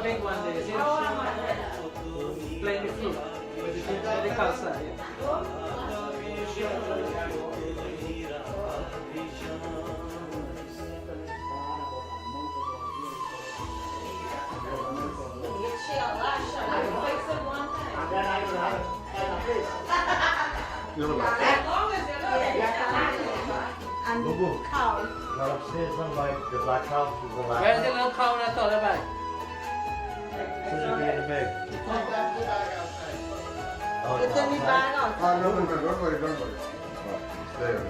big one there. See? Playing the flute with the salsa. Yeah. As long as they're and the cow. Well, upstairs, some like the black house is the black Where's the house. little cow I thought about? Should be in the bag. Oh, It's in the bag out. Oh, no, don't worry. It's there.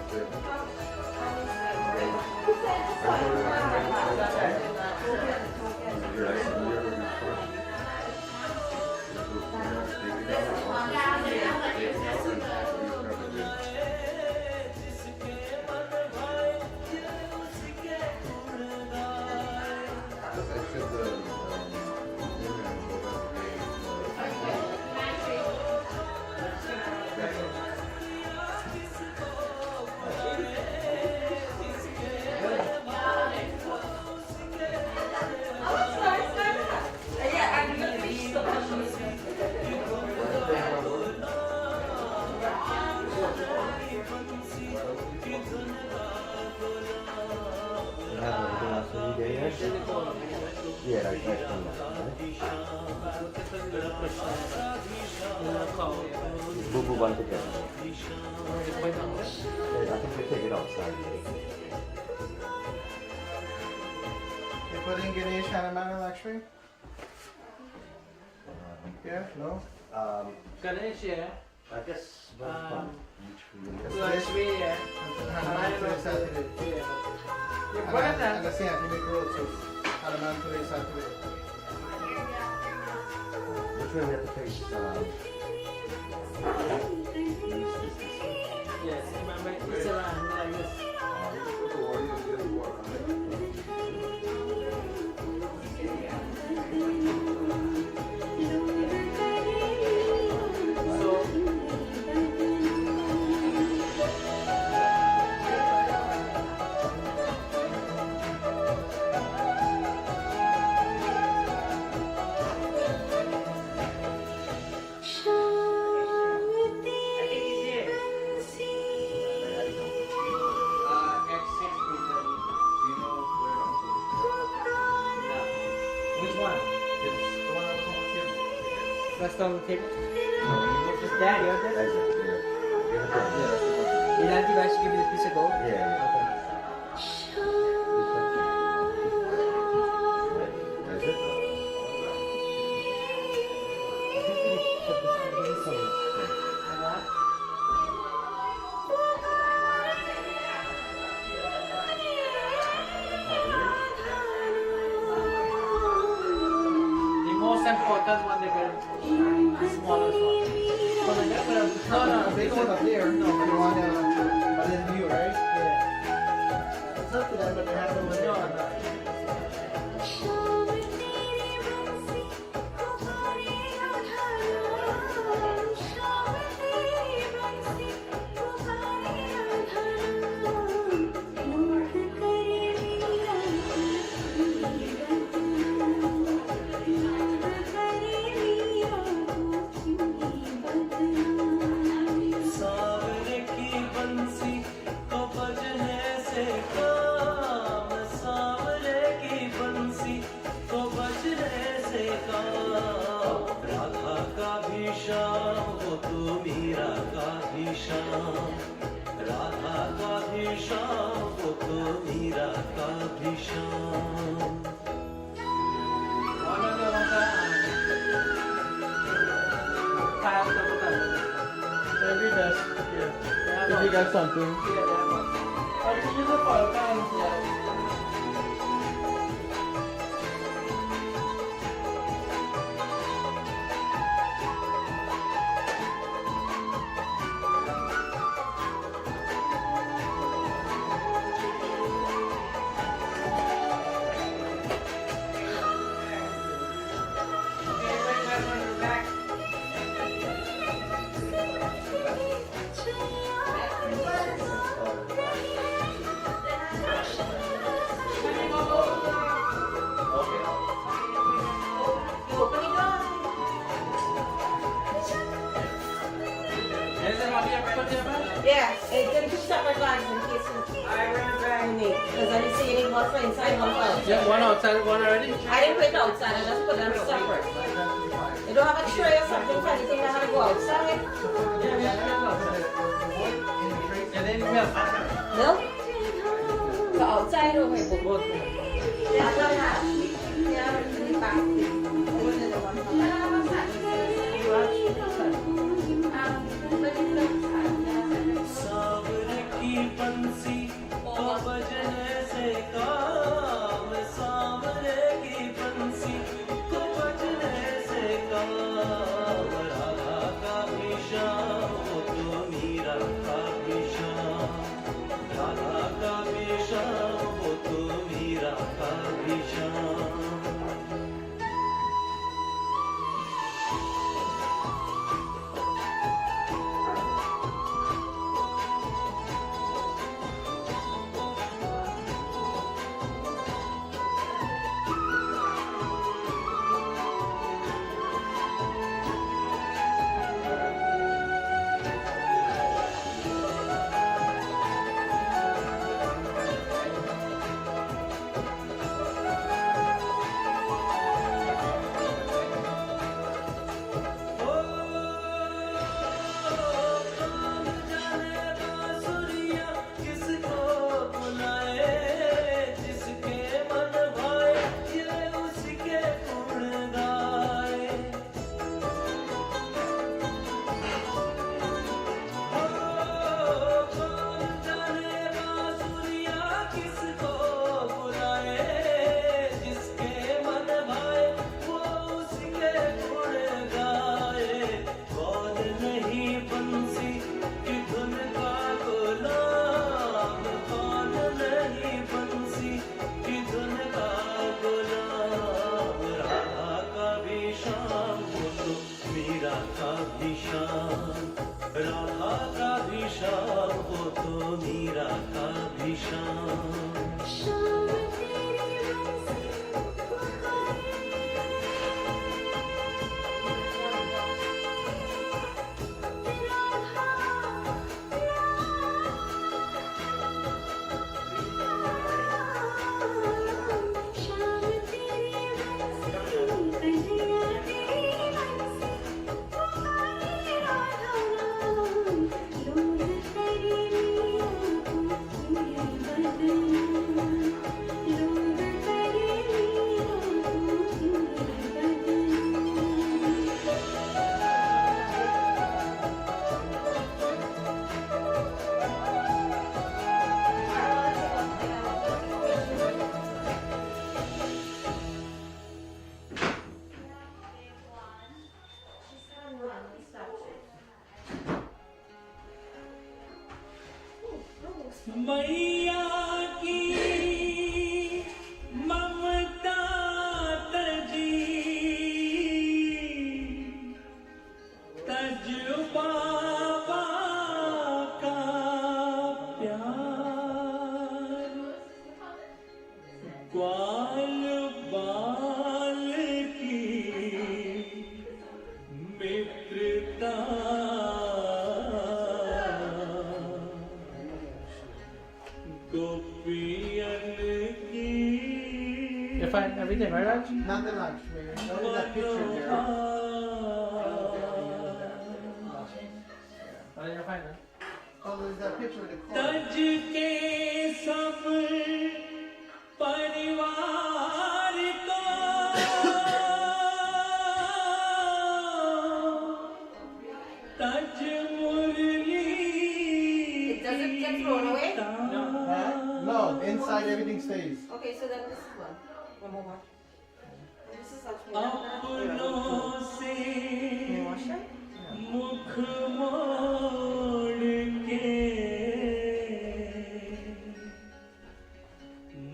Yeah, that's from that. Boo boo one together. I think we take it outside. You put in Ganesh Hanuman Lakshmi? Yeah? No? Ganesh, yeah. I guess one each for you. Lakshmi, yeah. Hanuman today Saturday. You put it And there. the same Atomic Road, so Hanuman today Saturday. Which way we have to face? Yes, remember, it's around like this. Which one? That's on the table? Just that, you have that? That's it, yeah. You have to actually give me the piece of gold? Yeah, yeah. That's it? The most important one, they were the smallest one. No, they go up there. No, but you want but in view, right? Yeah. It's up to them, but they have to No, there. no. सावरे की बंसी को बजने से काम, सावरे की बंसी को बजने से काम। राधा का भी शाम वो तू मीरा का भी शाम, राधा का भी शाम वो तू मीरा का भी शाम। That'd be best. Yeah. If you got something. Yeah, it's in two separate bags in case you need. Because I didn't see any more for inside, one for outside. Yeah, one outside, one already. I didn't put it outside, I just put them separate. You don't have a tray or something for anything that had to go outside? And then milk. Milk? For outside or with Both. Yeah, I don't have. Yeah, in the back. One of the ones. सावर की बंसी को बजने से काम सावरे की बंसी को बजने से काम राधा का भी शाम हो तो मीरा का भी शाम राधा का भी शाम हो तो मीरा का भी शाम राधा का भी शाम हो तो मीरा का भी शाम मैया की ममता तजी तज बाबा का प्यार ग्वाल बाल की मित्रता You find everything, right, Raj? Not the lunch, Mayor. Only that picture there. Oh, you're fine, huh? Oh, there's that picture with the cord. तज के सब परिवार को तज मुरली Does it get thrown away? Huh? No, inside everything stays. Okay, so then this is one. One more. This is actually अपनों से Can you wash it? मुख मोड़ के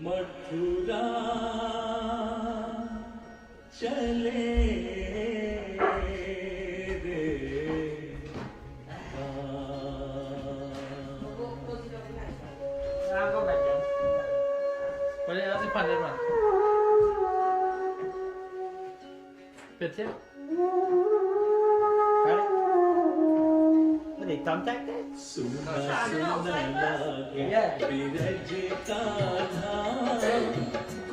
मथुरा चले रे I'll go back then. What else is fun, man? Pizza? Ready? Ready? thumbtacked? सुना सुना लागे बिरज का धाम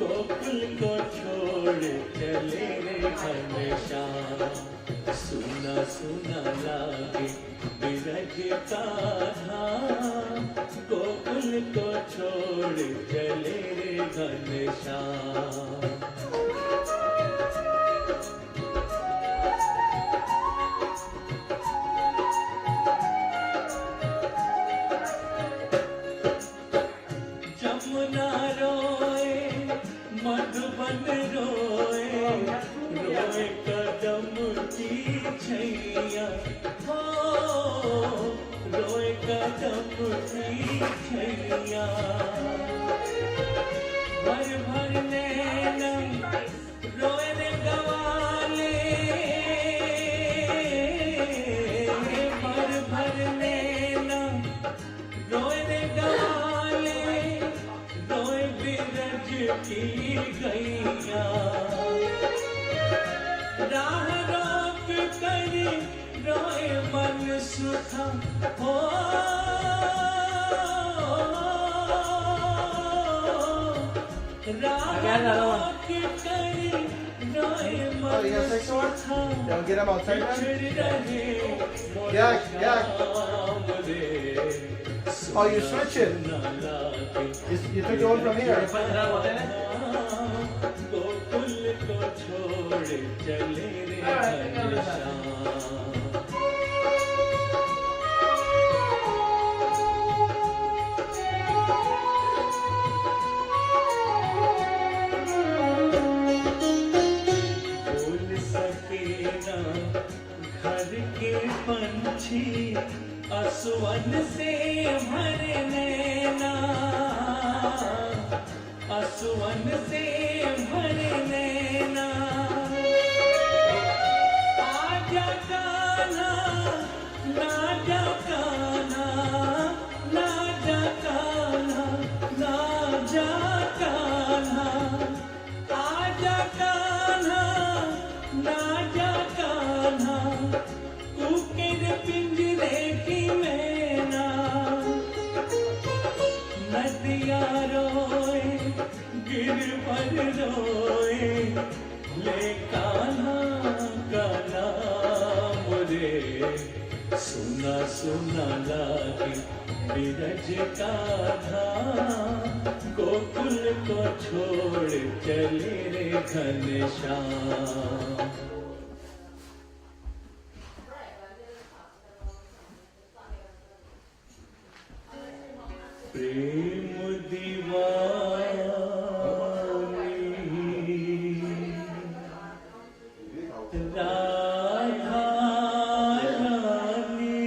गोकुल को छोड़ चले रे घनश्याम सुना सुना लागे बिरज का धाम गोकुल को छोड़ चले रे घनश्याम मधुबन रोए रोए कदम की छैया हो रोए कदम की छैया भर भर नैना रोए ने गवाले भर भर नैना रोए ने गवाले रोए बिरज की गैया राह रोक कर रोए मन सुखा हो राह रोक कर रोए मन सुखा Don't get him outside, man. Oh, you switch it. You took the one from here. बोल सके ना घर के पंछी असुवन से भरने ना असुवन से भरने ना आजा कान्हा ना जा कान्हा ना जा कान्हा ना जा कान्हा आजा कान्हा ना जा कान्हा कुकर पिंजरे की मैना नदिया रोए गिर पर रोए ले कान्हा का नाम रे सुना सुना लागे बिरज का धाम गोकुल को छोड़ चले रे घनश्याम प्रेम दीवानी राधा रानी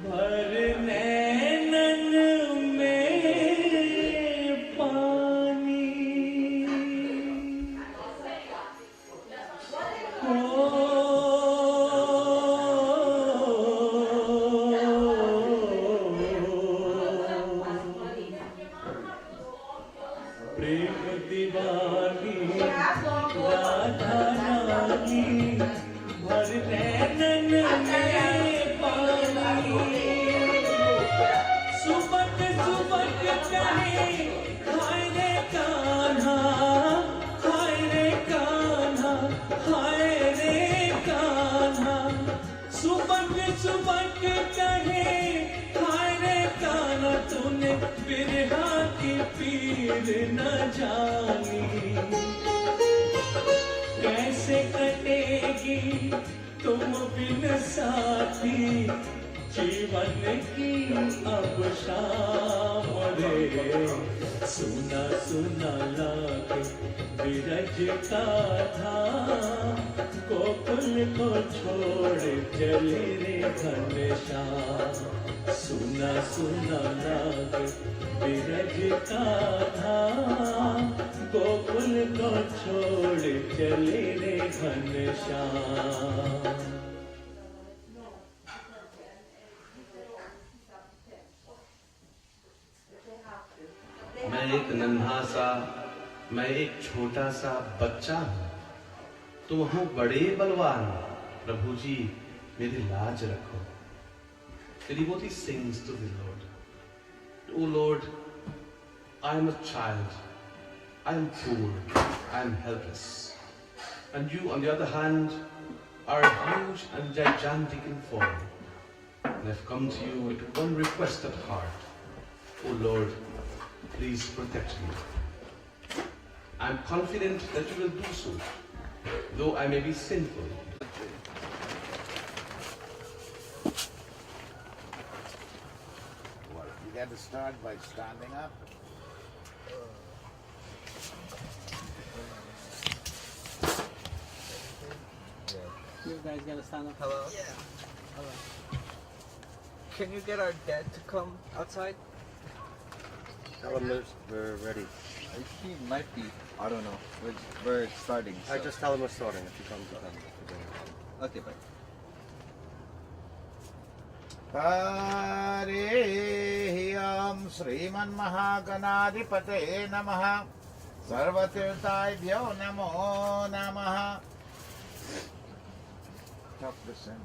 भर नैनन में पानी प्रेम दीवानी राधा रानी भर नैनन में पानी सुबक सुबक कहे हाय रे कान्हा हाय रे कान्हा हाय रे कान्हा सुबक सुबक कहे हाय रे कान्हा तूने बिरहा की पीर न जानी कैसे कटेगी तुम बिन साथी जीवन की अब शाम रे सुना सुना लागे बिरज का धाम गोकुल को छोड़ चले रे घनश्याम सुना सुना लागे बिरज का धाम गोकुल को छोड़ चले रे घनश्याम मैं एक छोटा सा बच्चा हूं तुम हो बड़े बलवान, प्रभु जी मेरी लाज रखो. The devotee sings to the Lord. O Lord, I am a child, I am poor, I am helpless. And you, on the other hand, are huge and gigantic in form. And I've come to you with one request at heart. O Lord, please protect me. I'm confident that you will do so, though I may be sinful. Well, you got to start by standing up. You guys gotta stand up. Hello? Yeah. Hello. Can you get our dad to come outside? Tell him we're ready. He might be. I don't know. We're starting. I just tell him we're starting if he comes to them. Okay, bye. Harihi Sriman Mahaganadipate Namaha Sarvatirthaibhyo Namo Namaha. Talk this in.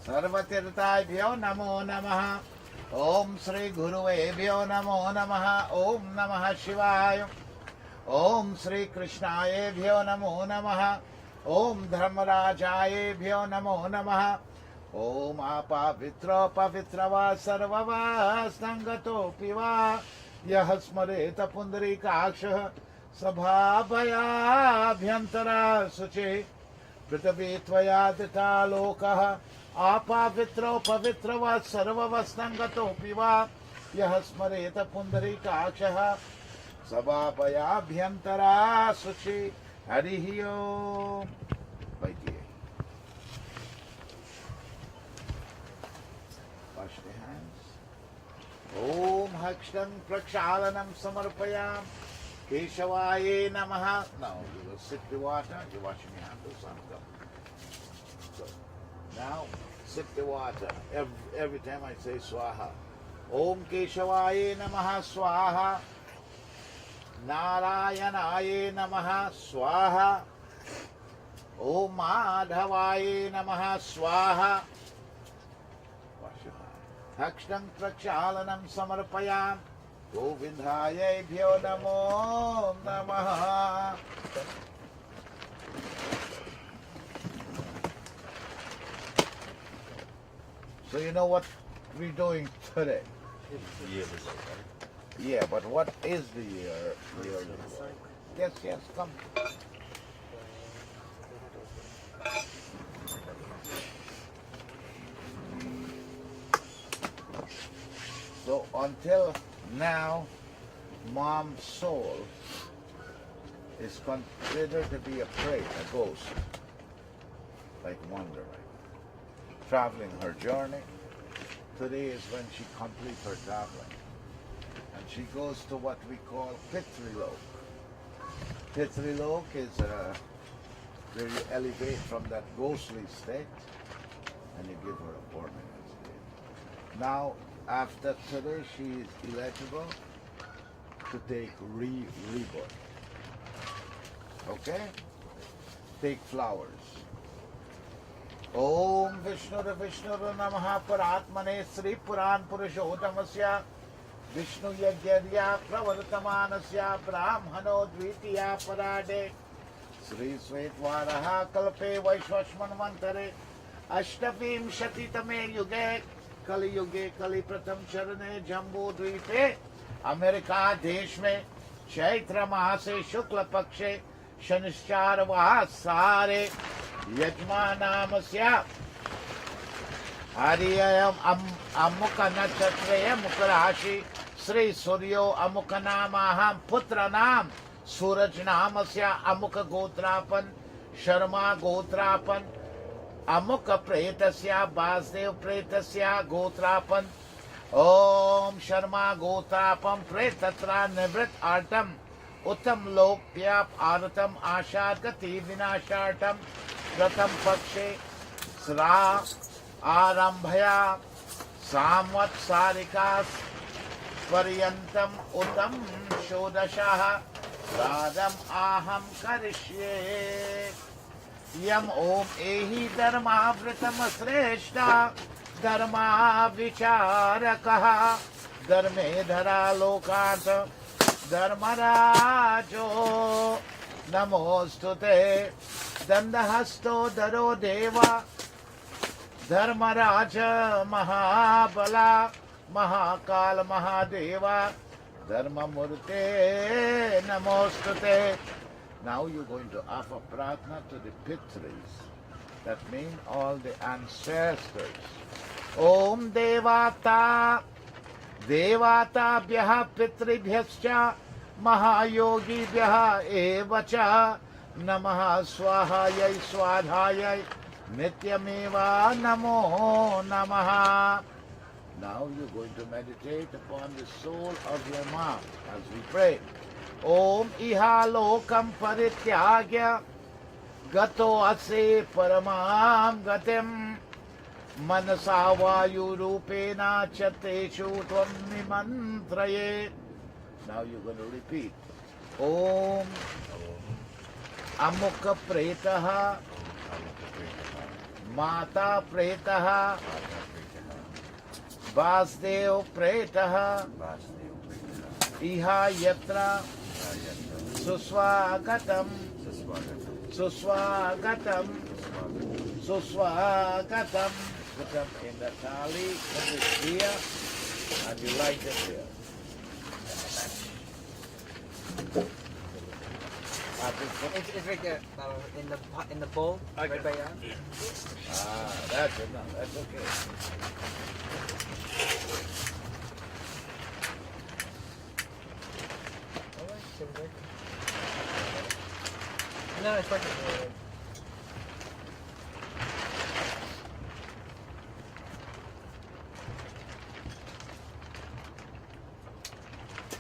Sarvatirthaibhyo Namo Namaha. Om Sri Guruvebhyo Namo Namaha. Om Namah Shivaya. Om Sri Krishnayebhyo Namo Namaha. Om Dharmarajayebhyo Namo Namaha. Om Apavitra Pavitrava Sarvava Sangato Piva Yahasmareta Pundarikaksha Sabhabhaya Bhyantara Suche Prithvi Tvaya Dita Lokaha Apavitro Pavitrava Sarvava Sangato Piva Yahasmareta Pundarikaksha Sabhabhaya Bhyantara Suche. Harihi Om. बैठिए. Wash the hands. Om Hakshtam Prakshalanam Samarpayam. Keshavaye Namaha. Now you will sip the water. You're washing your hands or something. So now sip the water. Every time I say Swaha. Om Keshavaye Namaha Swaha. Narayanaye Namaha Swaha. Om Madhavaye Namaha Swaha. Wash your hands. Hakshtam Prakshalanam Samarpayam. Govindhayebhyo Namo Namaha. So you know what we're doing today? Yeah, but what is the year? Yes, come. So until now, Mom's soul is considered to be a prey, a ghost, like wandering, traveling her journey. Today is when she completes her traveling. And she goes to what we call Pitrilok. Pitrilok is where you elevate from that ghostly state and you give her a permanent state. Now, after today, she is eligible to take rebirth. Okay? Take flowers. Om Vishnu Namaha Paratmane Sri Puran Purushottamasya Vishnu Yajyarya Pravartamanasya Brahmano Dvitiya Parade Sri Svetvaraha Kalpe Vaishvashman Mantare Ashtavim Shatitame Yuge Kali Yuge Kali Pratam Charane Jambu Dvipe Amerika Desh में चैत्र माह से शुक्ल पक्षे शनिश्चार वहा सारे यजमानामस्या हरियम अमुक नक्षत्रे मुक राशि श्री सूर्यो अमुक नामाहम पुत्र नाम सूरज नामस्या अमुक गोत्रापन शर्मा गोत्रापन अमुक प्रेतस्या बासदेव प्रेतस्या गोत्रापन ओम शर्मा गोत्रापम प्रेतत्रा निवृत्त आर्तम उत्तम लोक्याप आरतम आशात गति विनाशार्तम प्रथम पक्षे श्रा आरंभया संवत्सारिका पर्यंतम उत्तम षोडशः Radham aham karishye. Yam om ehi dharma vritam sreshta. Dharma vicharakaha. Dharme dhara lokanta. Dharmarajo. Namostute. Dandahasto daro deva. Dharmaraja Mahabala Mahakal Mahadeva Dharmamurte Namostute. Now you're going to offer pratna to the Pitris. That means all the ancestors. Om Devata Devata Bhyaha Pitribhyascha Mahayogi Bhyaha Evacha Namaha Swahayai Swadhayai Nityameva Namo Namaha. Now you're going to meditate upon the soul of your mom as we pray. Om Iha Lokam Parityagya Gato Ase Paramam Gatim Manasa Vayu Rupena Chateshu Tvam Nimantraye. Now you're going to repeat. Om Amukha Pretaha Mata Pretaha Basdai Beharry Iha Yatra Suswagatam Suswagatam Suswagatam. Put them in the thali, in the spear, and you light it here. It's right there, in the bowl, right by your arm. That's enough. That's okay. Alright, so we're working. No, it's working.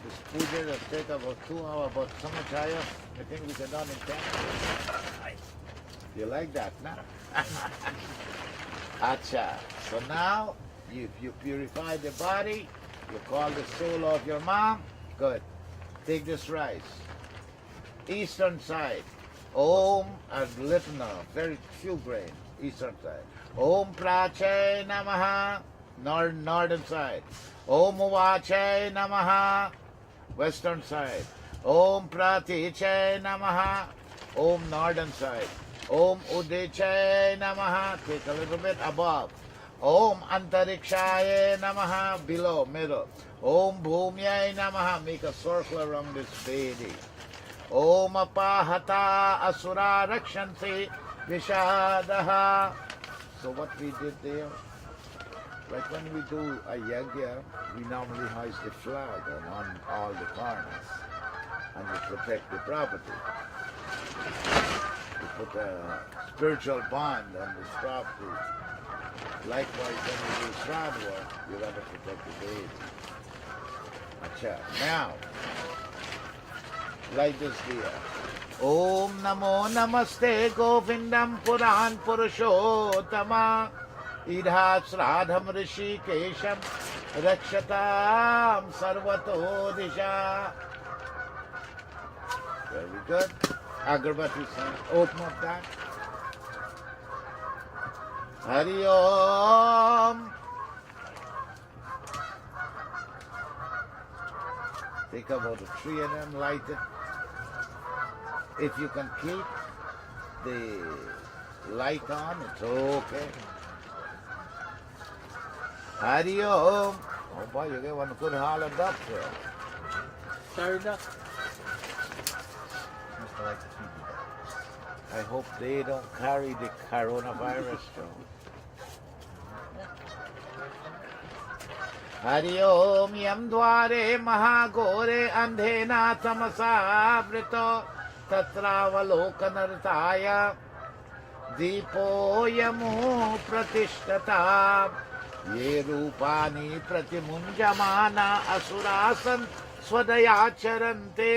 This puja will take about 2 hours, but so much higher. I think we can done in 10. You like that, no? Acha. So now, if you purify the body, you call the soul of your mom. Good. Take this rice. Eastern side. Om and little now, very few grain. Eastern side. Om Prachay Namaha. Northern side. Om Vachay Namaha. Western side. Om Pratichay Namaha. Om northern side. Om Udichay Namaha. Take a little bit above. Om Antarikshaye Namaha. Below, middle. Om Bhumyay Namaha. Make a circle around this baby. Om Apahata Asura Rakshanti Vishadaha. So what we did there, like when we do a yagya, we normally hoist the flag on all the corners and we protect the property. We put a spiritual bond on this property. Likewise, when we do Shraddha, you got to protect the baby. Acha. Now, like this here. Om Namo Namaste Govindam Puran Purushottama Idha Sradham Rishi Kesham Rakshatam Sarvato Disha. Very good. Agarbati son, open up that. Hari Om. Take about 3 of them, light it. If you can keep the light on, it's okay. Hari Om. Oh boy, you get one good holland up there. Fired up. I hope they don't carry the coronavirus though. Hari Om Yam Dware Mahagore Andhena Tamasa Vrito Tatravalokanartaya Deepo Yamu Pratishtata Ye Rupani Pratimunjamana Asurasan Swadayacharante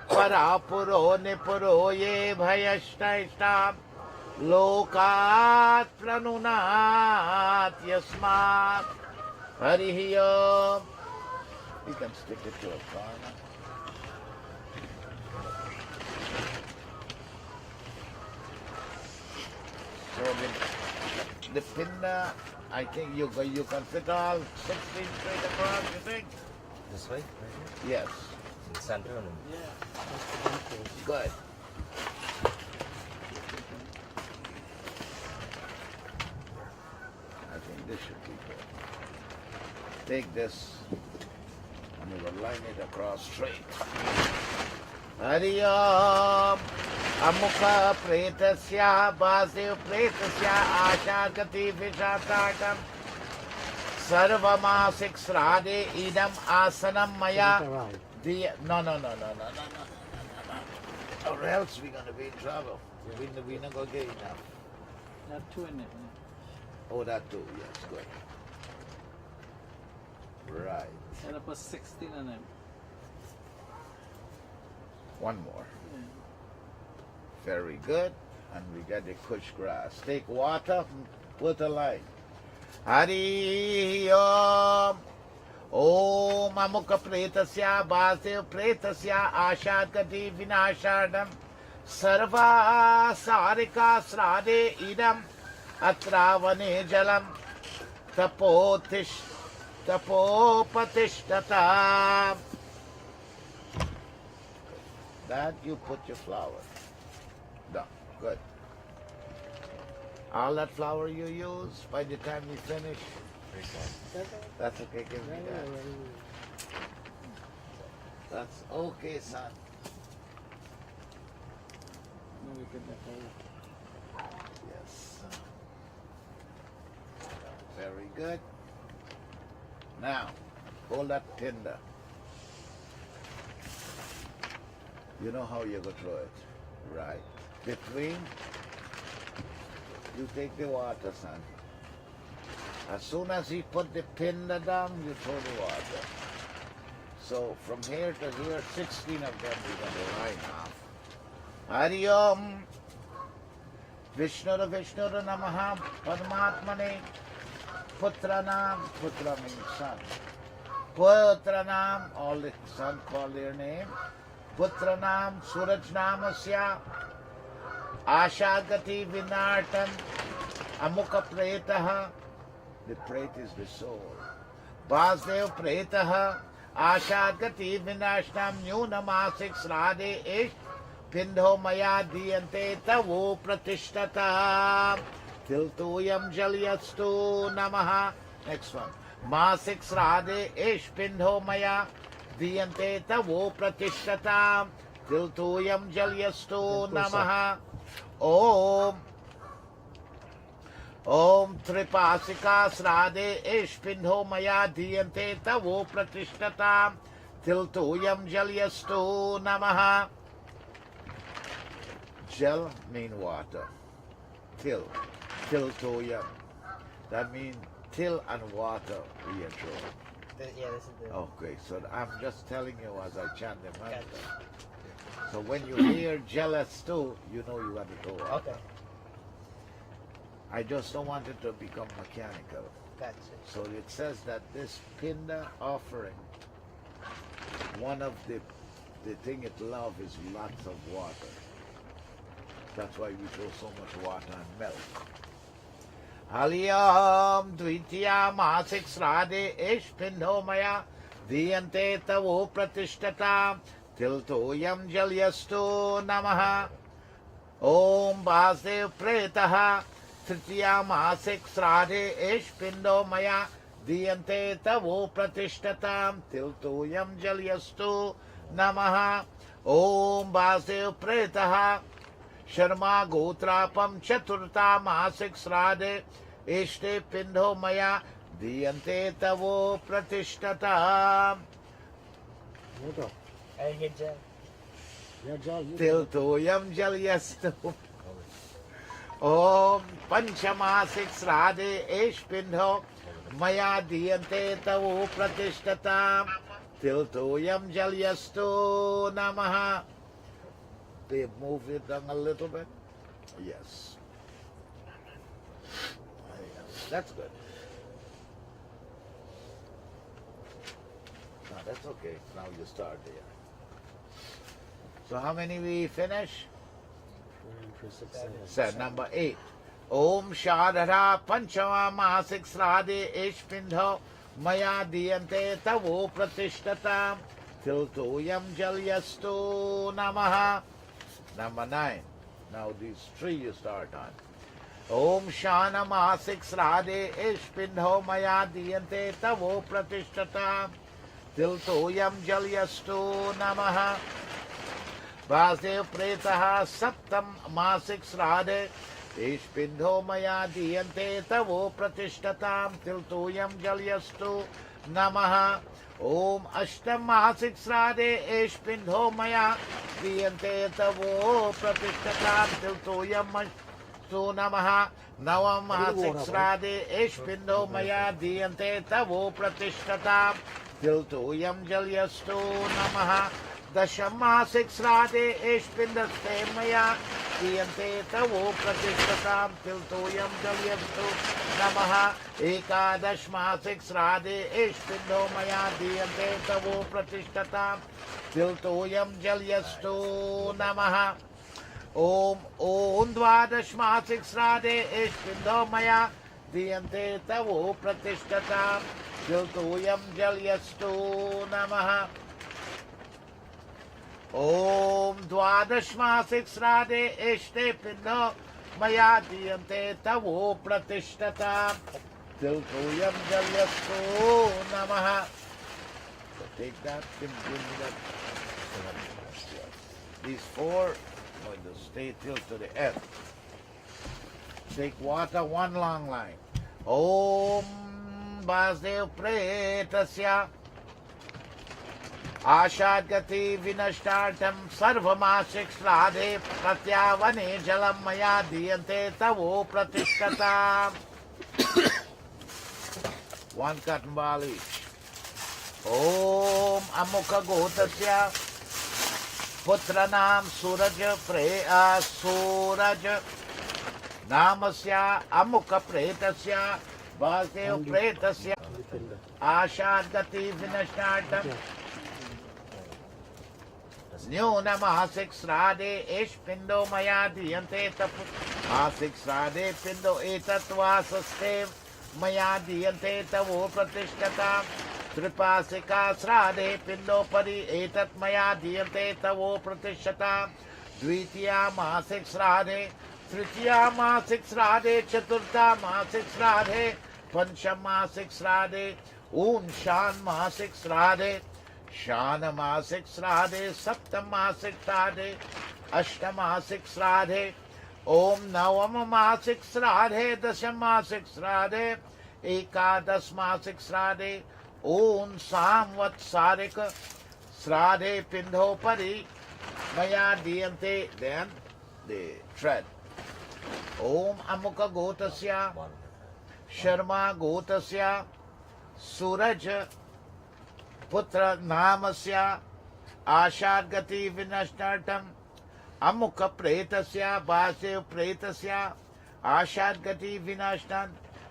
Parapuro Nipuro Ye Bhayashtaishtam Lokat Pranunat Yasmat Hari Om. You can stick it to a corner. the pinda, I think you can fit all 16 straight across, you think? This way? Yes. Center. Good. I think this should be good. Take this and you will line it across straight. Hari Om Amukha Pretasya Basdai Pretasya Ashagati Vishatakam Sarvamasik Srade Idam Asanam Maya. No. Or else we're gonna be in trouble. We're not gonna get enough. Not 2 in it. Oh, that too, yes, good. Right. And I put 16 on them. One more. Very good. And we get the kush grass. Take water, put a line. Hari Om. Om Amukha Pretasya Basdai Pretasya Ashadgati Vinashadam Sarva Sarika Srade Idam Atravane Jalam Tapopatishtata. That you put your flour. Done. Good. All that flour you use, by the time you finish, that's okay, give me that. That's okay, son. Yes. Very good. Now, hold that tinder. You know how you're going to throw it, right? Between, you take the water, son. As soon as he put the tinder down, you throw the water. So from here to here, 16 of them we're going to line off. Hari Om Vishnu Namaha Padmatmane Putranam. Putra means son. Putranam, all the son call their name. Putranam Suraj Namasya Ashagati Vinartam Amukha Pretaha. The pret is the soul. Basdai Pretaha Ashagati Vinashnam Nyunamasik Srade Ish Pindho Maya Diyante Tavo Pratishtata Tiltuyam Jalyastu Namaha. Next one. Masik Srade Ish Pindho Maya Diyante Tavo Pratishtata Tiltuyam Jalyastu Namaha. Om Tripasika Srade Ish Pindho Maya Diyante Tavo Pratishtata Tiltuyam Jalyastu Namaha. Jal mean water. Tiltuyam. That means till and water we are throwing. Yeah, this is the. Okay, so I'm just telling you as I chant the mantra. So when you hear jealous too, you know you got to go out. Okay. I just don't want it to become mechanical. Gotcha. So it says that this pinda offering, one of the thing it loves is lots of water. That's why we throw so much water and milk. Aliyam Dvitiya Masik Srade Ish Pindho Maya Diyante Tavo Pratishtata Tiltoyam Jalyastu Namaha. Om Basdai Pretaha Tritiya Masik Srade Ish Pindho Maya Diyante Tavo Pratishtata Tiltoyam Jalyastu Namaha. Om Basdai Pretaha Sharma Gotrapam Chaturta Masik Srade Ishte Pindho Maya Diyante Tavo Pratishtata Tiltoyam Jalyastu. Om Panchamasik Srade Ish Pindho Maya Diyante Tavo Pratishtata Tiltoyam Jalyastu Namaha. They move it down a little bit. Yes. That's good. No, that's okay. Now you start there. So how many we finish? Set number 8. ओम शारदा पंचमा मासिक श्राद्धे एष्पिंडो मया दीयन्ते तवो प्रतिष्ठताम् तिलतोयम जलयस्तु नमः. Number 9. Now these 3 you start on. Om Shana Masik Srade Ishpindho Maya Diyante Tavo Pratishtata Tiltoyam Jalyastu Namaha. Basdai Pretaha Saptam Masik Srade Ishpindho Maya Diyante Tavo Pratishtata Tiltoyam Jalyastu Namaha. Om Ashtam Masik Srade Ishpindho Maya Diyante Tavo Pratishtata Tiltoyam So Namaha. Navam Masik Srade Ishpindo Maya Diyante Tavo Pratishtata Tiltoyam Jalyastu Namaha. Dasham Masik Srade Ishpindaste Maya Diyante Tavo Pratishtata Tiltoyam Jalyastu Namaha. Ekadash Masik Srade Ishpindo Maya Diyante Tavo Pratishtata Tiltoyam Jalyastu Namaha. Om Dvadash Masik Srade Ishpindo Maya Diyante Tavo Pratishtata Tiltoyam Jalyastu Namaha. Om Dvadash Masik Srade Ishpindo Maya Diyante Tavo Pratishtata Tiltoyam Jalyastu Namaha. So take that, give me that. These 4 going to stay till to the end. Take water, 1 long line. Om Basdai Pretasya Ashadgati Vinashtartam Sarvamasik Sradhe Pratyavane Jalam Maya Diyante Tavo Pratishtata. 1 cotton ball each. Om Amukha Gotasya Putranam Suraj Suraj Namasya Amukha Pretasya Basdai Pretasya Ashadgati Vinashtartam Nyuna Mahasik Srade Ishpindo Maya Diyante Tapu Mahasik Srade Pindo Etatvasaste Maya Diyante Tavo Pratishtata Tripasika Srade Pindo Pari Etat Maya Diyante Tavo Pratishtata Dvitiya Mahasik Srade Tritiya Mahasik Srade Chaturtha Mahasik Srade Pancham Mahasik Srade Shan Mahasik Srade Shana Masik Srade Saptam Masik Srade Ashtam Masik Srade Om Navam Masik Srade Dasham Masik Srade Ekadas Masik Srade Om Samvatsarik Srade Pindho Pari Maya Diyante. Then the thread. Om Amukha Gotasya Sharma Gotasya Suraj Putra Namasya Ashadgati Vinashtartam Amukha Pretasya Basdai Pretasya Ashadgati Vinashtan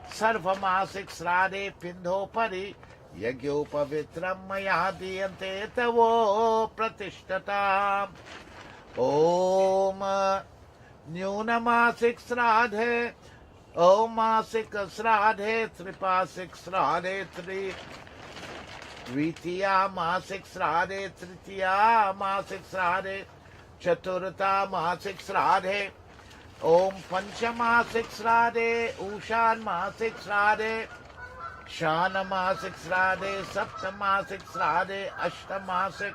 Sarvamasik Srade Pindho Pari Yagyopavitram Maya Diyante Tavo Pratishtata. Om Nyunamasik Sradhe Om Masik Sradhe Tripasik Sradhe Tri Dvitiya Masik Srade Tritiya Masik Srade Chaturtha Masik Srade Om Panchamasik Srade Ushan Masik Srade Shana Masik Srade Saptamasik Srade Ashtamasik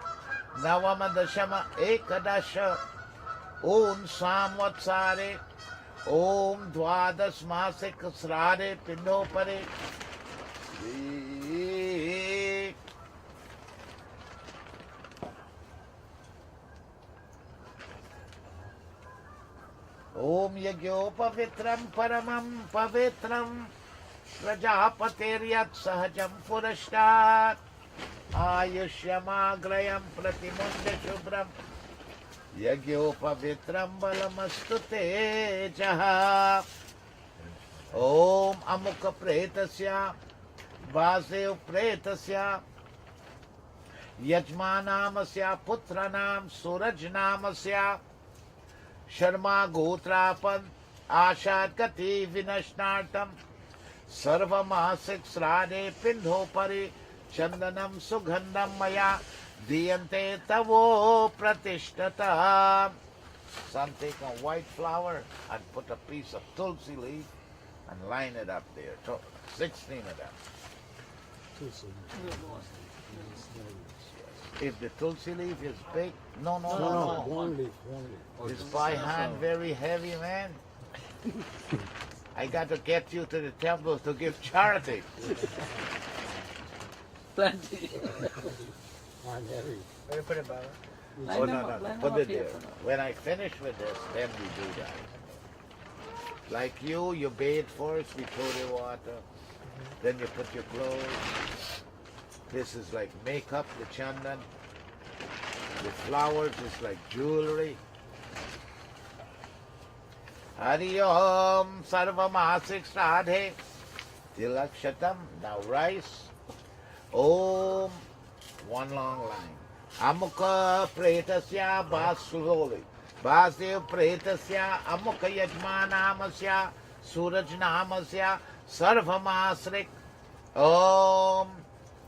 Navama Dashama Ekadasha Om Samvatsare Om Dvadas Masik Srade Pindo Pare Om Yagyopavitram Paramam Pavitram Prajapateryat Sahajam Purashtat Ayushyamagrayam Pratimunda Shubram Yagyopavitram Balamastu Tejaha. Om Amukha Pretasya Basdai Pretasya Yajmanamasya Putranam Suraj Namasya Sharma Gotrapan आशागति विनश्नार्थम सर्वमासिक श्राद्धे पिंडोपरि Chandanam Sugandham मया दीयन्ते तवो प्रतिष्ठता. Some take a white flower and put a piece of tulsi leaf and line it up there. 16 of them. If the tulsi leaf is big, no. One leaf. It's by hand, very heavy, man. I got to get you to the temples to give charity. Plenty. I'm heavy. Where you put it, Baba? Oh, no. Put it there. When I finish with this, then we do that. Like you bathe first, we throw the water. Then you put your clothes. This is like makeup, the chandan. The flowers is like jewelry. Hari Om Sarvamasik Sradhe Tilakshatam. Now rice. Om. One long line. Amukha Pretasya Basuloli. Basdai Pretasya Amukha Yajmanamasya Surajnamasya Sarvamasrik. Om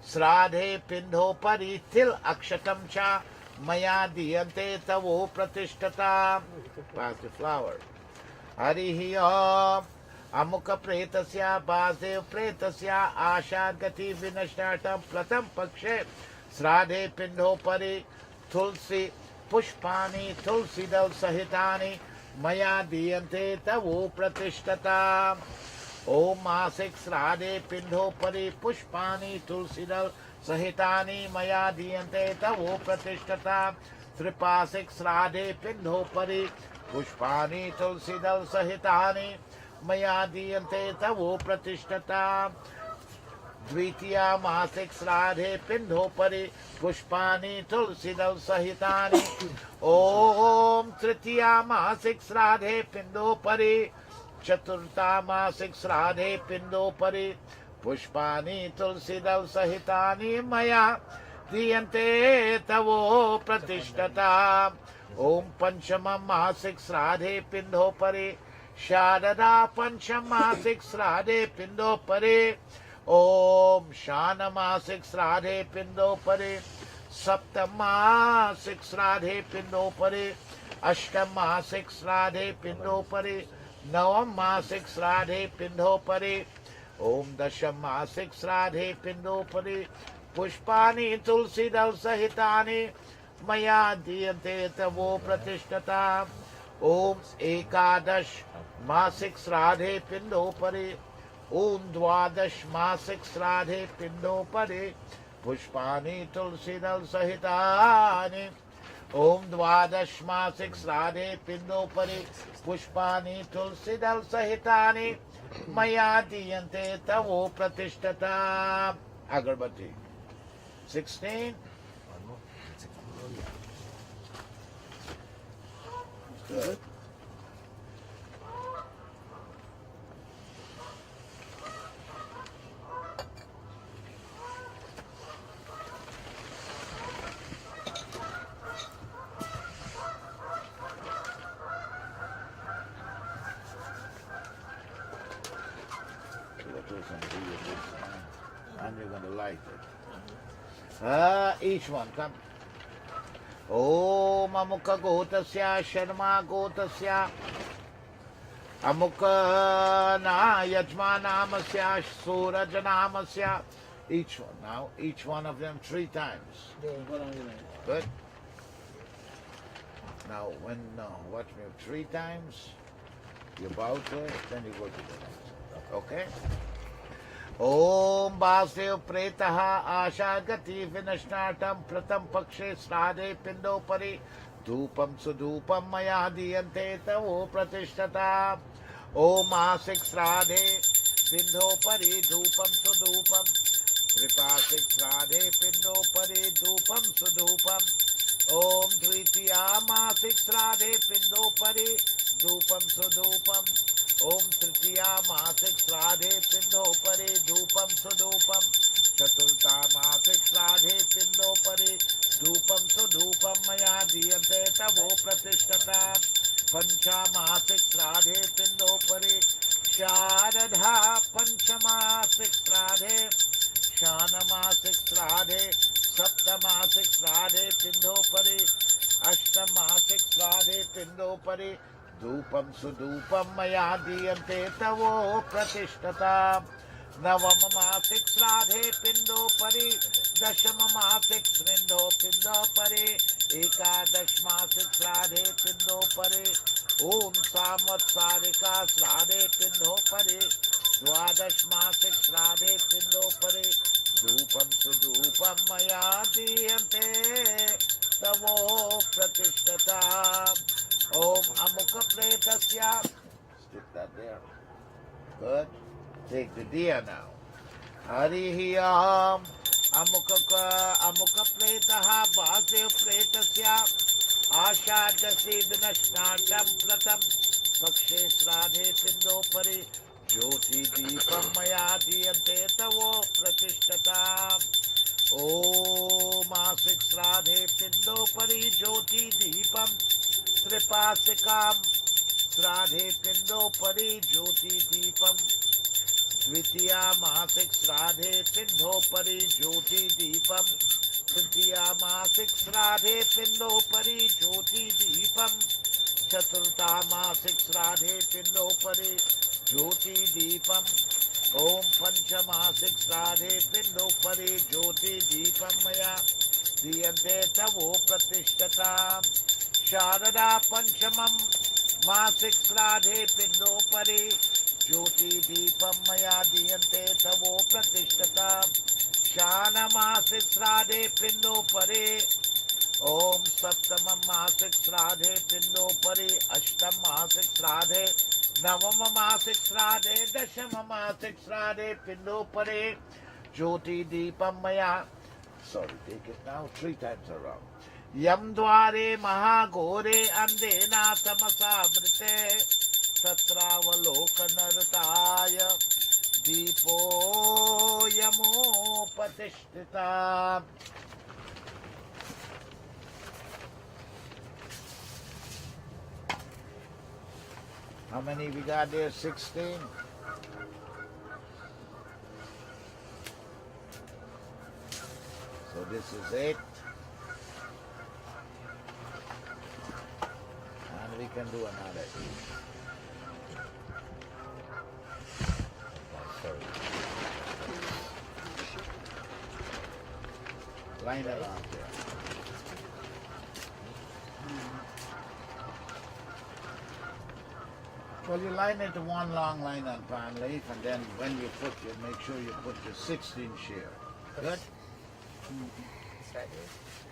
Sradhe Pindhopari Til Akshatam Cha Maya Diyante Tavo Pratishtata. Pass the flower. Harihi Om Amukha Pretasya Basdai Pretasya Ashagati Vinashnatam Platam Pakshe Sradhe Pindhopari Tulsi Pushpani Tulsi Dal Sahitani Maya Diyante Tavo Pratishtata. Om Masik Sradhe Pindhopari Pushpani Tulsidal Sahitani Maya Diyante Tavo Pratishtata. Tripasik Sradhe Pindhopari Pushpani Tulsidal Sahitani Maya Diyante Tavo Pratishtata. Dvitiya Masik Sradhe Pindhopari Pushpani Tulsidal Sahitani. Om Tritiya Masik Sradhe Pindhopari Chaturta Masik Sradhe Pindhopari Pushpani Tulsidal Sahitani Maya Diyante Tavo Pratishtata. Om Panchama Masik Sradhe Pindhopari Sharada Pancham Masik Sradhe Pindhopari. Om Shana Masik Sradhe Pindhopari Saptam Masik Sradhe Pindhopari Ashtam Masik Sradhe Pindhopari Navam Masik Sradhe Pindhopari. Om Dasham Masik Sradhe Pindhopari Pushpani Tulsidal Sahitani Maya Diyante Tavo Pratishtata. Om Ekadash Masik Sradhe Pindhopari. Om Dwadash Masik Sradhe Pindhopari Pushpani Tulsidal Sahitani. Om Dwadash Masik Sradhe Pindhopari Pushpani Tulsidal Sahitani Maya Diyante Tavo Pratishtata. Agarbati. 16. Good. And you're going to like it. Each one, come. Om Amukha Gotasya Sharma Gotasya Amukha Na Yajma Namasya Suraj Namasya. Each one now, each one of them 3 times. Good. Now watch me 3 times. You bow to it, then you go to the next. Okay? Om Basdai Pretaha Ashagati Vinashnatam Pratam Pakshe Sradhe Pindhopari Dupam Sudupam Maya Diyante Tavo Pratishtata. Om Asik Sradhe Pindhopari Dupam Sudupam Tripasik Sradhe Pindhopari Dupam Sudupam. Om Dvitiya Masik Sradhe Pindhopari Dupam Sudupam. Om Tritiya Masik Sradhe Pindhopari Dupam Sudupam. Chaturta Masik Sradhe Pindhopari Dupam Sudupam Maya Diyante Tavo Pratishtata. पंचमासिक श्राद्धे पिंडोपरि Sharda पंचमासिक श्राद्धे षाण्मासिक श्राद्धे सप्तमासिक श्राद्धे पिंडोपरि अष्टमासिक श्राद्धे पिंडोपरि धूपम सुधूपम मया दीयन्ते तवो प्रतिष्ठता नवम मासिक श्राद्धे पिंडोपरि दशम मासिक पिंडोपरि एकादश मासिक श्राद्धे पिंडोपरि ओम संवत्सरिका श्राद्धे पिंडोपरि द्वादश मासिक श्राद्धे पिंडोपरि धूपम सुधूपम मया दीयन्ते तवो प्रतिष्ठता ओम अमुक प्रेतस्य stick that there. Good. Take the deer now. Harihi Om Amuk Pretaha Basdai Pretasya Ashadasi Dinashnatam Pratam Pakshe Sradhe Pindopari Jyoti Deepam Maya Diyante Tavo Pratishtata Om Masik Sradhe Pindopari Jyoti Deepam Tripasikam Sradhe Pindopari Jyoti Deepam द्वितीया मासिक श्राद्धे पिंडोपरि ज्योति दीपम तृतीया मासिक श्राद्धे पिंडोपरि ज्योति दीपम चतुर्था मासिक श्राद्धे पिंडोपरि ज्योति दीपम ओम पंचमासिक श्राद्धे पिंडोपरि ज्योति दीपम मया दीयन्ते तवो प्रतिष्ठता शारदा पंचमम मासिक श्राद्धे पिंडोपरि ज्योति दीपम मया दीयन्ते तवो प्रतिष्ठता षाण्मासिक श्राद्धे पिंडोपरि ओम सप्तमम मासिक श्राद्धे पिंडोपरि अष्टम मासिक श्राद्धे नवम मासिक श्राद्धे दशम मासिक श्राद्धे पिंडोपरि ज्योति दीपम मया sorry take it now 3 times around यम द्वारे महाघोरे अंधेना तमसावृते तत्रावलोकनरताय दीपो यमोपतिष्ठिता How many we got there? 16? So this is 8. And we can do another 8. Line around there. Well, you line it to one long line on palm leaf, and then when you put your, make sure you put your 16 shear. Good?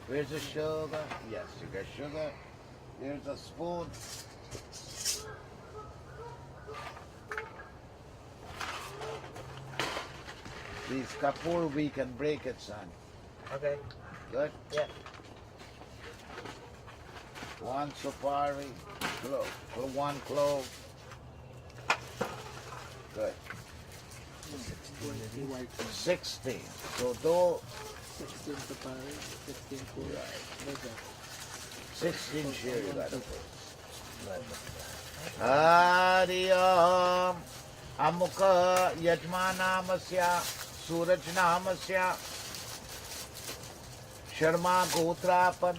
Where's the sugar? Yes, you got sugar. Here's a spoon. These kapur, we can break it, son. Okay. Good? Yeah. One supari, clove, one clove. Good. 16. So though 16 papari, 16 cool. Right. 16 share you gotta put. Hari Om Amukha Yajmanamasya Surajnamasya Sharma Gotrapan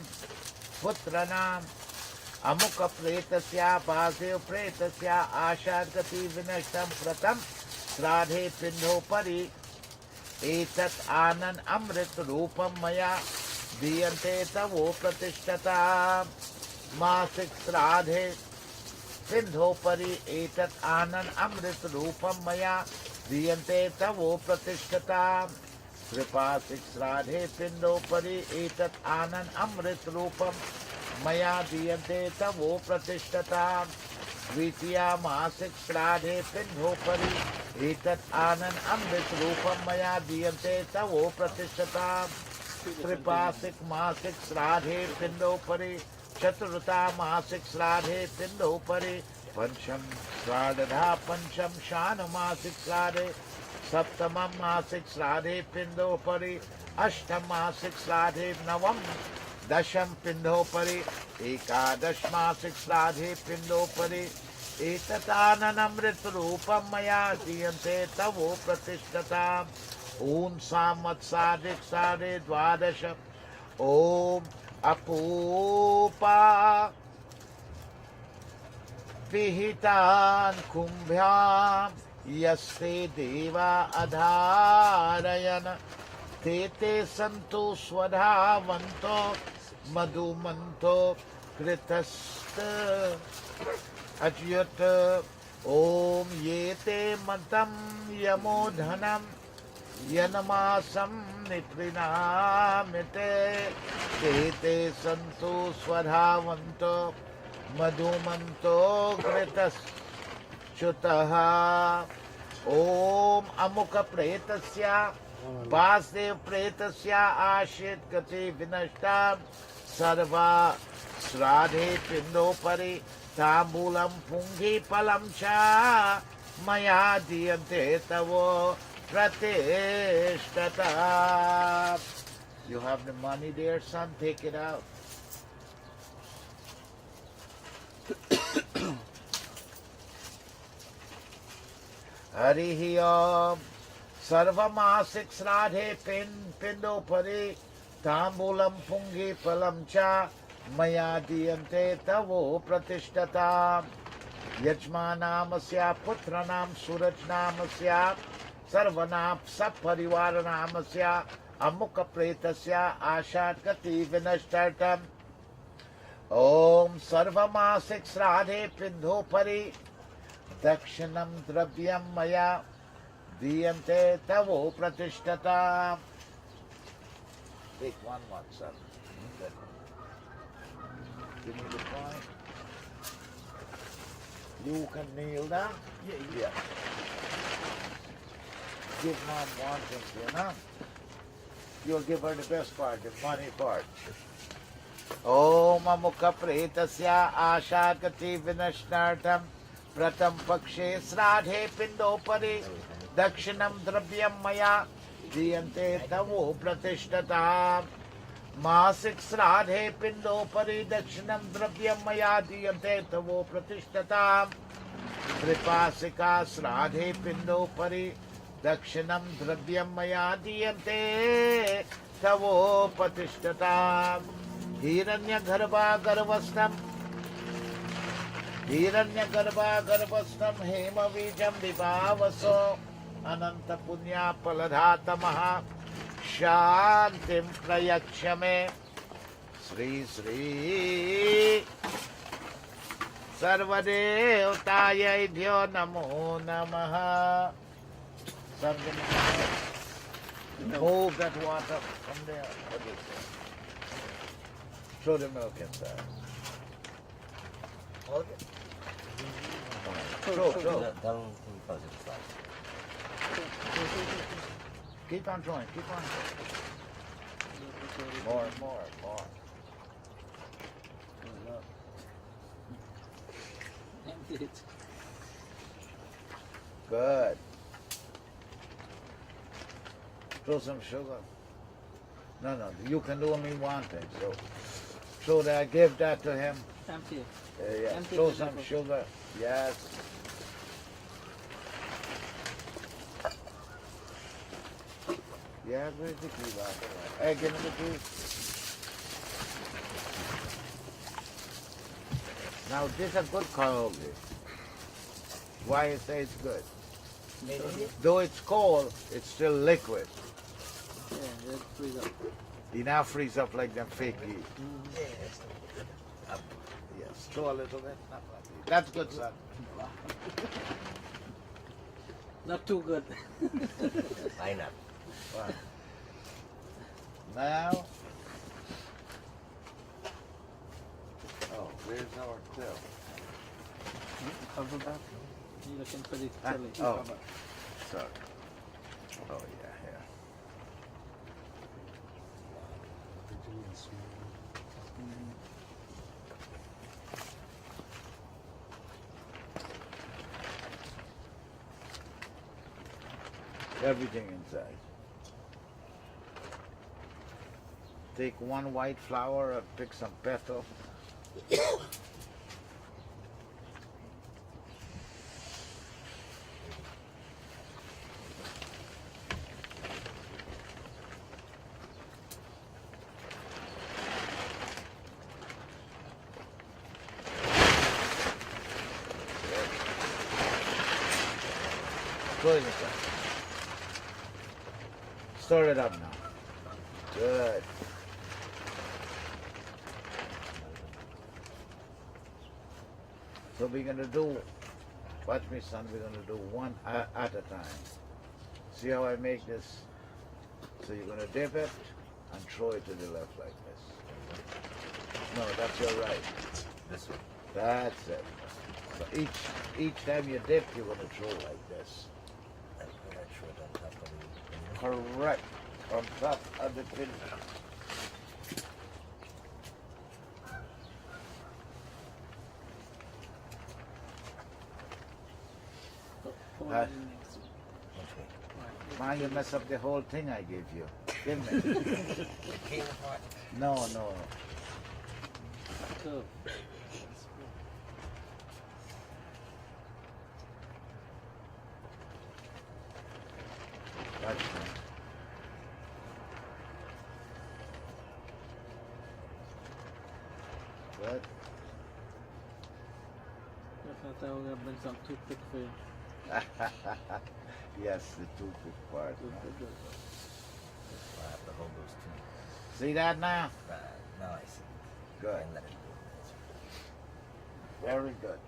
Putranam Amukha Pretasya Basdai Pretasya Ashadgati Vinashtam Pratam Sradhe Pindopari Etat Anan Amrit Rupam Maya Diyante Tavo Pratishtata Masik Sradhe Pindopari Etat Anan Amrit Rupam Maya Diyante Tavo Pratishtata Tripasik Sradhe Pindopari Etat Anan Amrit Rupam Maya Diyante Tavo Pratishtata Dvitiya Masik Sradhe Pindopari Etat Anan Amrit Rupam Maya Diyante Tavo Pratishtata Tripasik Masik Sradhe Pindopari Chaturta Masik Sradhe Pindopari Pancham Sradha Pancham Shana Masik Sradhe Saptamam Masik Sradhe Pindopari Ashtam Masik Sradhe Navam दशम पिंडोपरि एकादश मासिक श्राद्धे पिंडोपरि एततानमृत रूपम मया दीयन्ते तवो प्रतिष्ठताम् ॐ संवत्सरिक सारे द्वादश ॐ अपूपा पिहितान् कुम्भ्यां यस्ते देवा अधारयन् ते ते सन्तु स्वधावन्तो मधुमन्तो कृतस्त अच्युत ॐ ये ते मतं यमोधनं यनमासं निपृणामिते ते ते सन्तु स्वधावन्तो मधुमन्तो घृतश्च्युतः ॐ अमुक प्रेतस्य वासुदेव प्रेतस्य आश्रित गति विनष्टा सर्वा श्राद्धे पिंडोपरि ताम्बूलं पुंगीफलं च मया दीयन्ते तव प्रतिष्ठता. You have the money there, son, take it out. Hari ओम. सर्वमासिक श्राद्धे पिंडोपरि ताम्बूलं पुंगीफलं च मया दीयन्ते तवो प्रतिष्ठताम्. यजमानामस्य पुत्रनाम सूरजनामस्य सर्वनाम सपरिवारनामस्य अमुक प्रेतस्य आशात् गति विनष्टम्. ओम सर्वमासिक श्राद्धे पिंडोपरि दक्षिणं द्रव्यं मया दीयन्ते तवो प्रतिष्ठताम्. Take one, son. Give me the coin. You can kneel down? Yeah. Give mom one thing, you know? You'll give her the best part, the money part. Om Amukha Pretasya Ashagati Vinashnartam Pratam Pakshe Sradhe Pindopari Dakshinam Dravyam Maya Diyante Tavo Pratishthatam. मासिक श्राद्धे पिंडोपरि दक्षिणं द्रव्यं मया दीयन्ते तवो प्रतिष्ठताम्. त्रिपासिका श्राद्धे पिंडोपरि दक्षिणं द्रव्यं मया दीयन्ते तवो प्रतिष्ठताम्. हिरण्यगर्भागर्भस्थं हेमबीजं विभावसो अनंत पुण्या फलधातमः शांतिं प्रयच्छ मे. श्री श्री सर्वदेवतायैभ्यो नमो नमः. Move that water from there. What do you say? Throw the milk inside. Okay. Throw. Keep on throwing, keep on throwing. More. Good. Throw some sugar. No, you can do only one thing. So that I give that to him. Empty. Yeah. Empty Throw the some sugar. sugar. Yes. Yeah, where's the key? Hey, give me the key. Now, this is a good karaoke. Why I say it's good? Though it's cold, it's still liquid. Yeah, let's freeze up. You now freeze up like them fake ghee. Yes, throw a little bit. That's good, son. Not too good. Why not? Right. Now, where's our quill? Cover back. You're looking for the Ah, chili. oh. Sorry. Oh yeah, here. Everything inside. take one white flower and pick some petal. Good. Stir it up now. Good. So we're going to do, watch me son, we're going to do one at a time. See how I make this? So you're going to dip it and throw it to the left like this. No, that's your right. This way. That's it. So each time you dip, you're going to throw like this. And we're not sure on top of the Correct. On top of the pin. Man, you mess up the whole thing I gave you. Give me. It came apart. No. Curve. That's fine. Good. I thought I would bring some toothpick for you. Yes, the toothpick part. Toothpick. I have to hold those two. See that now? Now I see. Good. And let it go. Very good.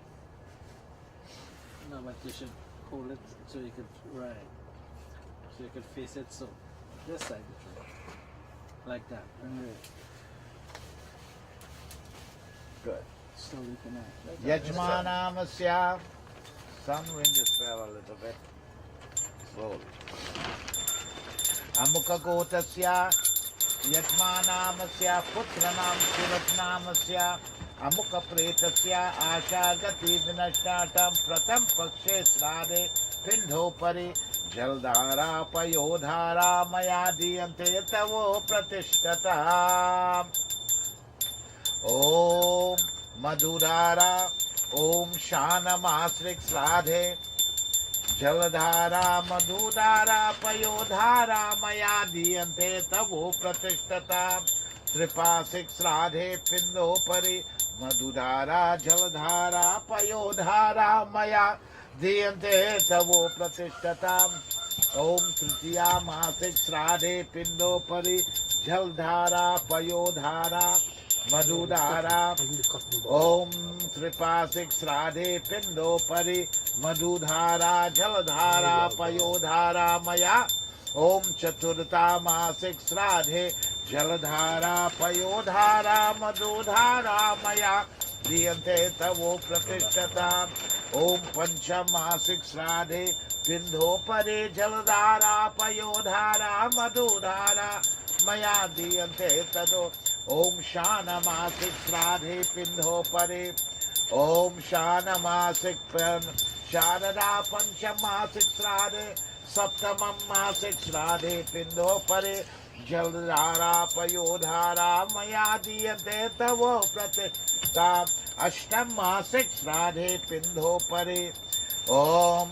No, but you should hold it so you could right. So you could face it so. This side the tray. Like that. And Good. slowly come out. Like that. Yajmanamasya. Sun, ring this bell a little bit. Slowly. Amukagotasya. Yajmanamasya. Putranam Shivatnamasya. Amuka Pretasya. Asha Gati Vinashtatam. Pratam Pakshe Srade. Pindhopari. Jaldhara Payodhara Maya Diyante Tavo Pratishtata. Om Madhudara. Om Shanamasrik Sradhe. Jaladhara Madhudara Payodhara Maya Diyante Tavo Pratishtata. Tripasik Sradhe Pindopari. Madhudara Jaladhara Payodhara Maya Diyante Tavo Pratishtata. Om Tritiya Masik Sradhe Pindopari. Jaldhara Payodhara Madhudara. Om Tripasik Sradhe Pindopari. Madhudhara Jaladhara Payodhara Maya. Om Chaturta Masik Sradhe Jaladhara Payodhara Madhudhara Maya Diyante Tavo Pratishtata. Om Panchamasik Sradhe Pindhopare Jaladhara Payodhara Madhudhara Maya Diyante Tado. Om Shanamasik Sradhe Pindhopare. Om Shanamasik Sharada Panchamasik Sradhe Saptamam Masik Sradhe Pindhopare. Jaladhara Payodhara Maya Diyante Tavo Pratishtata. Ashtam Masik Sradhe Pindhopare. Om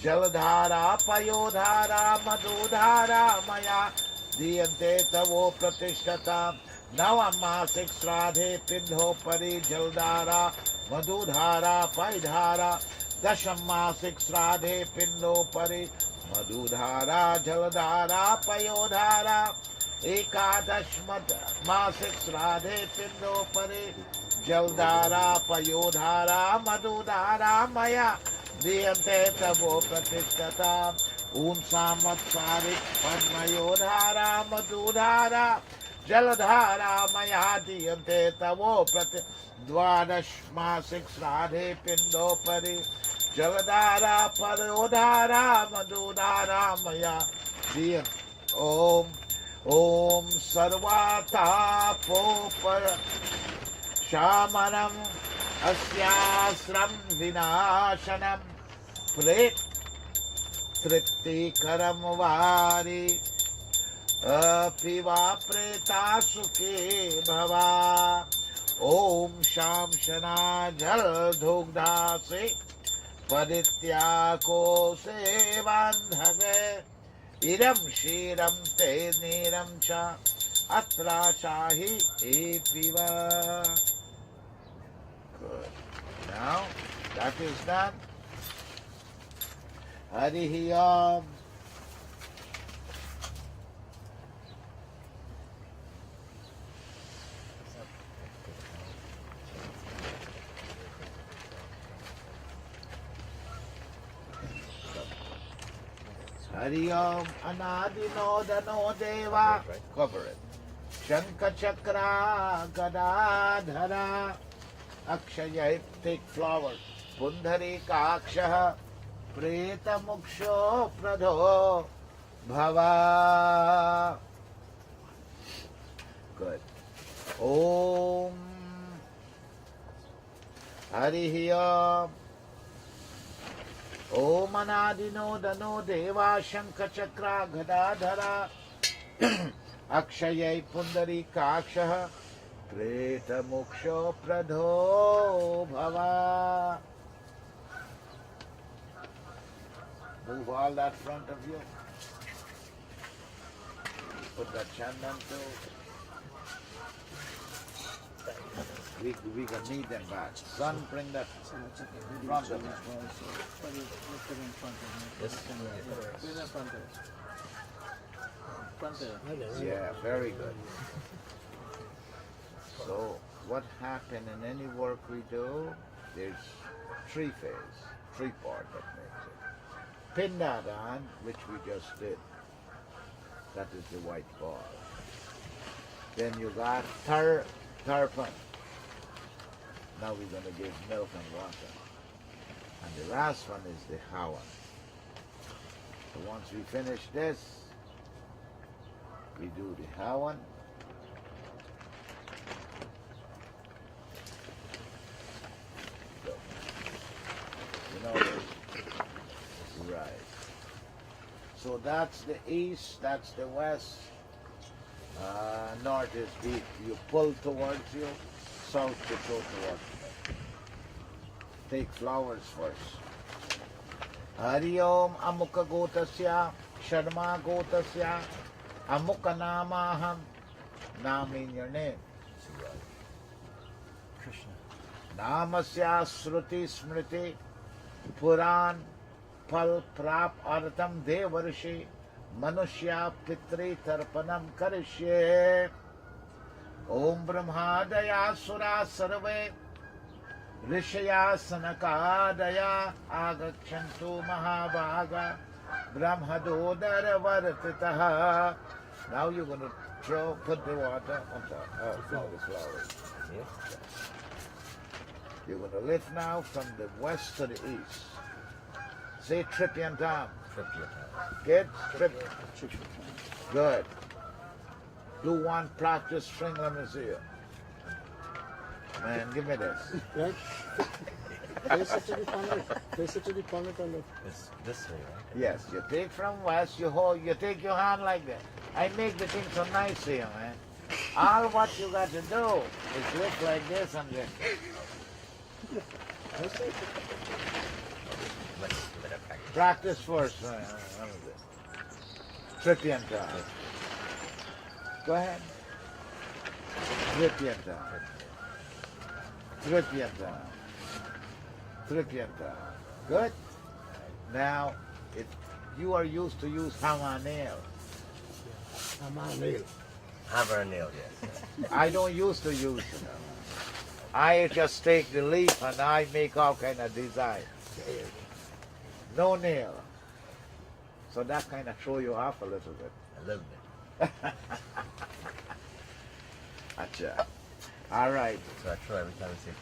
Jaladhara Payodhara Madhudhara Maya Diyante Tavo Pratishtata. Navam Masik Sradhe Pindhopare. Jaladhara Madhudhara Paidhara. Dasham Masik Sradhe Pindhopare. Madhudhara Jaladhara Payodhara. Ekadash Masik Sradhe Pindhopare. Jaladhara Payodhara Madhudhara Maya Diyante Tavo Pratishtata. Unsamatsarik Padmayodhara Madhudhara Jaladhara Maya Diyante Tavo Pratishtata. Dwadash Masik Sradhe Pindhopare. Jaladhara Payodhara Madhudhara Maya Diyante. Om Sarvata Popara Shamanam Asyasram Vinashanam Pret Tripti Karam Vari पिवा प्रेता सुखे भवा ओम शाम शना जल दुग्धा से परित्याको से बांधवे इरम शीरम ते नीरम च अत्रा शाही ए पिवा. Good. Now that is done. Harihi Om. Hari Om Anadi Nodano Deva. Cover it. Shanka Chakra Gadadhara Akshaya. Take flowers. Pundhari Kakshaha Preta Muksho Pradho Bhava. Good. Om Harihi Om. Om Anadino Dano Deva Shanka Chakra Gadadhara Akshayai Pundari Kakshaha Preta Muksho Pradho Bhava. Move all that front of you. Put that chandan too. We can need them back. Son, bring that front of me. Put it in front of me. Yes. Put it in front of me. Front there. Yeah, very good. So, what happened in any work we do, there's three phase, three part that makes it. Pindadan, which we just did, that is the white ball. Then you got tarpan. Now we're going to give milk and water. And the last one is the hawan. So once we finish this, we do the hawan. So, you know this. Right. So that's the east, that's the west. North is deep. You pull towards you. South to go towards me. Take flowers first. Hari Om Amukha Gotasya Sharma Gotasya Amukha Namaham. Nam in your name. Krishna. Namasya Sruti Smriti Puran Pal Prap Artam Devarshi Manushya Pitri Tarpanam Karishye. Om Brahmadaya Sura Sarve Rishaya Sanakadaya Agachantu Mahabhaga Brahmadodara Vartitaha. Now you're going to put the water on top from the flowers. Yes. You're going to lift now from the west to the east. Say Tripyantam. Get Trip. Good. Do one practice string lemazia. Man, give me this. Right? Face it to the planet. Face it to the planet on the... This way, right? Yes, you take from west, you hold, you take your hand like that. I make the thing so nice here, man. All what you got to do is lift like this and then. Practice first, man. Tripyantam. Go ahead. Tripyantam. Tripyantam. Tripyantam. Good? Now, you are used to use hamanel. Hammer and nail, yes. I don't used to use it. I just take the leaf and I make all kind of design. No nail. So that kind of throw you off a little bit. A little bit. Acha. All right. So I try every time I say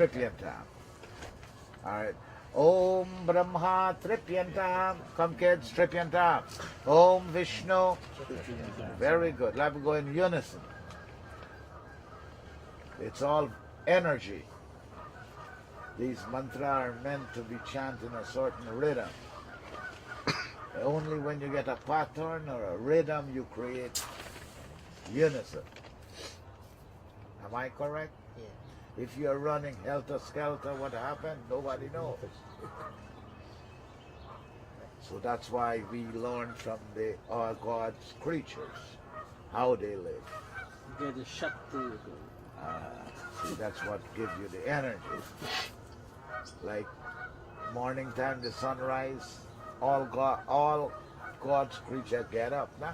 Tripyantam. All right. Om Brahma Tripyantam. Come kids, Tripyantam. Om Vishnu. Very good. Let me go in unison. It's all energy. These mantras are meant to be chanted in a certain rhythm. Only when you get a pattern or a rhythm you create unison. Am I correct? Yeah. If you're running helter-skelter, what happened? Nobody knows. So that's why we learn from our God's creatures, how they live. Get a shot to you. See, that's what gives you the energy. Like morning time, the sunrise, all God's creatures get up, nah?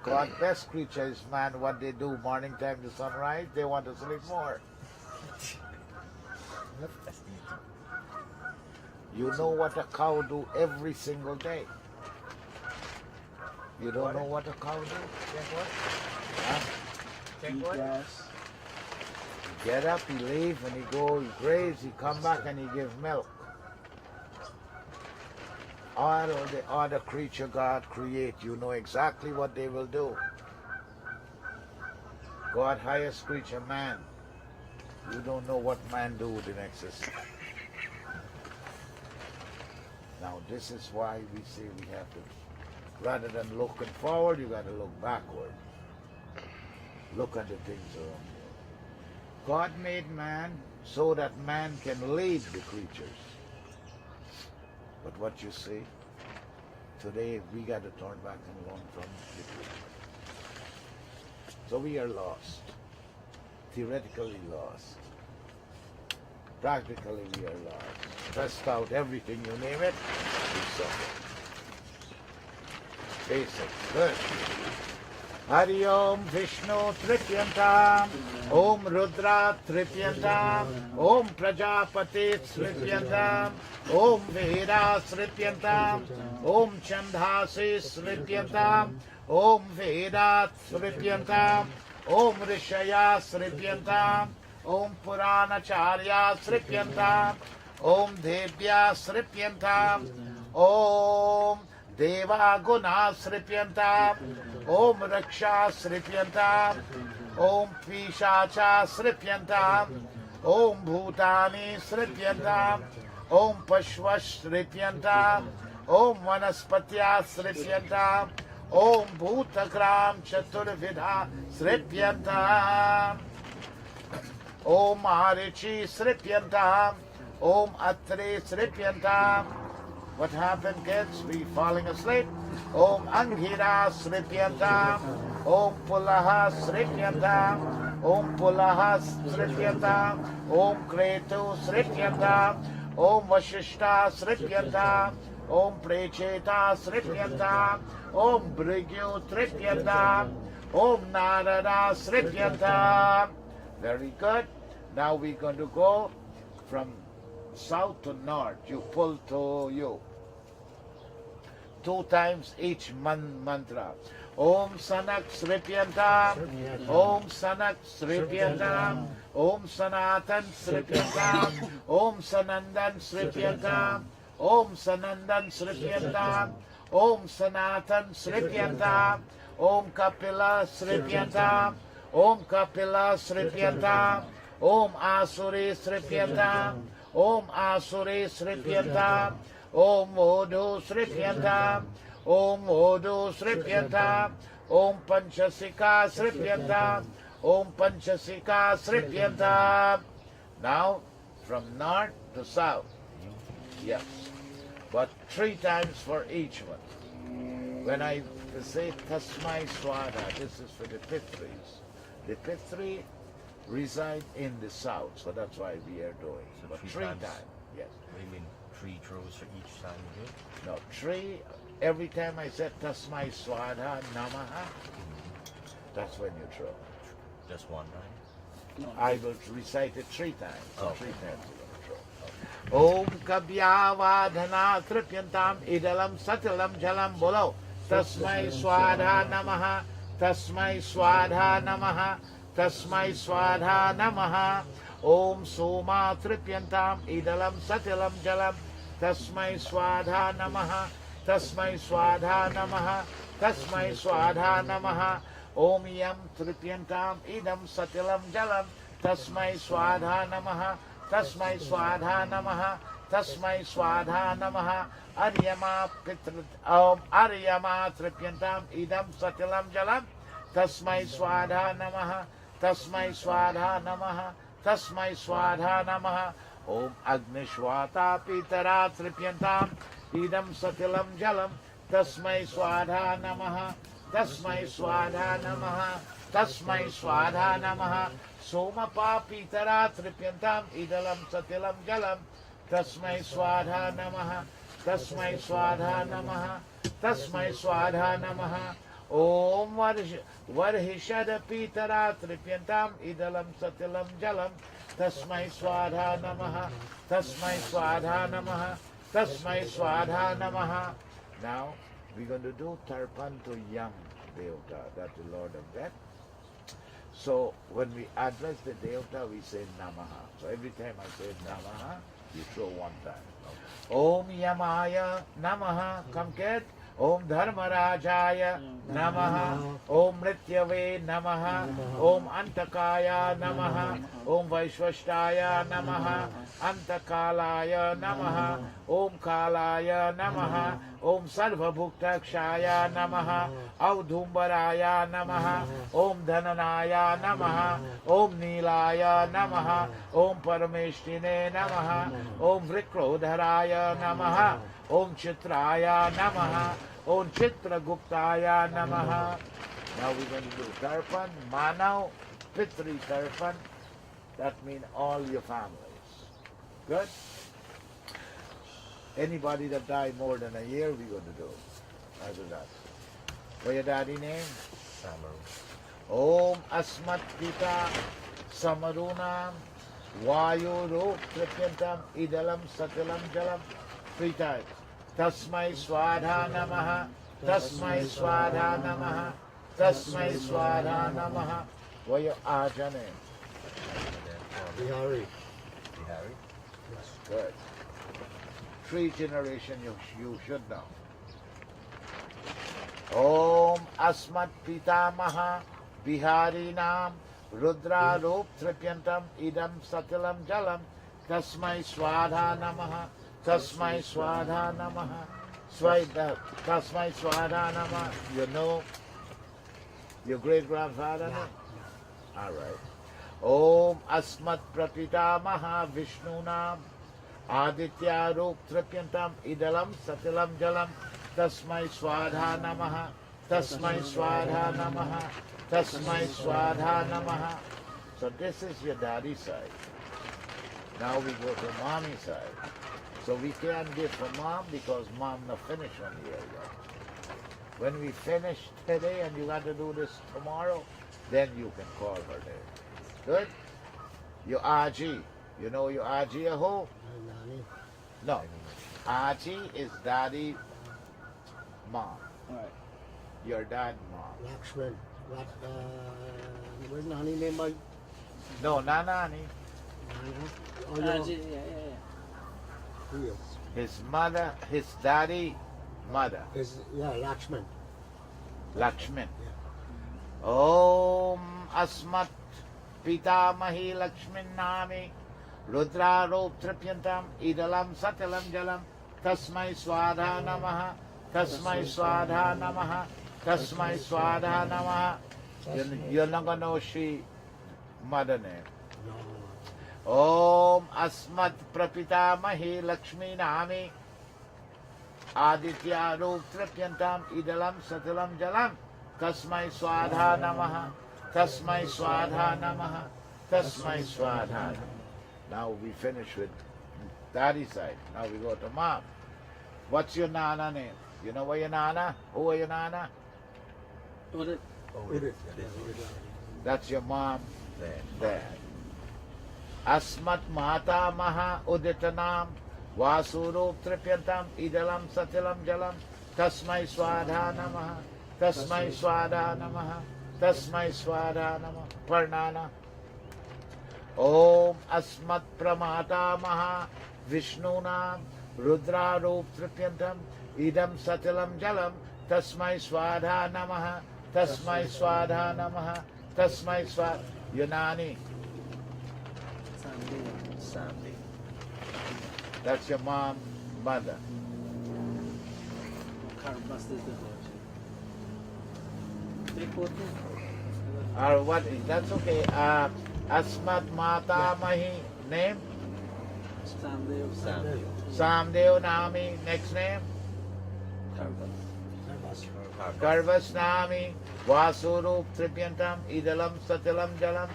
God's best creature is man. What they do morning time, the sunrise, they want to sleep more. You know what a cow do every single day. You don't know what a cow do? Huh? Eat grass. He get up, he leave, and he go, he graze, he come back and he give milk. All of the other creature God create, you know exactly what they will do. God highest creature, man. You don't know what man do with an existence. Now this is why we say we have to, rather than looking forward, you got to look backward. Look at the things around you. God made man so that man can lead the creatures. But what you see, today we got to turn back and learn from the creatures. So we are lost. Theoretically lost. Practically we are lost. Test out everything, you name it, we suffer. Basic. Good. Hari Om Vishnu Tripyantam, Om Rudra Tripyantam, Om Prajapati Tripyantam, Om Veda Tripyantam, Om Chandhasi Tripyantam, Om Veda Tripyantam, Om Rishaya Tripyantam, Om Puranacharya Tripyantam, Om Devya Tripyantam, Om Deva Guna Sripyantam, Om Raksha Sripyantam, Om Pishacha Sripyantam, Om Bhutani Sripyantam, Om Pashvash Sripyantam, Om Vanaspatya Sripyantam, Om Bhutakram Chaturvidha Sripyantam, Om Marichi Sripyantam, Om Atre Sripyantam. What happened, kids? We falling asleep? Om Anghira Sripyantam, Om Pulaha Sripyantam, Om Pulaha Sripyantam, Om Kretu Sripyantam, Om Vashishta Sripyantam, Om Precheta Sripyantam, Om Brigyu Sripyantam, Om Narada Sripyantam. Very good. Now we're going to go from south to north. You pull to you. 2 times each mantra. Om Sanak Sripyantam, Om Sanak Sripyantam, Om Sanatan Sripyantam, Om Sanandan Sripyantam, Om Sanandan Sripyantam, Om Sanatan Sripyantam, Om Kapila Sripyantam, Om Kapila Sripyantam, Om Asuri Sripyantam, Om Asuri Sripyantam, Om Vodhu Sripyantam, Om Vodhu Sripyantam, Om Panchasika Sripyantam, Om Panchasika Sripyantam. Now, from north to south. Yes. But 3 times for each one. When I say Tasmai Swada, this is for the Pitris. The Pitri reside in the south, so that's why we are doing. So But 3 3 times. times, yes. What do you mean? 3 throws for each time you do? No, 3, every time I said Tasmai Swadha Namaha, that's when you throw. Just 1 time? I will recite it 3 times. So Oh. 3 times you're going to throw. Om Kabyavadhana Tripyantam Idalam Satilam Jalam Bolo Tasmai Swadha Namaha Tasmai Swadha Namaha Tasmai Swadha Namaha Om Soma Tripyantam Idalam Satilam Jalam Tasmai Swadha Namaha Tasmai Swadha Namaha Tasmai Swadha Namaha Om Yam Tripyantam Idam Satilam Jalam Tasmai Swadha Namaha Tasmai Swadha Namaha Tasmai Swadha Namaha. Aryama Pitra Om Aryama Tripyantam Idam Satilam Jalam. Tasmai Swadha Namaha. Tasmai Swadha Namaha. Tasmai Swadha Namaha. Om Agnishwata Pitara Tripyantam Idam Satilam Jalam. Tasmai Swadha Namaha. Tasmai Swadha Namaha. Tasmai Swadha Namaha. Somapa Pitara Tripyantam Idalam Satilam Jalam. Tasmai Swadha Namaha. Tasmai Swadha Namaha. Tasmai Swadha Namaha. Om Varhishada Pitara Tripyantam Idalam Satilam Jalam. Tasmai Swadha Namaha. Tasmai Swadha Namaha. Tasmai Swadha Namaha. Now we're going to do Tarpan to Yam Devta, that's the Lord of Death. So when we address the Devta, we say Namaha. So every time I say Namaha, you throw one time. Om Yamaya Namaha. Come get. Om Dharmarajaya Namaha. Om Mrityave Namaha. Om Antakaya Namaha. Om Vaishvashtaya Namaha. Antakalaya Namaha. Om Kalaya Namaha. Om Sarvabhuktakshaya Namaha. Audhumbaraya Namaha. Om Dhananaya Namaha. Om Nilaya Namaha. Om Parameshtine Namaha. Om Vrikrodharaya Namaha. Om Chitraya Namaha. Om Chitraguptaya Namaha. Now we're going to do Tarpan, Manav, Pitri Tarpan. That means all your families. Good? Anybody that died more than a year, we're going to do. I do that. What's your daddy name? Samaru. Om Asmat Pita Samarunam Vayu Rup Tripyantam Idalam Satilam Jalam. 3 times. Tasmai Swadha Namaha. Tasmai Swadha Namaha. Tasmai Swadha Namaha. What's your Aja name? Beharry. Good. 3 generations you should know. Om Asmat Pitamaha Bihari Nam Rudra Rup Tripyantam Idam Satilam Jalam. Tasmai Swadha Namaha. Tasmai Swadha Namaha. Tasmai Swadha Namaha. You know your great grandfather? Yeah. All right. Om Asmat Prapita Maha Vishnu Nam Aditya Rup Tripyantam Idalam Satilam Jalam. Tasmai Swadha Namaha. Tasmai Swadha Namaha. Tasmai Swadha Namaha. So this is your daddy's side. Now we go to mommy's side. So we can't give for mom because mom not finished one year yet. When we finish today and you got to do this tomorrow, then you can call her there. Good? Your Aji. You know your Aji Aho? No. Aji is daddy mom. Right. Your dad mom. Lakshman. Where's Nani name by? No, Nanani. Oh, Yeah. Who is? His mother, his daddy, mother. Lakshman. Lakshman. Om Asmat Pitamahi Lakshmin Nami Rudra Rup Tripyantam Idalam Satilam Jalam. Tasmai Swadha Namaha. Tasmai Swadha Namaha. Tasmai Swadha Namaha. You're not going to know she mother name. Om Asmat Prapita Mahi Lakshmi Nami Aditya Rup Tripyantam Idalam Satilam Jalam. Tasmai Swadha Namaha. Tasmai Swadha Namaha. Tasmai Swadha Namaha. Now we finish with daddy's side. Now we go to mom. What's your nana name? You know what your nana? Who are your nana? Udit. That's your mom. Dad. Asmat Mata Maha Uditanam Vasurup Tripyantam Idalam Satilam Jalam. Tasmai Swadha Namaha. Tasmai Swadha Namaha. Tasmai Swadha Namaha. Parnana. Om Asmat Pramata Maha Vishnu Nam Rudra Rup Tripyantam Idam Satilam Jalam. Tasmai Swadha Namaha. Tasmai Swadha Namaha. Tasmai Swadha. Yunani. Sandy. That's your mom, mother. Basdai Beharry. Take photo. Or what? That's okay. Asmat Mata Mahi. Name? Samdev. Samdev Nami. Next name? Karvas Nami. Vasurup Tripyantam. Idalam Satilam Jalam.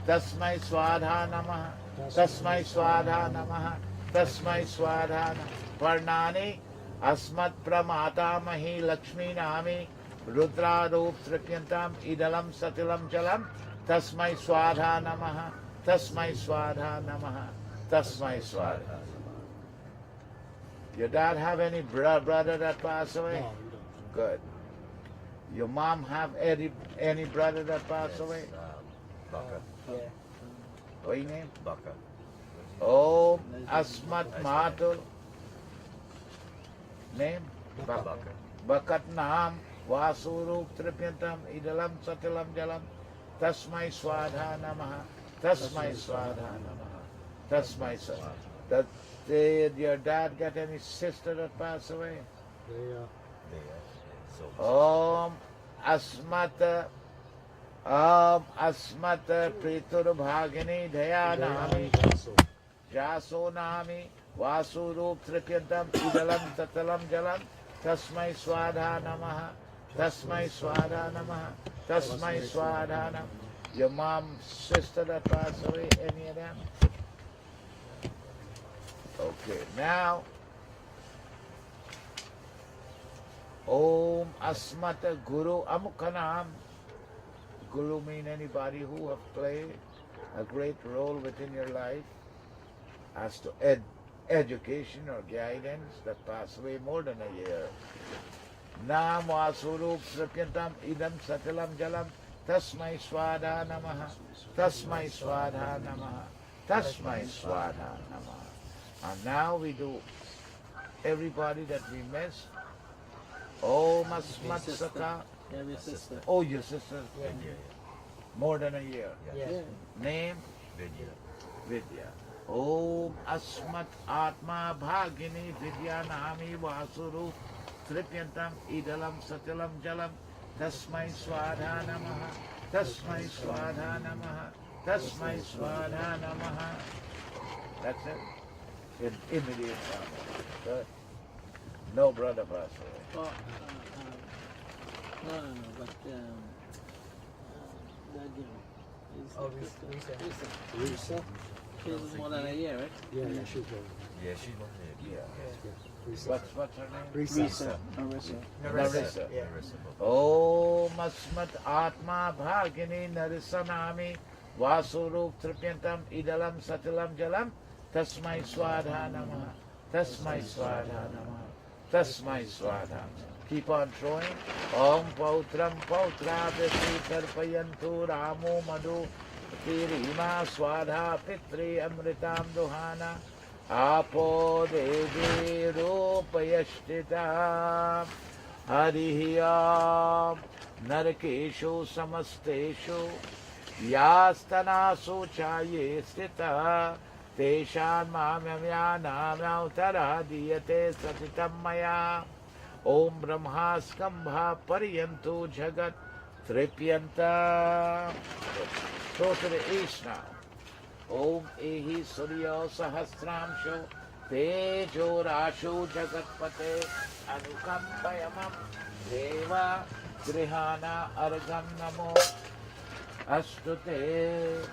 Tasmai Swadha Namaha. Tasmai Swadha Namaha. Tasmai Swadha Namaha. Varnani. Asmat Pramata Mahi Lakshmi Nami. Rudra Rup Tripyantam Idalam Satilam Jalam Tasmai Swadha Namaha Tasmai Swadha Namaha Tasmai Swadha. Your dad have any brother that passed away? No, Good. Your mom have any brother that passed away? Baka. What your name? Baka. Oh, Asmat Mahatul. Name? Baka. Bakat Naam. Vasurup Tripyantam Idalam Satilam Jalam Tasmai Swadha Namaha Tasmai Swadha Namaha Tasmai Swadha. Did your dad get any sister that passed away? Asmata Pritur Bhagini Dayanami Jaso Nami Vasurup Tripyantam Idalam Satilam Jalam Tasmai Swadha Namaha Tasmai Swadha Namaha Tasmai Swadha Namaha. Your mom's sister that passed away, any of them? Okay, now Om Asmata Guru Amukhanam. Guru mean anybody who have played a great role within your life as to education or guidance that passed away more than a year. Nam Vasurup Tripyantam Idam Satilam Jalam Tasmai Swadha Namaha Tasmai Swadha Namaha Tasmai Swadha Namaha. And now we do everybody that we missed. Om Asmat Saka. Yeah, your sister. Oh, your sister. More than a year. Yeah. Name? Vidya. Om Asmat Atma Bhagini Vidya Nami Vasuru Tripyantam Idalam Satilam Jalam Tasmai Swadha Namaha Tasmai Swadha Namaha Tasmai Swadha Namaha. That's it. In immediate family. Good. No brother passed away. Oh, no, but that girl is Lisa? she's more than a year, right? Yeah, she's good. Yeah, she's one there. Yeah. What's her name? Risa. Narissa. Yeah. Om Asmat Atma Bhagini Narissa Nami Vasurup Tripyantam Idalam Satilam Jalam Tasmai Swadha Namaha Tasmai Swadha Namaha Tasmai Swadha. Keep on throwing. Om Pautram Pautra Vesi Tarpayantu Ramu Madhu Tirima Swadha Pitri Amritam Duhana Apo Devi Rupayashtita Harihiyam Narakeshu Samasteshu Yastanasu Chaye Stita Teshan Mamamya Namyautara Diyate Satitam Maya Om Brahma Skambha Pariyantu Jagat Tripyanta. Go to the east now. Om Ehi Surya Sahasramsho Tejo Rashu Jagatpate Anukambayamam Deva Grihana Argam Namo Astute.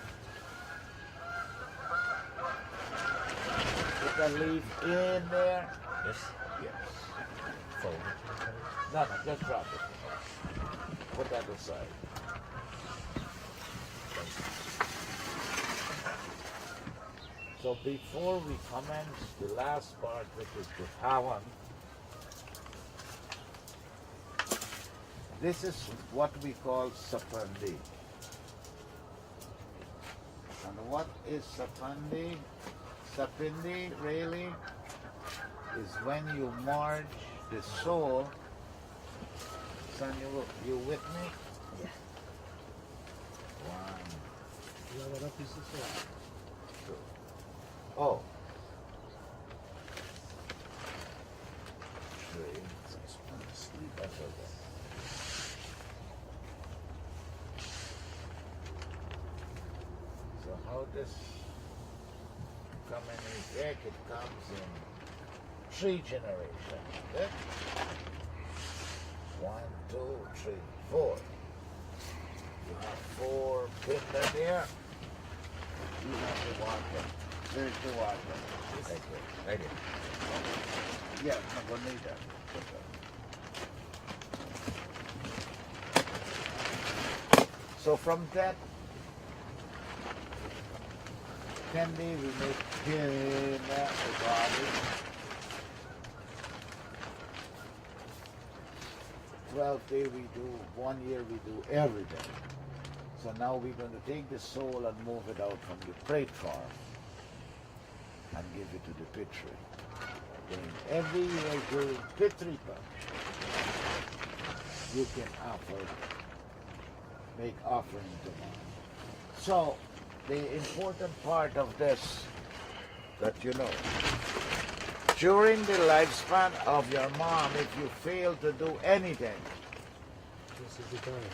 Put the leaf in there. Yes. Yes. Fold. No, just drop it. Put that aside. So before we commence the last part, which is the Havan, this is what we call Sapandi. And what is Sapandi? Sapindi really is when you merge the soul. Son, you with me? Yeah. One, Yeah, what up is this? two. Oh. this come in deck, it comes in 3 generations. Okay? 1, 2, 3, 4. You have 4 pillars there. You have the water. There's the water. Right here. Yeah, I'm going to need that. So from that candy we make peanut body. 12 day we do, 1 year we do every day. So now we're going to take the soul and move it out from the plate farm and give it to the pitchery. Then every year during Pitri Punch, you can make offering to Mom. So the important part of this that you know, during the lifespan of your mom, if you fail to do anything, This is the time.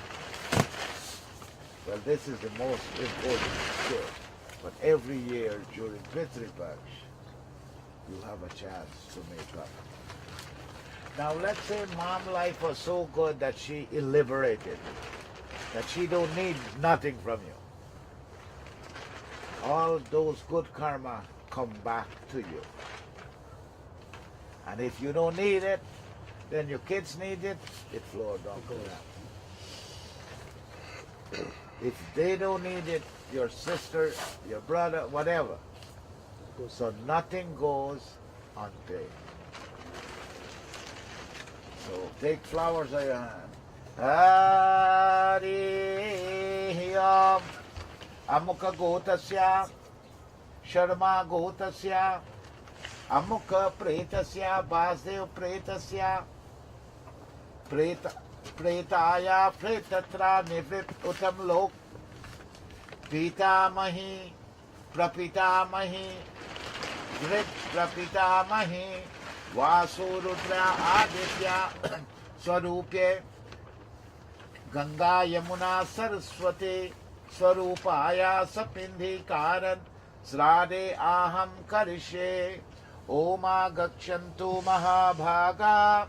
well, this is the most important skill. But every year during Pitri Punch, you have a chance to make up. Now let's say mom life was so good that she is liberated, that she don't need nothing from you. All those good karma come back to you. And if you don't need it, then your kids need it, it flows down to them. If they don't need it, your sister, your brother, whatever. So nothing goes unpaid. So take flowers in your hand. Hari Om Amukha Gotasya Sharma Gotasya Amukha Pretasya Basdai Pretasya Pretaya Pretatra Nivrit Uttam Lok Pitamahi Prapitamahi Vrit Prapitamahi Vasurudra Aditya Swarupye Ganga Yamuna Saraswati Swarupaya Sapindhi Karan Srade Aham Karishe Oma Gakshantu Mahabhaga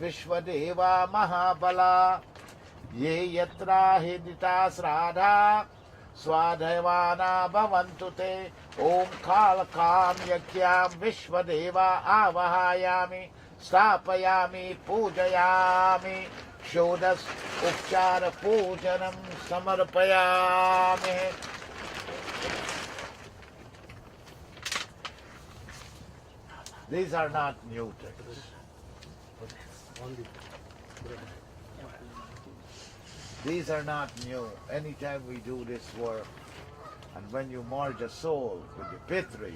Vishwadeva Mahabala Ye Yatra Hidita Sradha Swadhavana Bhavantute Om Kalakam Yakyam Vishwadeva Avahayami Stapayami Pujayami Shodas Upchara Pujanam Samarpayami. These are not new tricks. These are not new. Anytime we do this work, and when you merge a soul with the Pitri,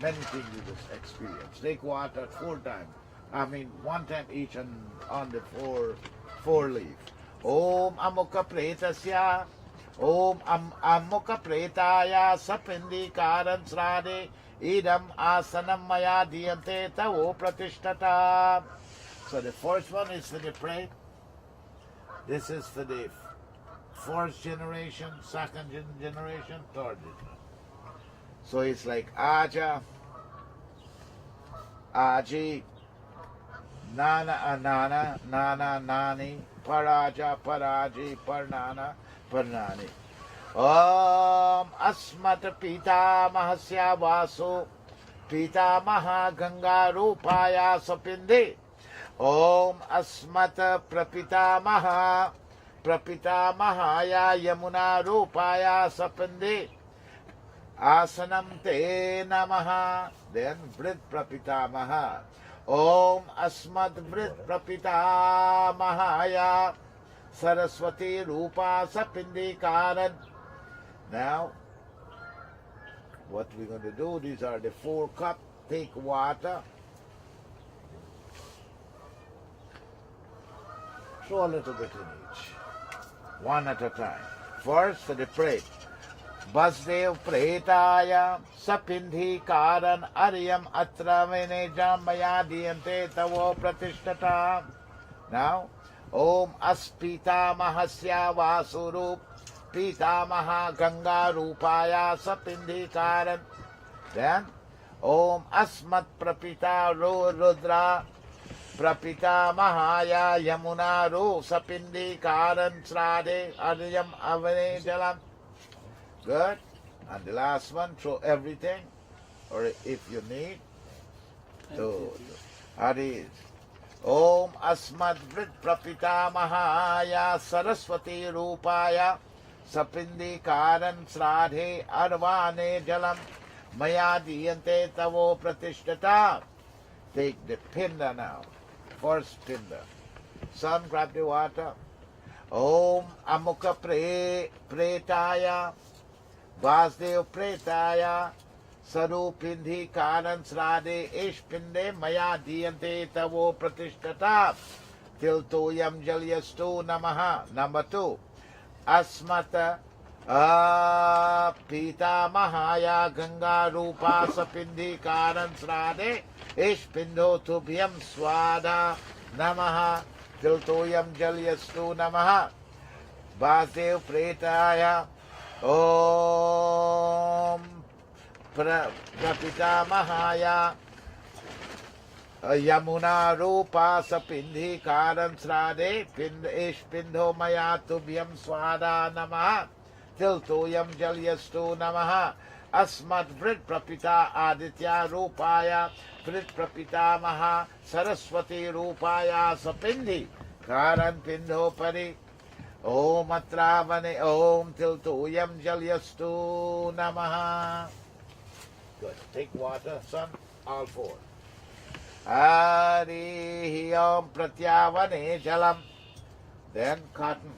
many things you just experience. Take water 4 times. I mean, 1 time each on the four leaf. Om Amukha Pretasya Om Amukha Pretaya Sapindi Karan Srade Idam Asanam Maya Diyante Tavo Pratishtata. So the first one is for the prey. This is for the 4th generation, 2nd generation, 3rd generation. So it's like Aja, Aji, Nana, Anana, Nana, Nani, Paraja, Paraji, Parnana, Parnani. Om Asmat Pita Mahasya Vasu, Pita Maha Ganga Rupaya Sapindi. Om Asmat Prapita Mahaya Yamuna Rupaya Sapindi Asanam Te Namaha. Then Vrit Prapita Maha. Om Asmat Vrit Prapita Mahaya Saraswati Rupa Sapindi Karan. Now, what we're going to do, these are the 4 cups. Take water. Throw a little bit in each, 1 at a time. First for the plate. Basdai Pretaya Sapindhi Karan Aryam Atra Venejam Maya Diyante Tavo Pratishtata. Now, Om Aspita Mahasya Vasurup Pitamaha Ganga Rupaya Sapindhikaran. Then Om Asmat Prapita Rudra Prapita Mahaya Yamuna Ru Sapindhikaran Srade Aryam Avane Jalam. Good. And the last one, throw everything, or if you need, to Hari. Om Asmad Vrit Prapita Mahaya Saraswati Rupaya Sapindi Karan Sradhe Arvane Jalam Maya Diyante Tavo Pratishtata. Take the pinda now. First pinda. Son, grab the water. Om Amukha Pretaya Basdai Pretaya Sarupindhi Karan Srade Ishpinde Maya Diyante Tavo Pratishtata Till Toyam Jalyastu Namaha. Number 2. Asmata Pita Mahaya Ganga Rupa Sapindhi Karan Srade Ishpindo Tubhyam Swada Namaha Till Toyam Jalyastu Namaha. Basdai Pretaya Om Prapita Mahaya Yamuna Rupa Sapindhi Karan Srade Ishpindo Maya Tubhyam Swada Namaha Till Toyam Jalyastu Namaha. Asmat Vrit Prapita Aditya Rupaya Vrit Prapita Maha Saraswati Rupaya Sapindhi Karan Pindo Pari. Om Atravane Om Till Toyam Jalyastu Namaha. Good. Take water, son. All 4. Hari Om Pratyavane Jalam. Then cotton.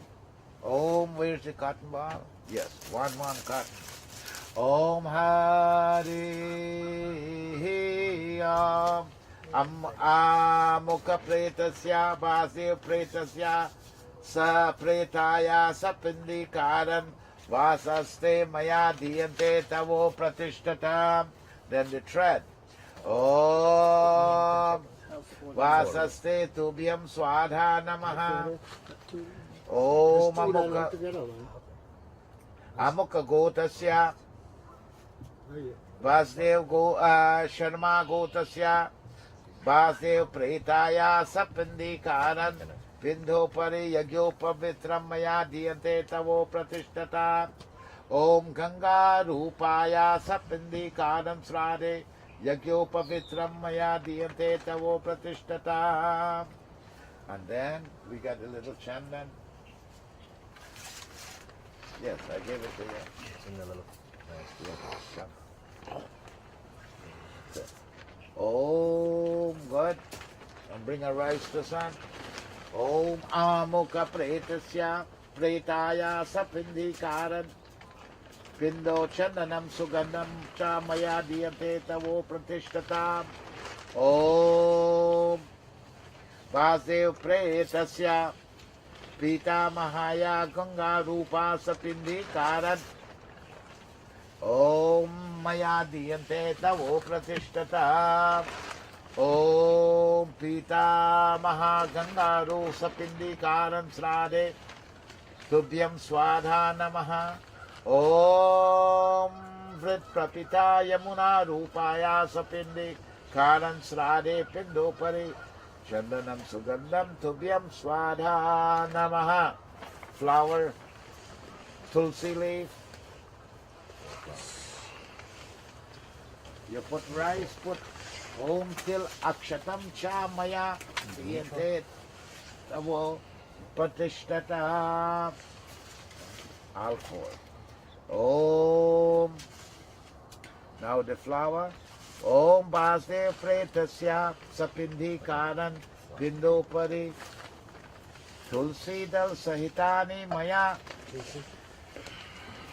Om, where's the cotton ball? Yes, one cotton. Om Hari Om Amukha Pretasya Basdai Pretasya Sa Pretaya Sapindi Karan Vasaste Maya Diyante Tavo Pratishtata. Then the thread. Om Vasaste Tubhyam Swadha Namaha. Om Amukha Gotasya Basdai Sharma Gotasya Basdai Pretaya Sapindi Karan Pindho Pari Yagyopavitram Maya Diyante Tavo Pratishtata. Om Ganga Rupaya Sapindi Karan Srade Yagyopavitram Maya Diyante Tavo Pratishtata. And then we got a little chandan. Yes, I gave it to you. It's in the little Om, good. And bring a rice to son. Om Amukha Pretasya Pretaya Sapindhi Karan Pindo Chandanam Sugandham Cha Maya Diyante Tavo Pratishtata. Om Basdai Pretasya Pita Mahaya Ganga Rupa Sapindhi Karan. Om Maya Diyante Tavo Pratishtata. Om Pita Maha Ganga Ru Sapindhi Karan Srade Tubhyam Swadha Namaha. Om Vrit Prapita Yamuna Rupaya Sapindhi Karan Srade Pindo Pari Chandanam Sugandham Tubhyam Swadha Namaha. Flower, tulsi leaf. You put rice, put Om Til Akshatam Cha Maya Diyante Tavo Pratishtata. All 4. Om. Now the flower. Om Basdai Pretasya Sapindhi Karan Pindo Pari Tulsi Dal Sahitani Maya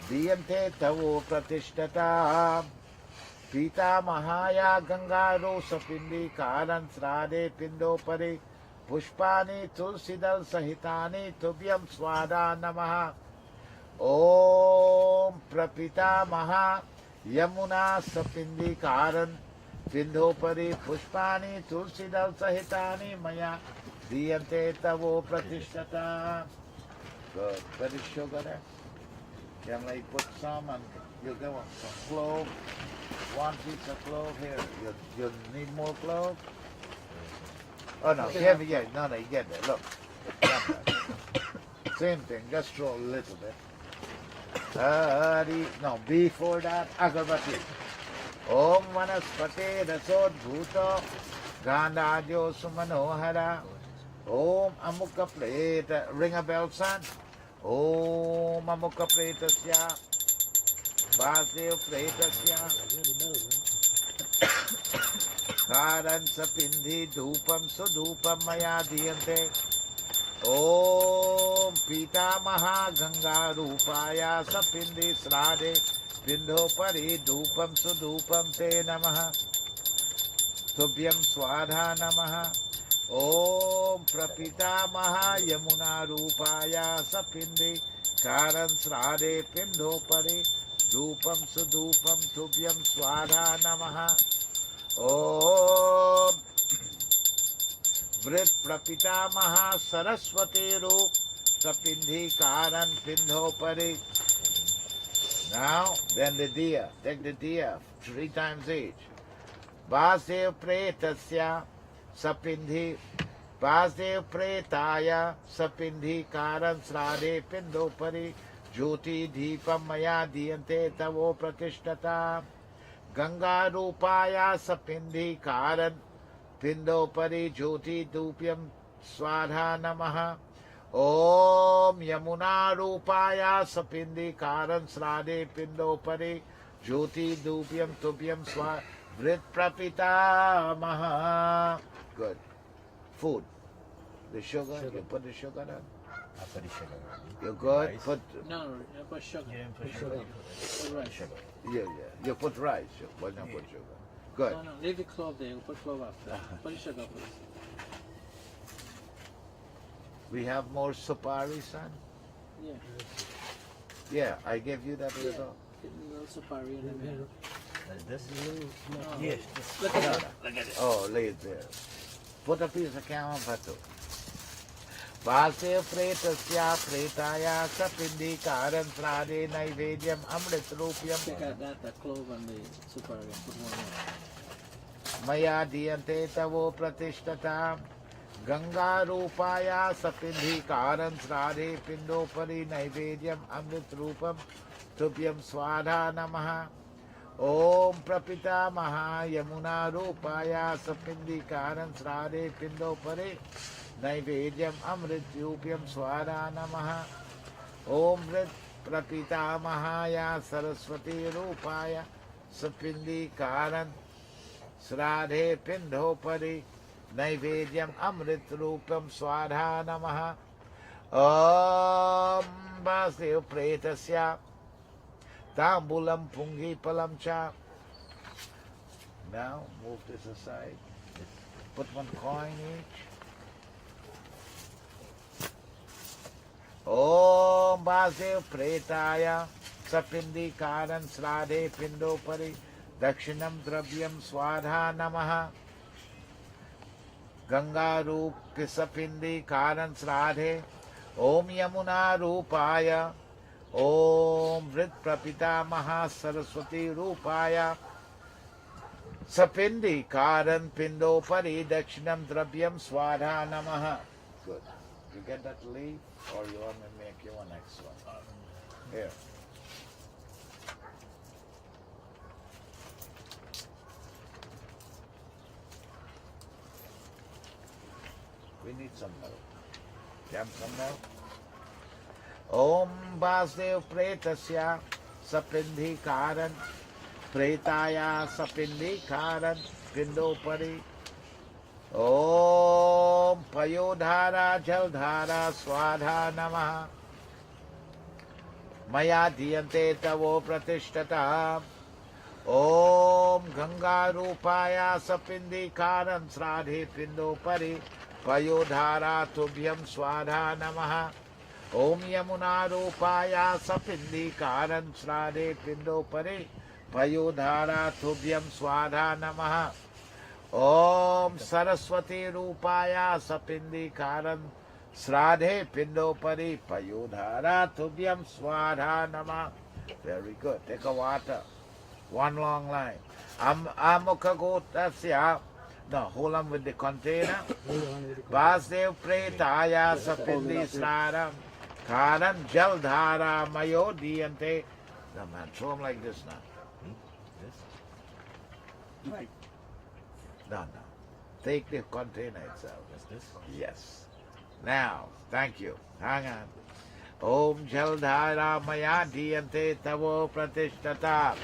Diyante Tavo Pratishtata. Pita Mahaya Ganga Ro Sapindi Karan Srade Pindo Pari Pushpani Tulsi Dal Sahitani Tubhyam Swada Namaha. Om Prapita Maha Yamuna Sapindi Karan Pindo Pari Pushpani Tulsi Dal Sahitani Maya Diyante Tavo Pratishtata. Good. Where is sugar there? Can I put some and you give them some clove? One piece of clove here. You need more clove? Oh no, here we get. No, you get there. Look. Same thing, just throw a little bit. No, before that, agarbati. Om vanaspate rasod bhuto gandhadyo sumanohara. Om amukha preta. Ring a bell, son. Om amukha pretasya. Basdai pretasya. Karan sapindhi dhupam sudhupam maya diyante. Om Pita Maha Ganga Rupaya Sapindi Srade Pindho Pari Dupam Sudupam Te Namaha Tubhyam Swadha Namaha Om Prapita Maha Yamuna Rupaya Sapindi Karan Srade Pindho Pari Dupam Sudupam Tubhyam Swadha Namaha Om Vrit Prapita Maha Saraswati Rup Sapindhi Karan Pindho Pari. Now, then the diya. Take the diya 3 times each. Basdai Pretasya Sapindhi Basdai Pretaya Sapindhi Karan Srade Pindho Pari Jyoti Deepam Maya Diyante Tavo Pratishtata Ganga Rupaya Sapindhi Karan Pindo Pari Jyoti Dupyam Swadha Namaha Om Yamuna Rupaya Sapindi Karan Srade Pindo Pari Jyoti Dupyam Tupyam Swadha Vrit Prapita Maha. Good. Food. The sugar. You put the sugar on? I put the sugar on. You good? Rice. Put No, you put sugar. You didn't put sugar. Put rice. Sugar. yeah. You put rice. You put not put sugar. Good. No, leave the clove there. We'll put clove after. Put the sugar first. We have more supari, son? Yeah. Yeah, I gave you that little. Get a little supari in the middle. This No. yes. Look at that. Look at it. Oh, lay it there. Put a piece of camel patu. Basdai Pretasya Pretaya Sapindi Karan Srade Naivedyam Amrit Rupyam Take out that clove and the supari and put one more. Maya Diyante Tavo Pratishtata Ganga Rupaya Sapindhi Karan Srade Pindo Pari Naivedyam Amrit Rupam Tubhyam Swadha Namaha Om Prapita Maha Yamuna Rupaya Sapindi Karan Srade Pindo Pari Naivedyam Amrit Rupyam Swadha Namaha Om Vrit Prapita Mahaya Saraswati Rupaya Sapindi Karan Sradhe Pindho Pari Naivedyam Amrit Rupam Swadha Namaha Om Basdai Pretasya Tambulam Pungi Palam Cha. Now move this aside. Put 1 coin each. Om Basdai Pretaya Sapindi Karan Sradhe Pindo Pari Dakshinam Dravyam Swadha Namaha Ganga Rup Pisapindi Karan Sradhe Om Yamuna Rupaya Om Vrit Prapita Maha Saraswati Rupaya Sapindi Karan Pindo Pari Dakshinam Dravyam Swadha Namaha. Good. You get that leaf or you want me to make you one next one? Here. We need some milk. You have some milk? Om Basdai Pretasya Sapindhi Karan Pretaya Sapindhi Karan Pindo Pari Om Payodhara Jaldhara Swadha Namaha Maya Diyante Tavo Pratishtata Om Ganga Rupaya Sapindi Karan Sradhe Pindo Pari Payodhara Tubhyam Swadha Namaha Om Yamuna Rupaya Sapindi Karan Sradhe Pindo Pari Payodhara Tubhyam Swadha Namaha Om Saraswati Rupaya Sapindi Karan Sradhe Pindopari Payudhara Tubhyam Swadha Nama. Very good. Take a water. One long line. Amukha Gotasya. No, hold on with the container. Basdai Pretaya Sapindi Sradam. Karan Jaldhara Mayo Diyante. No man, throw him like this now. This? No. Take the container itself. Just this? Yes. Now, thank you. Hang on. Om Jaldhara Maya Diyante Tavo Pratishtata.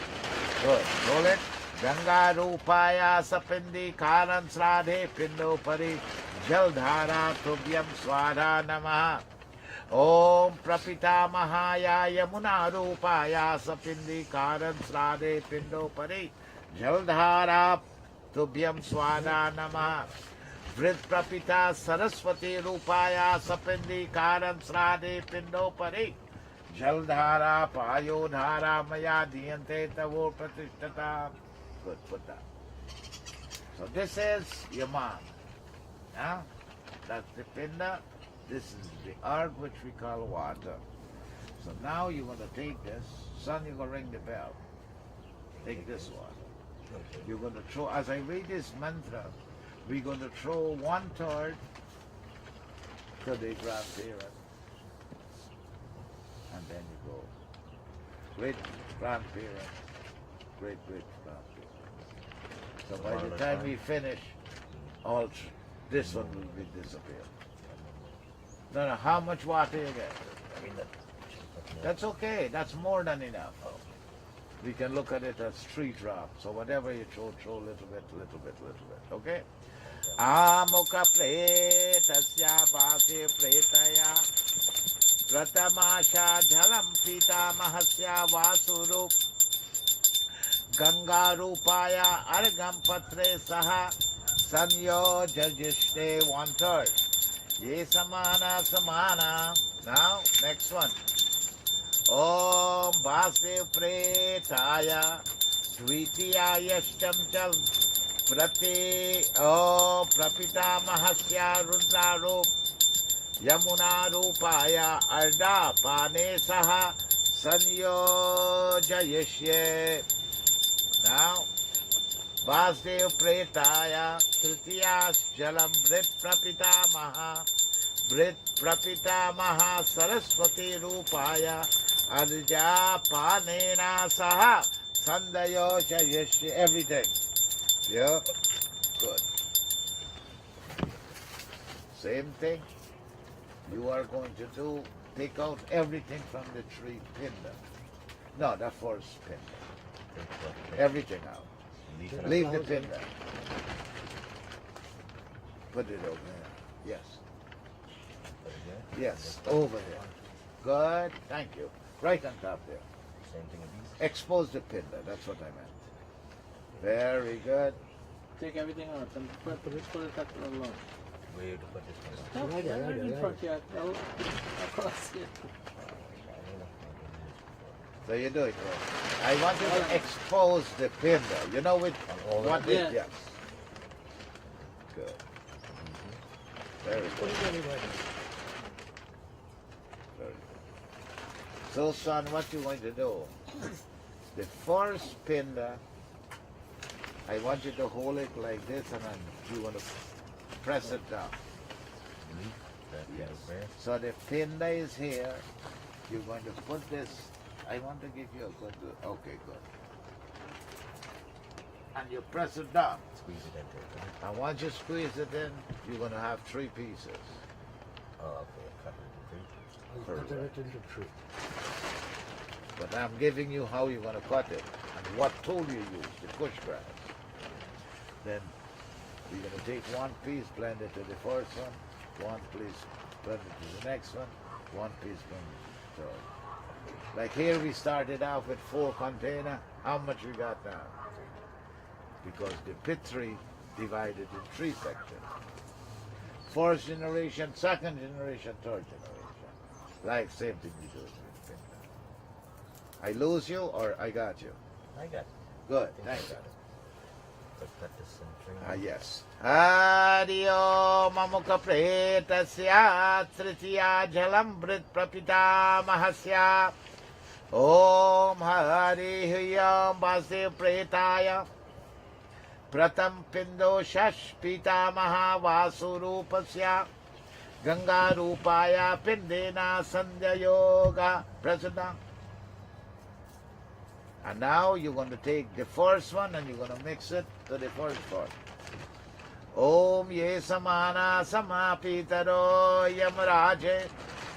Good. Roll it. Ganga Rupaya Sapindi Karan Sradhe Pindo Pari Jaldhara Tubhyam Swadha Namaha. Om Prapita Mahaya Yamuna Rupaya Sapindi Karan Sradhe Pindo Pari Jaldhara Tubhyam Swadha Namaha. Vrit Prapita Saraswati Rupaya Sapindi Karan Sradhe Pindo Pari Jaldhara Payodhara Maya Diyante Tavo Pratishtata. Good, put that. So this is your mom. Huh? That's the pinda. This is the herb which we call water. So now you're going to take this. Son, you're going to ring the bell. Take this one. You're going to throw, as I read this mantra, we're going to throw 1/3 to the grandparent. And then you go. Great grandparent. Great grandparent. So by the time we finish, this one will be disappeared. No, how much water you get? That's okay. That's more than enough. We can look at it as 3 drops. So whatever you throw a little bit. Okay? Amukha Pretasya Bhase Pretaya Pratamasha Jalam Pita Mahasya Vasurup Ganga Rupaya Argam Patre Saha Sanyo Jajishte 1/3. Ye Samana. Now, next one. Om Bhase Pretaya Dvitiya Yashtam Jal Prati Prapita Mahasya Rudrarup Yamuna Rupaya Arda Pane Saha Sanyo Jayishye. Now, Basdai Pretaya Tritiyas Jalam Brit Prapita Maha Brit Prapita Maha Saraswati Rupaya Arja Panena Saha Sandayo Jayashya. Everything. Yeah? Good. Same thing. You are going to do, take out everything from the tree pinda. No, the first pinda. Everything out. Leave the pinda. Put it over there. Yes. Yes, over there. Good. Thank you. Right on top there. Same thing with these? Expose the pinda. That's what I meant. Very good. Take everything out and put it at alone. Where to put this one? Right in front here. Across here. So you're doing well. I want you to expose the pinda. You know with what it Yeah. yes. Good. Very good. Very good. So son, what you're going to do, the first pinda, I want you to hold it like this and then you're going to press it down. Yes. So the pinda is here. You're going to put this. I want to give you a good, okay, good. And you press it down. Squeeze it into it. And once you squeeze it in, you're going to have 3 pieces. Oh, okay. Cut it into 3. Cut it into 3. But I'm giving you how you're going to cut it and what tool you use, the push grass. Then you're going to take 1 piece, blend it to the first one, 1 piece, blend it to the next one, 1 piece, blend it to the third. Like here we started off with 4 container. How much we got now? Because the pit tree divided in 3 sections. 1st generation, 2nd generation, 3rd generation. Like same thing we do with pinda. I lose you or I got you? I got it. Good, I thank you. got it. Yes. Hariyo mamuka pretasya tritiya jalam brit prapita mahasya. Om Hari Hyam Basdai Pretaya Pratam Pindo Shashpita Mahavasurupasya Ganga Rupaya Pindena Sandhya Yoga Prasada. And now you're going to take the first one and you're going to mix it to the first one. Om Ye Samana Samapitaro Yamraje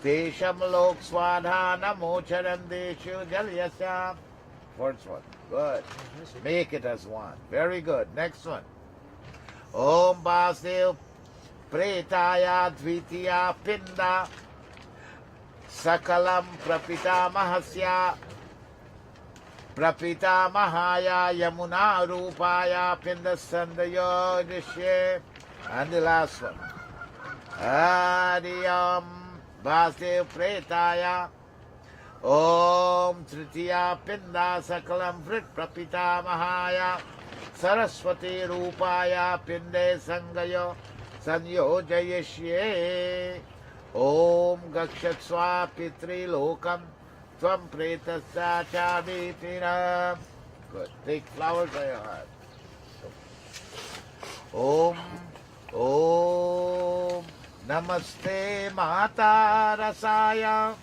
Tesham Lok Swadhana Mocharandeshu Jalyasya. First one. Good. Make it as one. Very good. Next one. Om Basdai Pretaya Dvitiya Pinda Sakalam Prapita Mahasya Prapita Mahaya Yamuna Rupaya Pinda Sandayo Dishye. And the last one. Adiyam Basdai Pretaya Om Tritiya Pinda Sakalam Vrit Prapita Mahaya Saraswati Rupaya Pinde Sangayo Sanyojayishye. Om Gakshatswa Pitri Lokam Tvam Pretasya Chavitinam. Good. Take flowers by your heart. Om Om Namaste Mata Rasaya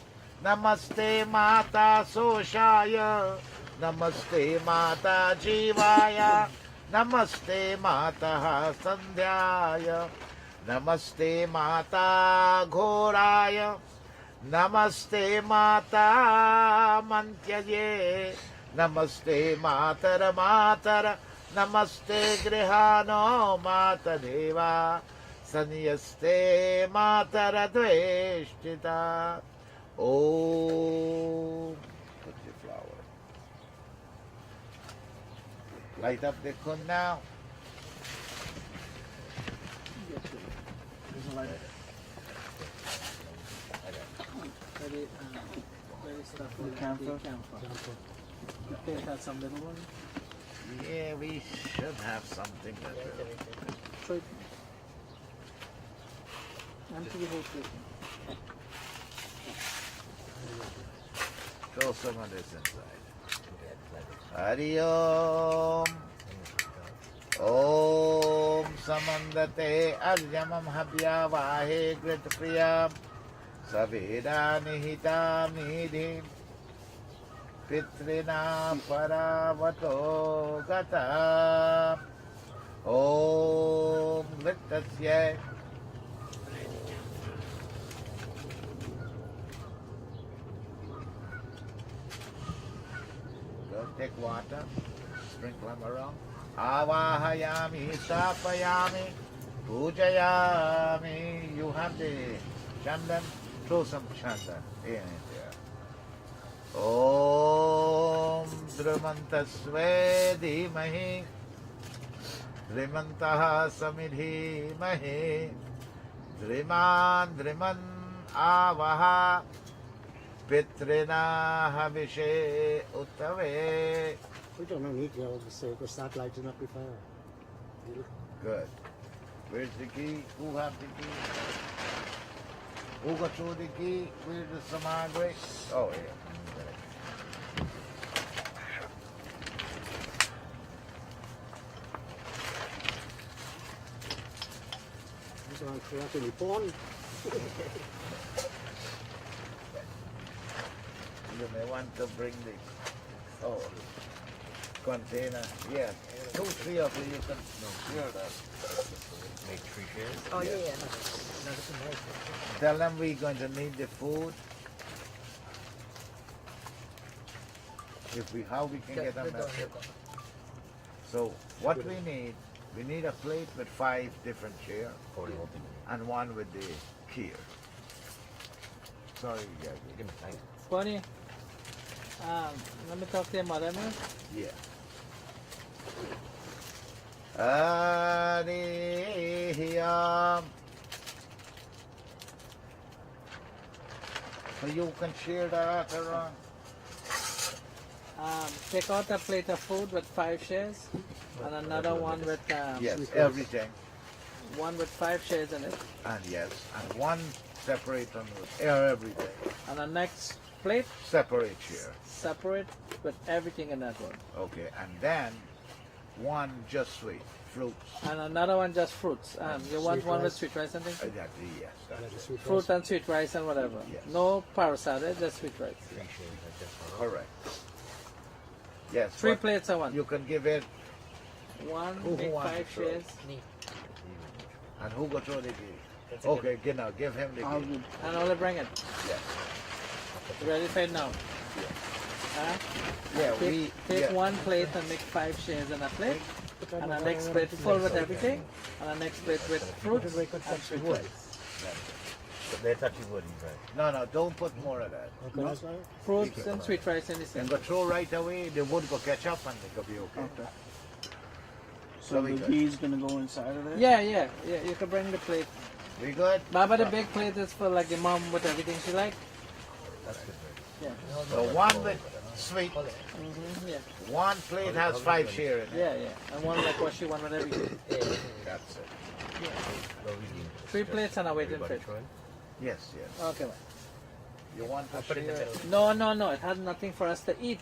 Namaste Mata Soshaya Namaste Mata Jivaya Namaste Mata Sandhyaya Namaste Mata Ghoraya Namaste Mata Mantyaye Namaste Matara Matara Namaste Grihano Mata Deva Sanyaste Matara Dveshtita. Om. Put the flower. Light up the kun now. There's a light. Ready stuff for the camphor. Okay, have some little one. Yeah, we should have something better. Try. Empty the whole thing. Throw some of this inside. Hari Om. Om Samandate Aryamam Habya Vahe Grit Priyam Saveda Nihita Nidhim Pitrina Paravato Gata. Om Grittasya. Take water, sprinkle them around. Avahayami, Sapayami, Pujayami. You have the chandan, throw some chandan in there. Om Dhrumantasve Dhimahi Dhrimantaha Samidhi Mahi Dhriman Avaha Pitrina Havishe Uttave. We don't need to say the start lighting up before. Good. Where's the key? Who have the key? Who got through the key? Where's the Samagri? Oh, here. This one creating the phone. You may want to bring the container. Yeah, 2, 3 of you can share that. Make 3 shares. Oh, yeah. Tell them we're going to need the food. How we can get them message. So what we need a plate with 5 different chairs and one with the key. Sorry, yeah. Funny. Let me talk to your mother, man. Yeah. Ariham. So you can share that around. Take out a plate of food with 5 shares, and another one with Yes, everything. one with 5 shares in it, And yes, and one separate one with everything. and the next plate Separate here. separate with everything in that one, Okay, and then one just sweet fruits. and another one just fruits. You want Sweet one with rice. sweet rice and things? Exactly, yes. Like That's a it. sweet Fruit rice. and sweet rice and whatever. Yes. No parasite, just sweet rice. Correct. Yes. 3 but plates I want. you can give it, One, Who make wants 5 to throw? shares, and who got throw the key? Okay, give him the I'll key. do- and I'll bring it. Yes. Ready for it now? Huh? Yeah, Take yeah. one plate and make 5 shares in a plate, and the next plate full with everything, and the next plate with fruits and sweet rice. No, don't put more of that. Okay, that's right. Fruits and sweet rice in the And same. go throw right away, the wood go catch up and it go be okay. Okay. So Very the good. bee's gonna go inside of it? Yeah. You can bring the plate. We good? Baba, the big plate is for like the mom with everything she like. Yeah. So one with sweet, Yeah. one plate has 5 share in it. Yeah. And one like what she want with everything. That's it. 3 plates and a waiting plate. Yes. Okay. You want to share? No. It had nothing for us to eat.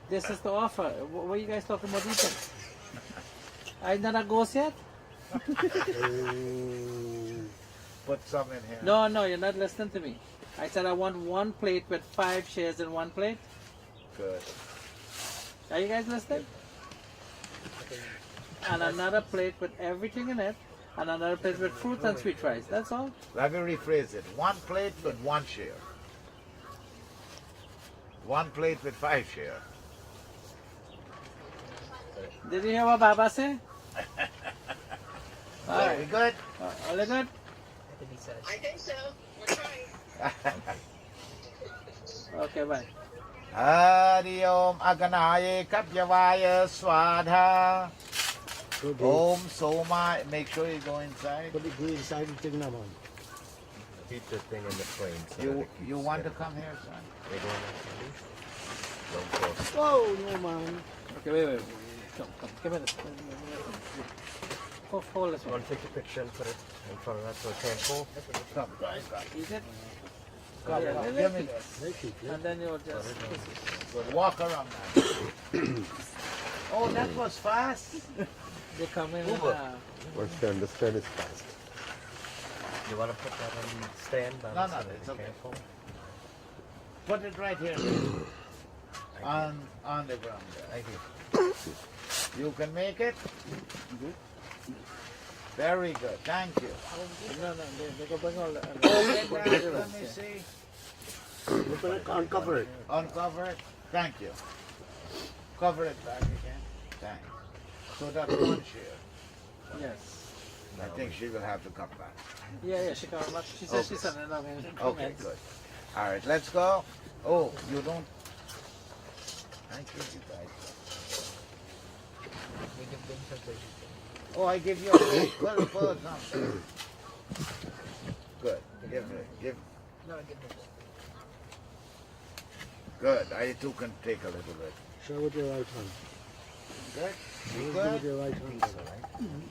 This is the offer. What are you guys talking about eating? I not a ghost yet? Put some in here. No, you're not listening to me. I said I want one plate with 5 shares in one plate. Good. Are you guys listening? And another plate with everything in it, and another plate with fruit and sweet rice. That's all. Let me rephrase it. One plate with 1 share. One plate with 5 share. Did you hear what Baba say? All Are we right. good? All good? I think so. We're trying. Okay, bye. Hari Om Aganaye Kapyavaya Swadha. Good. Om Soma. Make sure you go inside. Put the glue inside the thing now, man. Keep the thing in the frame. So that You it keeps you want to steady. come here, son? They go in there, don't cross. Oh, no, man. Okay, wait. Come. Give me this. Hold this You one. want to take a picture and put it in front of that so it can't fall? Come. Eat it. Come, Yeah, come. yeah, Give me yeah. this. Make it, yeah. And then you'll just. Good. Walk around now. Oh, that was fast. They come in. Once turn, this turn is fast. You want to put that on the stand? No, it's okay. Put it right here. On the ground there. Right here. You can make it? Very good. Thank you. No, they go bring all the. Let me see. We're going to uncover it. Uncover it. Thank you. Cover it back again. Thanks. So that's 1 share. Yes. I think she will have to come back. Yeah, she come back. She said she's sending them in Okay, comments. good. All right, let's go. Oh, you don't. Thank you, guys. Oh, I give you a plate. Put something. Good. Give. Good. I too can take a little bit. Share with your right hand. Good. You Share with good? your right hand.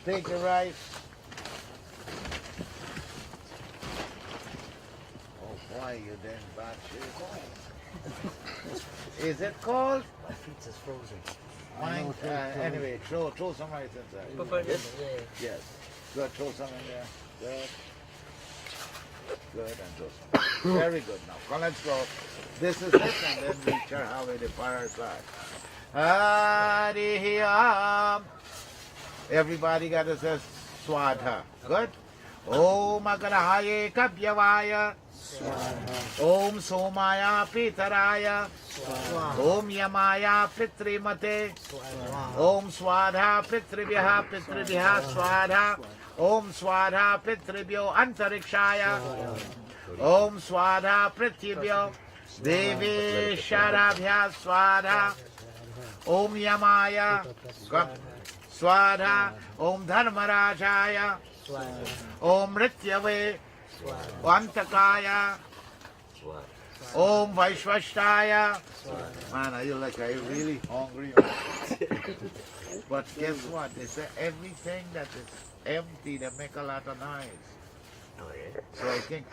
Take the rice. Oh boy, you didn't bad shape. Is it cold? My feet is frozen. Mine, anyway, throw some rice inside. Yes. Good, throw some in there. Good. Good, and throw some. Very good. Now, come, let's go. This is it, and then we shall have the fireside. Hari Om. Everybody got to say Swadha. Good? Om Aganaye Kapyavaya. Om Somaya Pitaraya. Om Yamaya Pitrimate. Om Swadha Pitribhya Pitribhya Swadha. Om Swadha Pitribhyo Antarikshaya. Om Swadha Prithibhyo Devi Sharabhya Swadha. Om Yamaya Swadha. Om Dharmarajaya. Om Rityave Antakaya Om Vaishvashtaya. Man, are you really hungry? But guess what? They say everything that is empty, they make a lot of noise. Oh, yeah. So I think,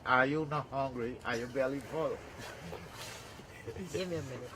are you not hungry? Are you belly full? Give me a minute.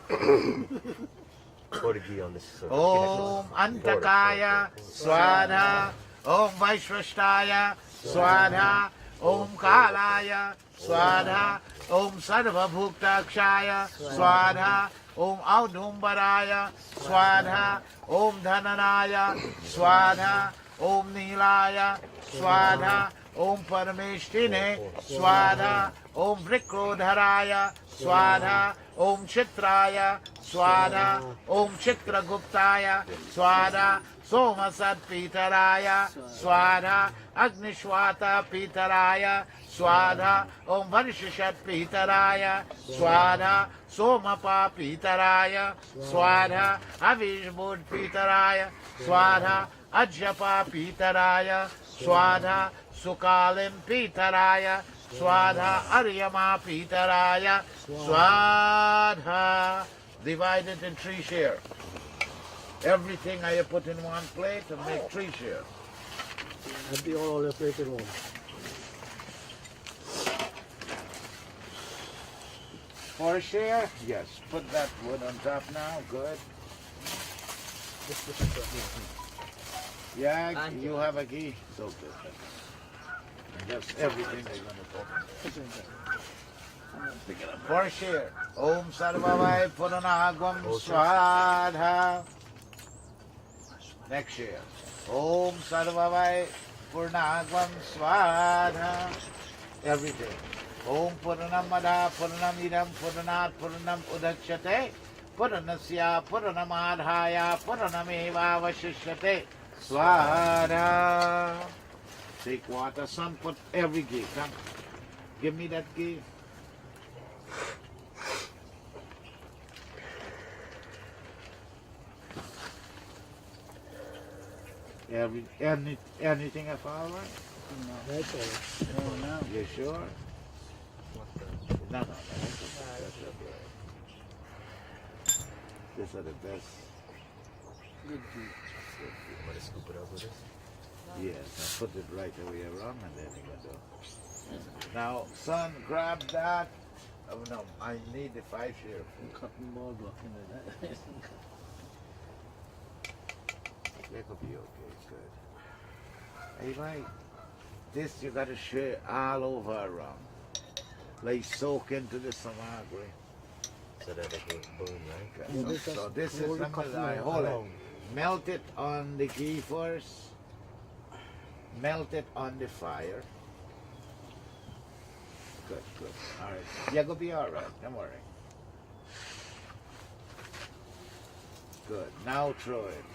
Pour the ghee on this. Om Antakaya Swadha. Om Vaishvashtaya Swadha. Om Kalaya Swadha. Om Sarva Bhuktakshaya Swadha. Om Audumbaraya Swadha. Om Dhananaya Swadha. Om Nilaya Swadha. Om Parameshtine Swadha. Om Vrikrodharaya Swadha. Om Chitraya Swadha. Om Chitraguptaya Swadha. Somasat Pitaraya Swadha. Agnishwata Pitaraya Swadha. Om Varishishat Pitaraya Swadha. Somapa Pitaraya Swadha. Avishbud Pitaraya Swadha. Ajapa Pitaraya Swadha. Sukalim Pitaraya Swadha. Aryama Pitaraya Swadha. Divided in 3 shares. Everything I put in one plate to make 3 shares. That'd be all the plate in one. For a share? Yes. Put that wood on top now. Good. Yeah, you have a key. So good. And that's everything they're going to put. For a share. Om Sarvavai Puranagam Swadha. Next year. Om Sarvavai Purnagam Swadha. Everything. Om Puranam Madha Puranam Idam Puranat Puranam Udakshate Puranasya Puranamadhaya Puranameva Vashishyate Swadha. Take water, son, put every key. Come. Give me that key. Anything at all right? That's all. No, no. You sure? No, that's okay. These are the best. Good deed. Want to scoop it up with this? Yes, I put it right away around and then you go. Now, son, grab that. Oh no, I need the 5 share. Cotton ball blocking that. That could be okay, good. Hey, right. This you gotta share all over around. Like soak into the samagri. So that it will burn, right? Yeah, this So is this is slowly number cutting I it hold it. along. Melt it on the ghee first. Melt it on the fire. Good, good. All right. Yeah, go be all right. Don't worry. Good. Now throw it.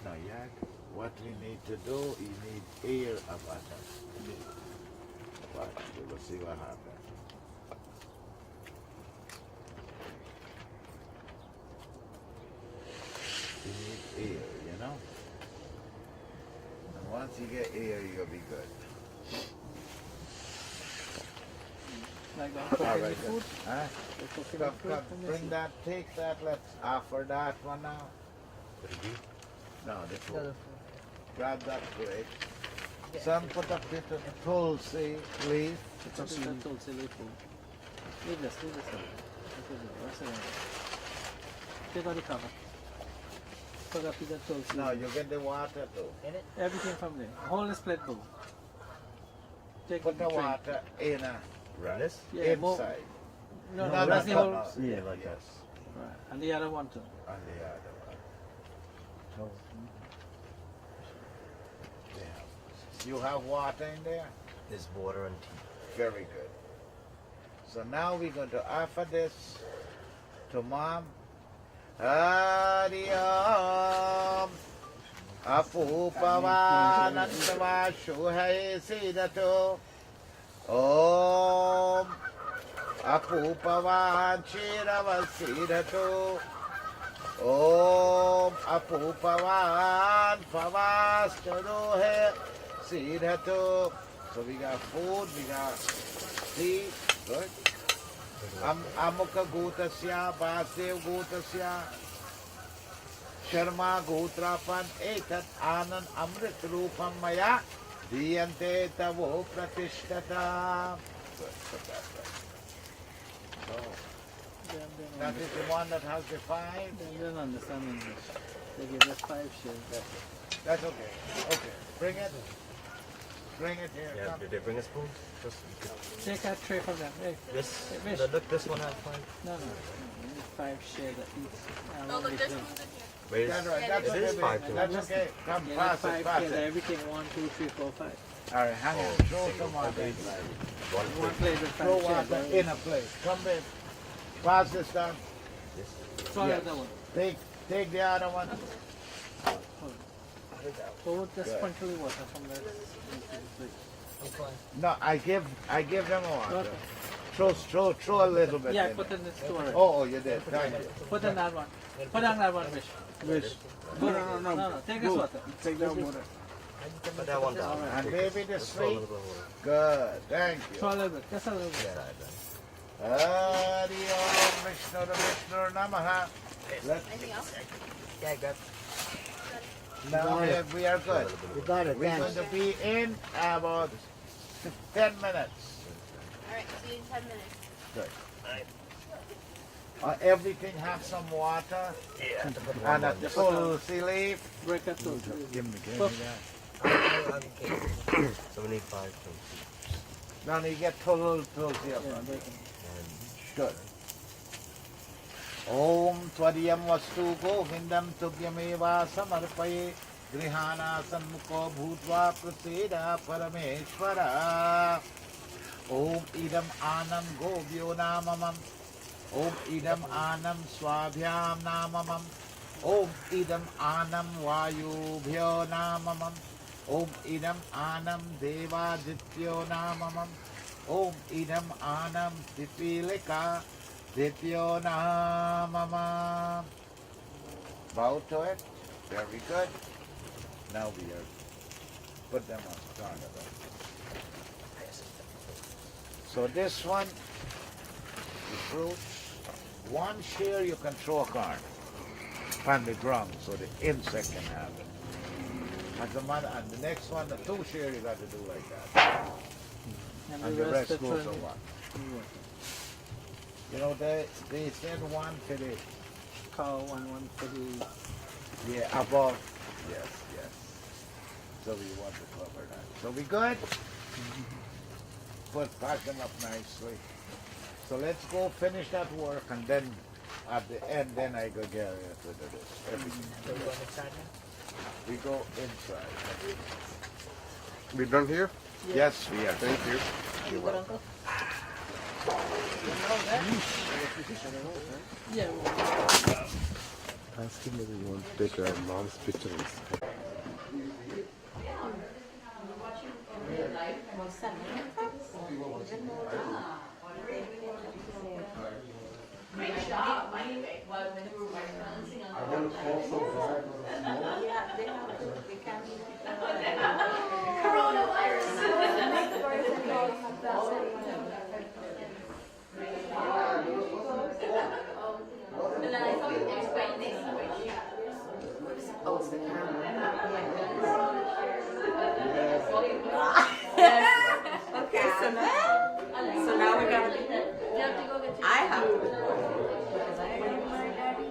Now, Yak, what we need to do, you need air of butter. Watch, we will see what happens. You need air, you know? And once you get air, you'll be good. Like that. All right, Food. huh? Come, come, bring that, take that, let's offer that one now. For the ghee? No, the food. Grab that plate. Some put a bit of tulsi leaf. Tulsi leaf. Leave this one. What's it? Take out the cover. Put up with the tulsi. No, you get the water too. Everything from there. Hold the split bowl. Take Put the drink. water in a Run this? Yeah, more. inside. No, No, that's the no, whole. no. Yeah, like Yes. Right. And the other one too. And the other one. Yeah. You have water in there? There's water and tea. Very good. So now we're going to offer this to Mom. Hari Om Apu Pavanantava Shuhai Sidato Om Apu Pavan Chiravasidato Om Apu Pavan Pavastarohe Sidato. So we got food, we got tea, good. Amuka Gotasya, Basdai Gotasya, Sharma Gotrapan, Etat Anand Amrit Rupam Maya, Diyante Tavo Pratishtata. So, that is the one that has the 5. They don't understand English. They give us 5 shares. That's okay. Okay, bring it. Bring it here. Yeah, Come. did they bring a spoon? Just, Take a tray from them. Hey, this, Hey, Vish. look, this one has 5. no. We need 5 shares at each. Oh, look, there's spoons in here. Where is, That's right. That's it okay. is 5 too. That's okay. Come, Yeah, pass that's it, 5 pass shares. it. Everything 1, 2, 3, 4, 5. All right, hang on. Throw some water. One One plate. plate with Throw 5 water shares. in a plate. Come babe. Pass this down. This. Try Yes. the other one. Take the other one. Hold the Good. sprinkly water from the plate. No, I give them a water. Okay. Throw a little bit. Yeah, in put it. in the store. Oh, you did. Thank you. Put in that one. Put on that one, Vish. Wish. No. Take this water. Take that water. Put that one down. And baby the Just throw a sweet. little bit of water. Good. Thank you. Throw a little bit. Just a little bit. Hari Om Vishnu Namaha. Anything else? Yeah, I got Now we are good. You got it, We're going thanks. to be in about 10 minutes. Alright, see you in 10 minutes. Good. Everything have some water and a tulsi leaf. Break that too. Give me Look. that. So we need 5 things. Now you get tulsi up Yeah, front. break it. Good. Om Twadiyam Vastu Govindam Tugyameva Samarpaye Grihana Sanmukho Bhutva Praseda Parameshwara Om Idam Anam Govyo Namamam Om Idam Anam Swabhyam Namamam Om Idam Anam Vayubhyo Namamam Om Idam Anam Devadityo Namamam Om Idam Anam Tipilika Dityo Namamam. Bow to it. Very good. Now we are put them on front of it. So this one, the fruits, 1 share you can throw a corn on the ground so the insect can have it. And the next one, the 2 share you got to do like that. And the rest it goes for on one. You know, they said 1 for the, cow, one for the. yeah, above. Yes. So we want to cover that. So we good? Pack them up nicely. So let's go finish that work and then at the end, then I go get it to do this. Everything. So you going inside now? We go inside. We done here? Yes, we are. Thank you. You good, Uncle? Yeah. Ask him if he wants to take our mom's pictures. Great job, by the way. Well, when you were balancing on the yeah, they can't And then I saw you explain this. Oh, it's the camera. Okay, so now we gotta be. You have to go get your I have to. Because I am my daddy.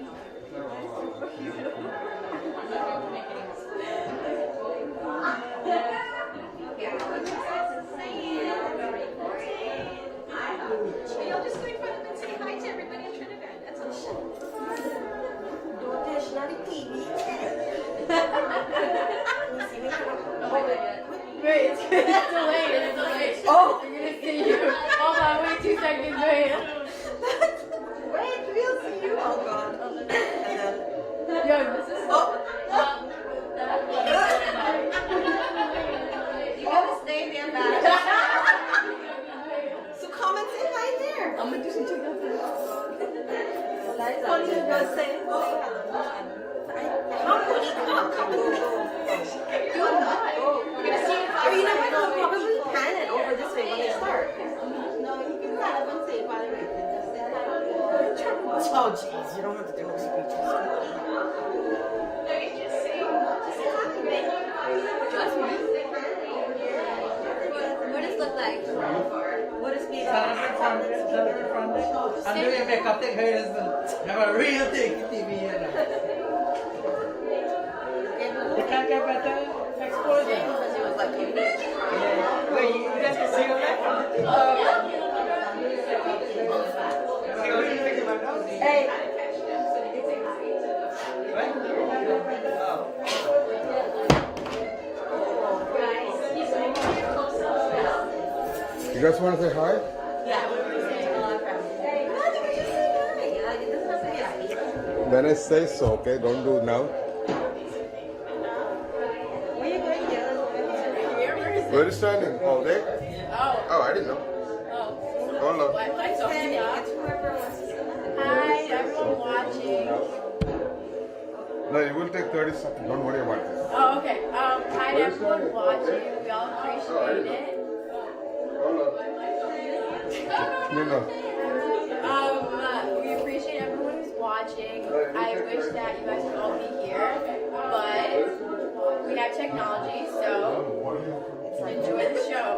Y'all just go in front of them and say hi to everybody in Trinidad. That's all. Don't touch not the TV. Wait, it's delayed. It's delayed. Oh! You're gonna see you. Hold on, wait 2 seconds. Wait. Wait, we'll see you. Oh God. And then, Yo, this is so. you gotta stay there, man. So come and say hi there. I'm gonna do some TikTok videos. What are you gonna say? How could he come? We're gonna see you. I mean, I might probably pan it over this way when they start. No, you can stand up and say, by the way. You don't have to do no speeches. No, you just say happy birthday. Just me. What does it look like? What is speech? I'm doing makeup thing here is have a real thing TV here now. You can't get better exposure. Wait, you guys can see your left? Hey. You guys want to say hi? When I say so, okay? Don't do it now. Where you going, girl? Where are you standing? All day? Oh, I didn't know. Hold on. Hi, everyone watching. No, it will take 30 seconds. Don't worry about this. Oh, okay. Hi, everyone watching. We all appreciate it. Hold on. No. We appreciate everyone who's watching. I wish that you guys could all be here, but we have technology, so enjoy the show.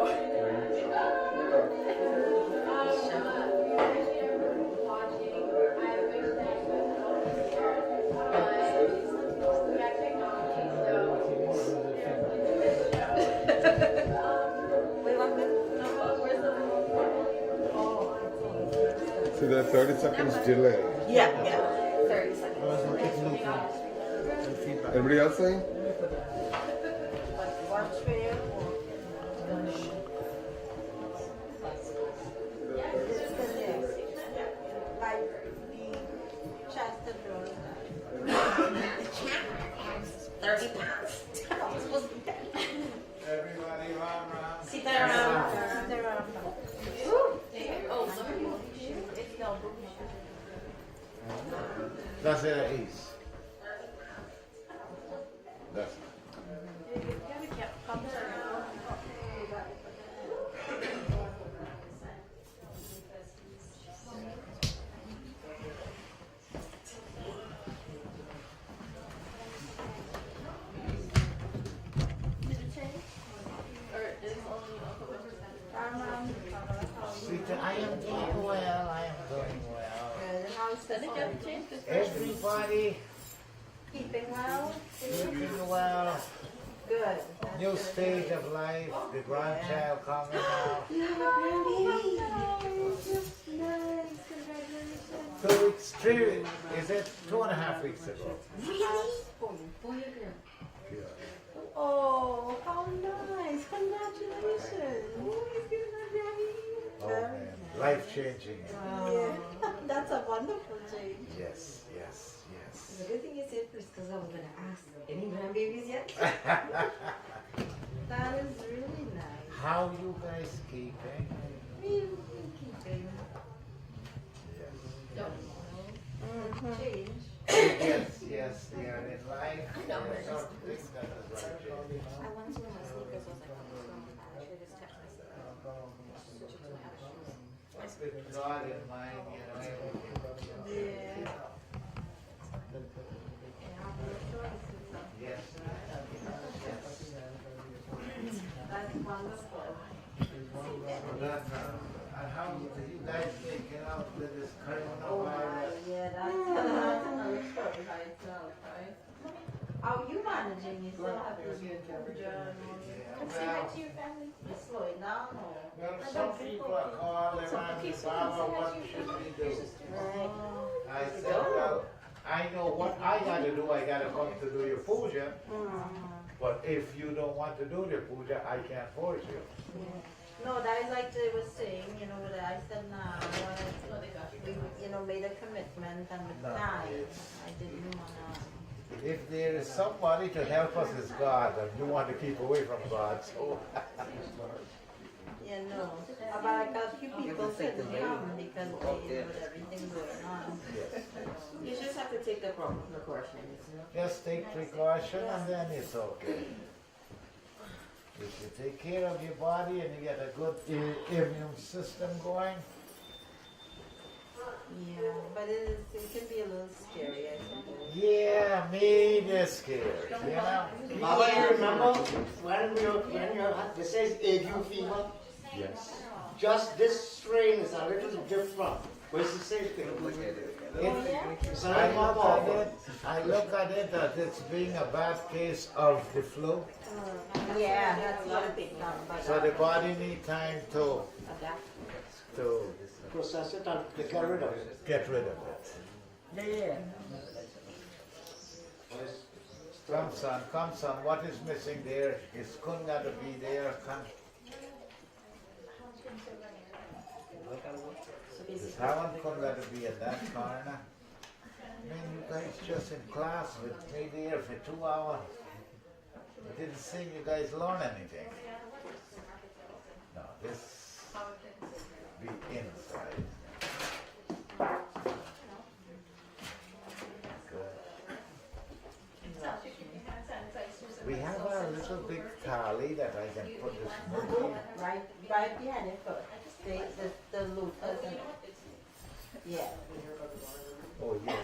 See, there's 30 seconds delay. Yeah. 30 seconds. Everybody else saying? Watch for you. Like the Chester Road. 30 pounds. Everybody run around. Sit around. That's it, ease. That's I am doing well. I am doing well. Everybody Keeping well? keeping well. Good. New stage of life. The grandchild coming out. Nice. Congratulations. 2 weeks, 3, is it 2.5 weeks ago? Really? Oh, how nice. Congratulations. Oh man, life changing. Yeah. That's a wonderful change. Yes. The good thing you said first because I was going to ask, any grandbabies yet? That is really nice. How you guys keeping? We're keeping. Change. Yes, they are in life. There are certain things that is right. I went to my sneakers, I was like, I should just touch myself. With God in mind, you know, everything. Yeah. Yes. That's wonderful. And how do you guys making out with this Oh, coronavirus? yeah, that's another story by itself, right? How are you managing? You still have to do your job. Come say hi to your family. You're slowing down or? Well, some people are calling and Baba, what should we do? I said, well, I know what I gotta do. I gotta come to do your puja. But if you don't want to do the puja, I can't force you. No, that is like they were saying, you know, that I said, nah, we, you know, made a commitment and with time. I didn't wanna. If there is somebody to help us is God, and you want to keep away from God, so. Yeah, no. But like a few people couldn't come because they, with everything going on. You just have to take the precautions. Just take precaution and then it's okay. If you take care of your body and you get a good immune system going, Yeah, but it can be a little scary, I suppose. Yeah, me this scared, you know? Baba, you remember when this says ague fever? Yes. Just this strain is a little different. Where's the same thing? I look at it that it's being a bad case of the flu. Yeah, that's what I think. So the body need time to process it and get rid of it. get rid of it. Yeah. Come son, what is missing there? Is Kunga to be there? Come. Is Hawan Kunga to be in that corner? I mean, you guys just in class with me there for 2 hours. I didn't see you guys learn anything. No, this be inside. We have our little big tally that I can put this milk in. Right behind it first. The loop, isn't it? Yeah. Oh, yes,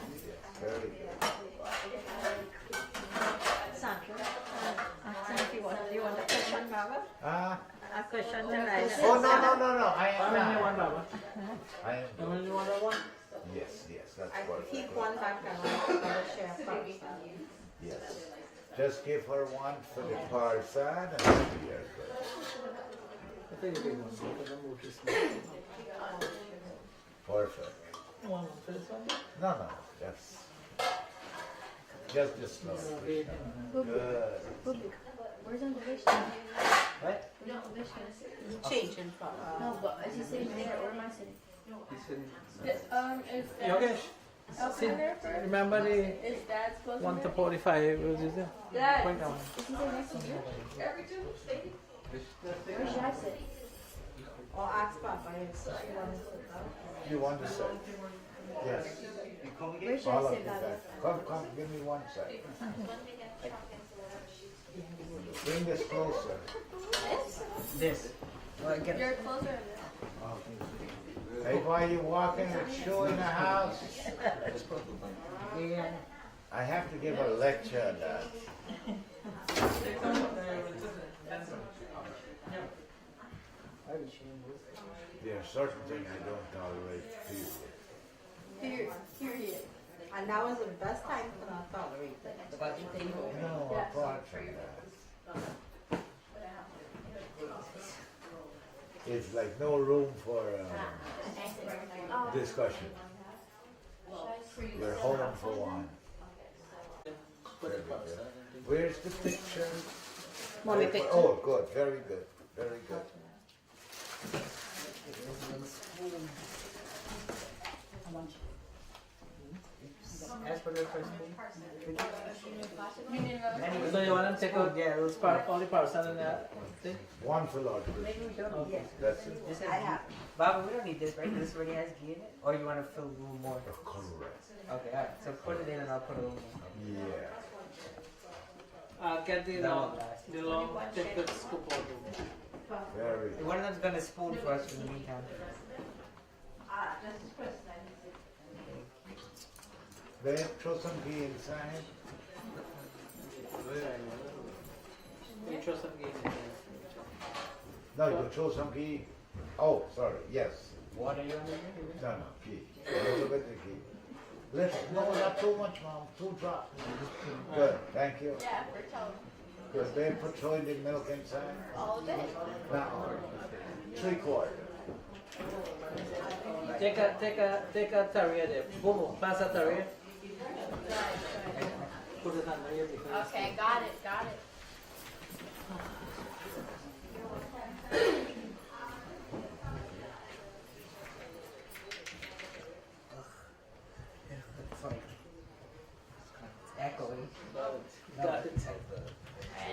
very good. Sandra, you want a question, Baba? A question tonight. Oh, no. I am Only not. one, Baba. I am. Only one. Yes, that's I what. keep one back and I'm going to share first. Yes. Just give her one for the parsan and then we are good. I think it was because the mood is Perfect. one for this one. No, that's just this slow. Good. Where's Undivision? What? Where's Undivision? Changing from. No, but is he sitting there or am I sitting? Is Yogesh, see, remember the Is Dad's close? 1 to 45 was it there? Dad, Point down. is he sitting next to you? Every two. Where should I sit? Or ask Papa if she wants to sit down. You want to say? Yes. Where should All I of sit, you Baba? guys. Come, give me 1 second. Bring this closer. This. Well, get You're closer. Hey, why you walking with shoe in the house? Yeah. I have to give a lecture on that. There are certain things I don't tolerate, period. Period. And now is the best time to not tolerate it. No, apart from that. It's like no room for discussion. We're home for one. Where's the picture? Mommy picture. Oh, good, very good, very good. As for the first So you want to take out those only parcel in that thing? One for Lord. Maybe we don't need That's it. this. Baba, we don't need this, right? This already has ghee in it? Or you want to fill a little more? Correct. Okay, alright. So put it in and I'll put a little more. Yeah. Get the That long, won't last. the long, take the scoop out. Very good. One of them's gonna spoon for us in the meantime. Then throw some ghee inside. You throw some ghee in there. No, you throw some ghee. Oh, sorry, yes. Water you want No, ghee. A little bit of ghee. No, not too much, Mom. 2 drops. Good, thank you. Yeah, for telling. Because they put throwing the milk inside. All day. No, 3/4. Take a terrier there. Boom, pass a terrier. Put it under here because. Okay, got it. It's echoing. Got it.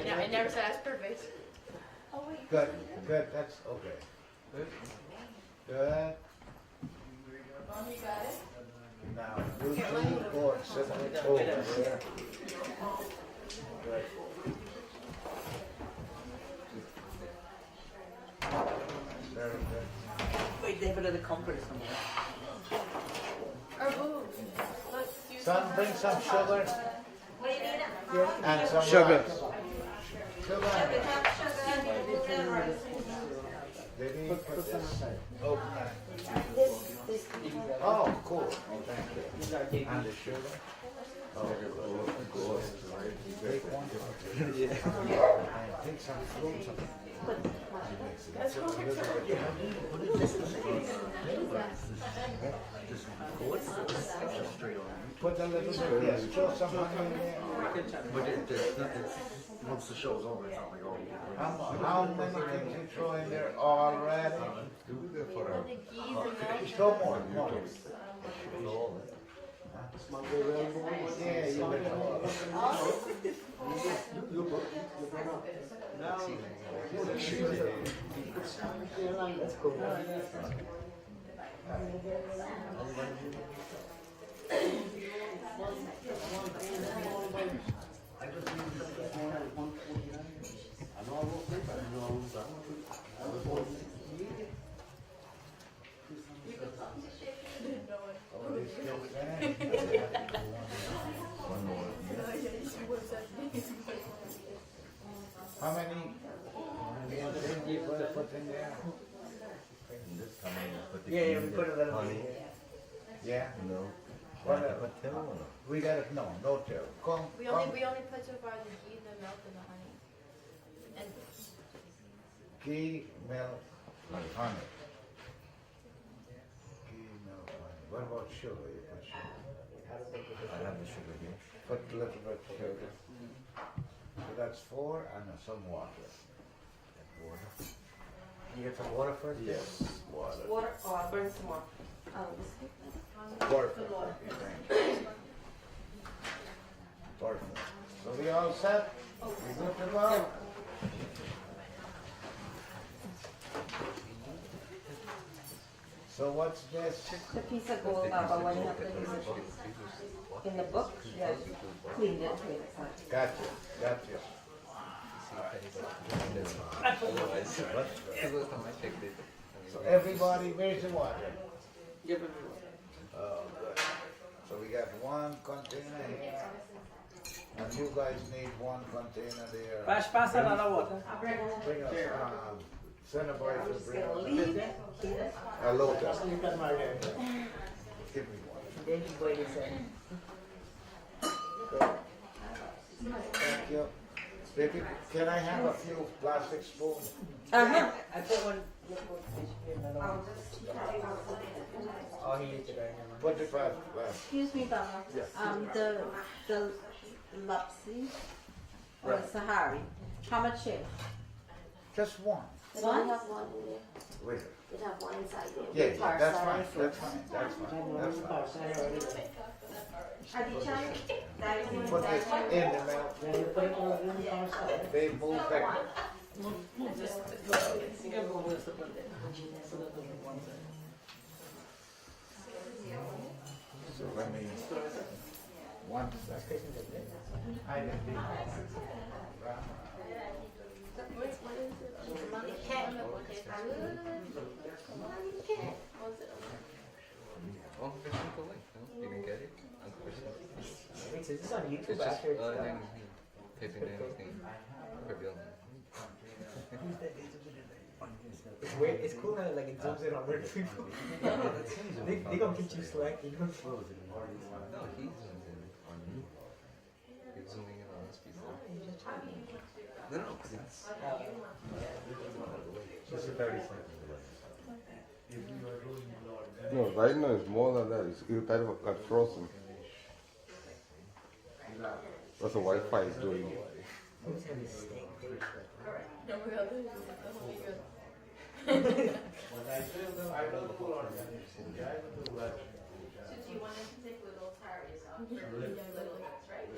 I never said that's perfect. Oh wait. Good, that's okay. Good. Mom, you got it? Now, you two go and sit over there. Good. Very good. Wait, they have another comforter somewhere. Or boo. Let's do Son, bring some sugar What do you need? and some Sugar. rice. Sugar. Did he put this? Open that. Oh, cool. Thank you. And the sugar? Oh, cool. Take one. Take some fruits. Put a little bit, yes, throw some honey in there. Once the show's over, it's not like, oh, How many things you throw in there already? Throw more. Yeah, you That's cool. How many things you put in there? Yeah, we put a little honey. Yeah? No. We got it, no till. Come, We only put so far the ghee, the milk, and the honey. And ghee, milk, honey. Ghee, milk, honey. What about sugar? You put sugar. I have the sugar here. Put a little bit of sugar. So that's 4 and some water. You get some water first? Yes, water. Water, oh, I'll bring some more. Perfect. Perfect. So we all set? We good to go? So what's this? The piece of gold, but when you have to use it in the book, yeah, clean it. Gotcha, gotcha. So everybody, where's the water? Give it Oh, good. So we got one container here. And you guys need one container there. Passa lá na outra. Bring us, Senator, bring us a lotus. Give me one. Thank you. Baby, can I have a few plastic spoons? Uh-huh. I put one. Oh, he ate it right now. Put the plastic. Excuse me, Baba. The Lapsi or Sahari, how much is? Just one. They only have one in there. Wait. They have one inside there. Yeah, that's fine, that's fine, that's fine, that's fine. Put this in the milk. They move back. So let me, 1 second. I didn't do You can get it. Wait, is this on YouTube after it's done? Typing anything for building. It's weird. It's cool how like it zooms in on weird people. They gonna get you slack, you know? No, he zooms in on you. You're zooming in on us people. No, because it's just a 30 seconds. No, right now it's more than that. It's kind of got frozen. That's what Wi-Fi is doing. Who's having steak? no, we got this. I do the full organization. I do that. Since you wanted to take little tires off, little ones, right?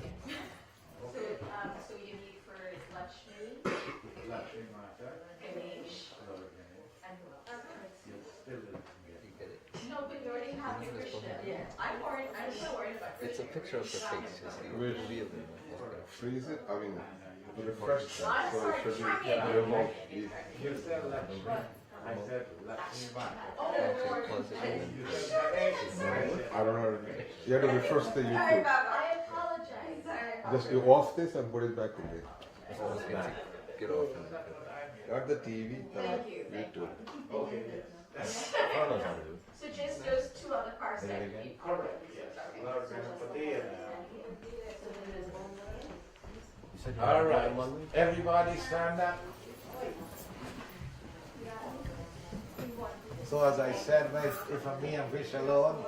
So you need for Lakshmi, Ganesh, and who else? No, but you already have the Krishna. Yeah. I'm so worried about Krishna. It's a picture of the face. Just Which- reveal it. Freeze it? I mean, refresh that. So it should be trying. remote. You said Lakshmi. I said, let's move on. I don't know. You have to refresh the YouTube. I apologize. Just you off this and put it back again. Get off. Not the TV, the Thank you. YouTube. So just those two other parts that you. All right, everybody stand up. So as I said, if I'm me and Fish alone,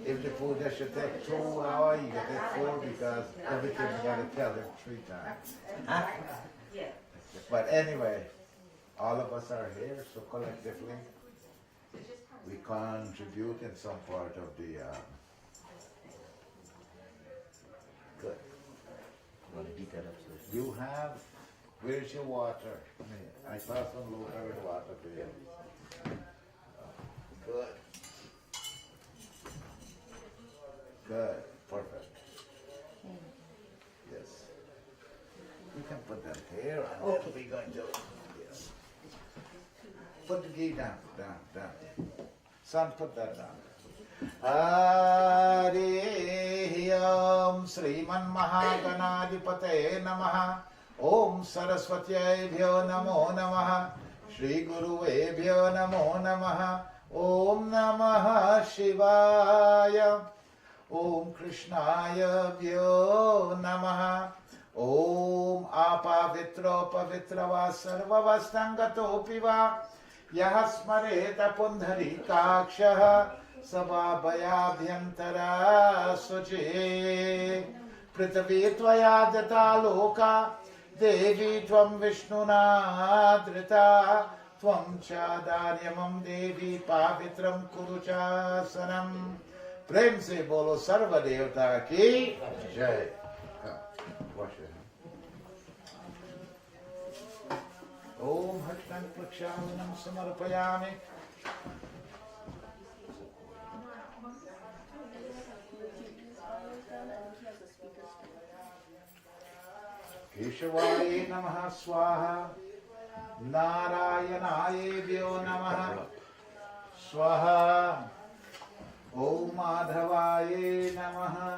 if the puja should take 2 hours, you can take 4 because everything you gotta tell him 3 times. But anyway, all of us are here, so collectively, we contribute in some part of the, good. You have, where's your water? I passed some water and water to you. Good. Good, perfect. Yes. You can put them here and then we're going to, yes. Put the ghee down. Son, put that down. Om Sriman Mahaganadipate Namaha Om Saraswatyabhyo Namo Namaha Shri Guruvebhyo Namo Namaha Om Namaha Shivaya Om Krishnaya Bhyo Namaha Om Apavitro Pavitrava Sarvavastangato Va Yahasmareta Pundhari Kakshaha Sababhayabhyantara Suche Prithvi Tvaya Data Loka Devi Tvam Vishnuna Drita Tvam Chadaryamam Devi Pavitram Kuruchasanam Prem se bolo Sarva Devata ki Jai. Wash your hands. Om Haktan Prakshalanam Samarpayami. Keshavaye Namaha Swaha Narayanaye Vyo Namaha Swaha Om Madhavaye Namaha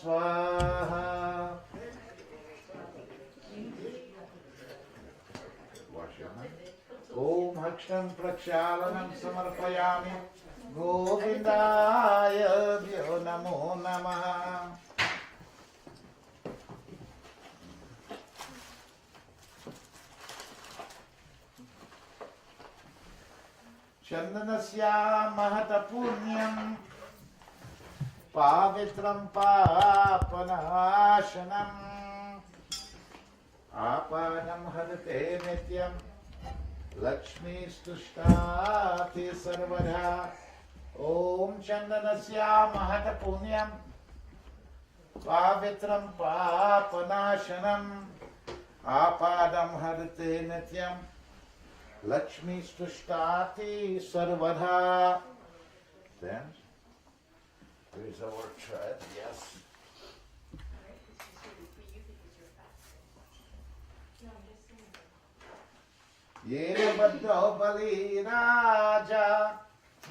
Swaha. Wash your hands. Om Hakshtam Prakshalanam Samarpayami Govindaya Vyo Namo Namaha. Chandanasya Mahata Punyam Pavitram Papanashanam Apanam Hadate Nityam Lakshmi Stushtati Sarvada. Om Chandanasya Mahata Punyam Pavitram Papanashanam Apadam Hadate Nityam Lakshmi Stushtati Sarvada. Then, there is our thread, yes. Yena Baddo Bali Raja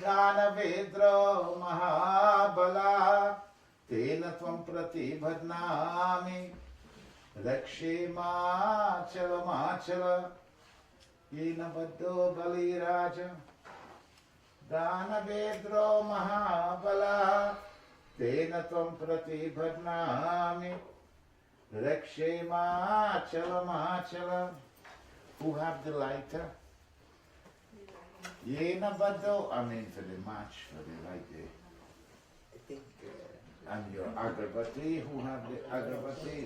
Ganavedro Mahabala Tena Tvam Prati Bhadnami Rakshe Machala Machala. Yena Baddo Bali Raja Danavedro Mahabala Tena Tvam Prati Bhadnami Rakshe Machala Machala. Who have the lighter? Yena Baddo, I mean for the match, for the lighter. I think. And your Agarbati, who have the Agarbati?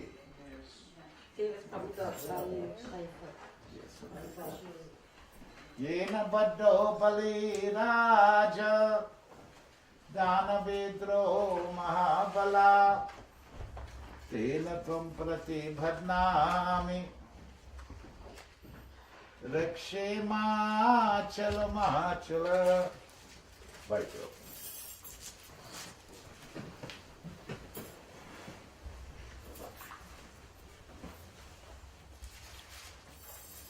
Yena Baddo Bali Raja Danavedro Mahabala Tena Tvam Prati Bhadnami Rakshe Machala Machala. Right.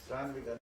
Son, we got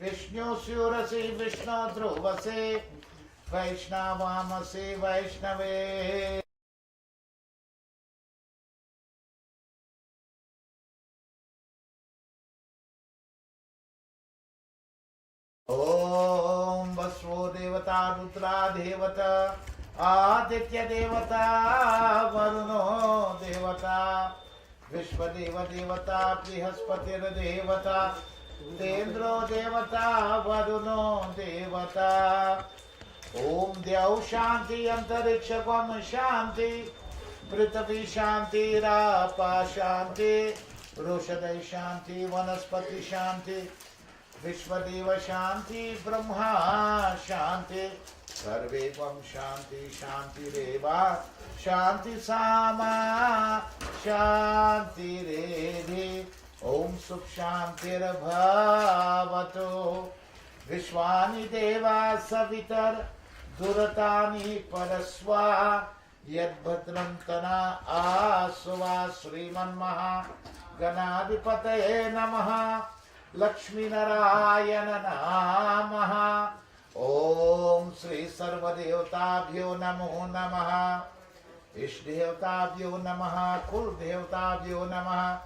Vishnu Surasi Vishnu Dhruvase Vaishnavamase Vaishnave. Om Vasvo Devata Rudra Devata Aditya Devata Varuno Devata Vishwadeva Devata Brihaspatira Devata Tendro Devata Varuno Devata Om Dyau Shanti Antarikshagam Shanti Prithvi Shanti Rapa Shanti Roshadai Shanti Vanaspati Shanti Vishwadeva Shanti Brahma Shanti Sarvevam Shanti Shanti Reva Shanti Sama Shanti Redhi Om Sukh Shanti Bhavatu Vishwani Deva Savitar Duratani Paraswa Yadbhadram Tana Asva Sriman Maha Ganadipataye Namaha Lakshmi Narayana Namaha Om Sri Sarvadevtabhyo Namo Namaha Ishdevtabhyo Namaha Kul Devtabhyo Namaha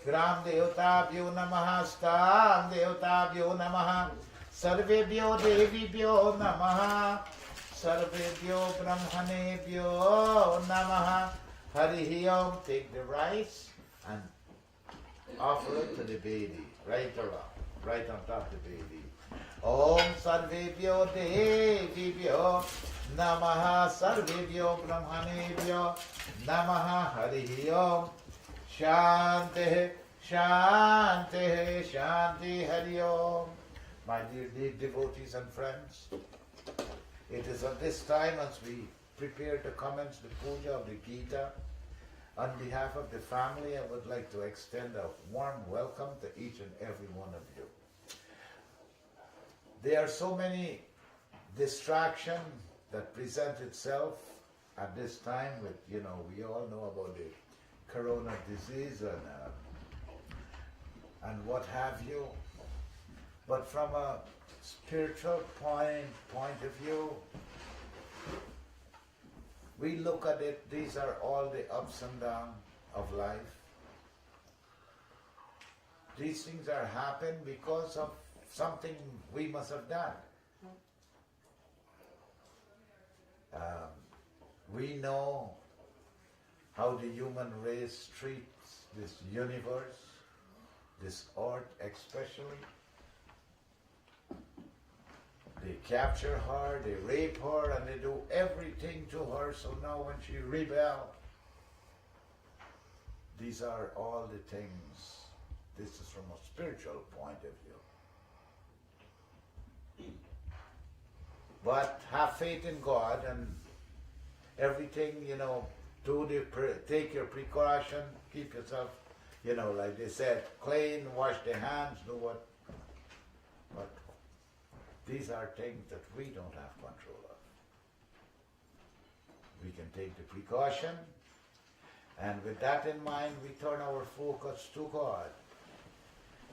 Gram Devtabhyo Namaha Stam Devtabhyo Namaha Sarvebhyo Devibhyo Namaha Sarvebhyo Brahmanebhyo Namaha Harihi Om. Take the rice and offer it to the baby, right around, right on top of the baby. Om Sarvebhyo Devibhyo Namaha Sarvebhyo Brahmanebhyo Namaha Harihi Om. Shanti, Shanti, Shanti Hari Om. My dear devotees and friends, it is at this time as we prepare to commence the puja of the Gita. On behalf of the family, I would like to extend a warm welcome to each and every one of you. There are so many distractions that present itself at this time with, we all know about the corona disease and what have you. But from a spiritual point of view, we look at it, these are all the ups and downs of life. These things are happening because of something we must have done. We know how the human race treats this universe, this earth especially. They capture her, they rape her, and they do everything to her. So now when she rebels, these are all the things. This is from a spiritual point of view. But have faith in God and everything, take your precaution, keep yourself, like they said, clean, wash the hands, do what. But these are things that we don't have control of. We can take the precaution, and with that in mind, we turn our focus to God.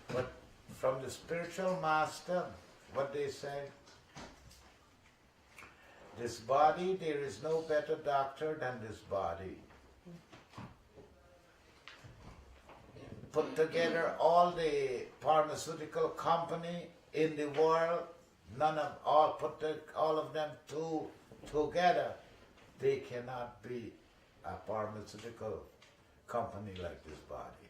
But from the spiritual master, what they say, this body, there is no better doctor than this body. Put together all the pharmaceutical company in the world, all of them together, they cannot be a pharmaceutical company like this body.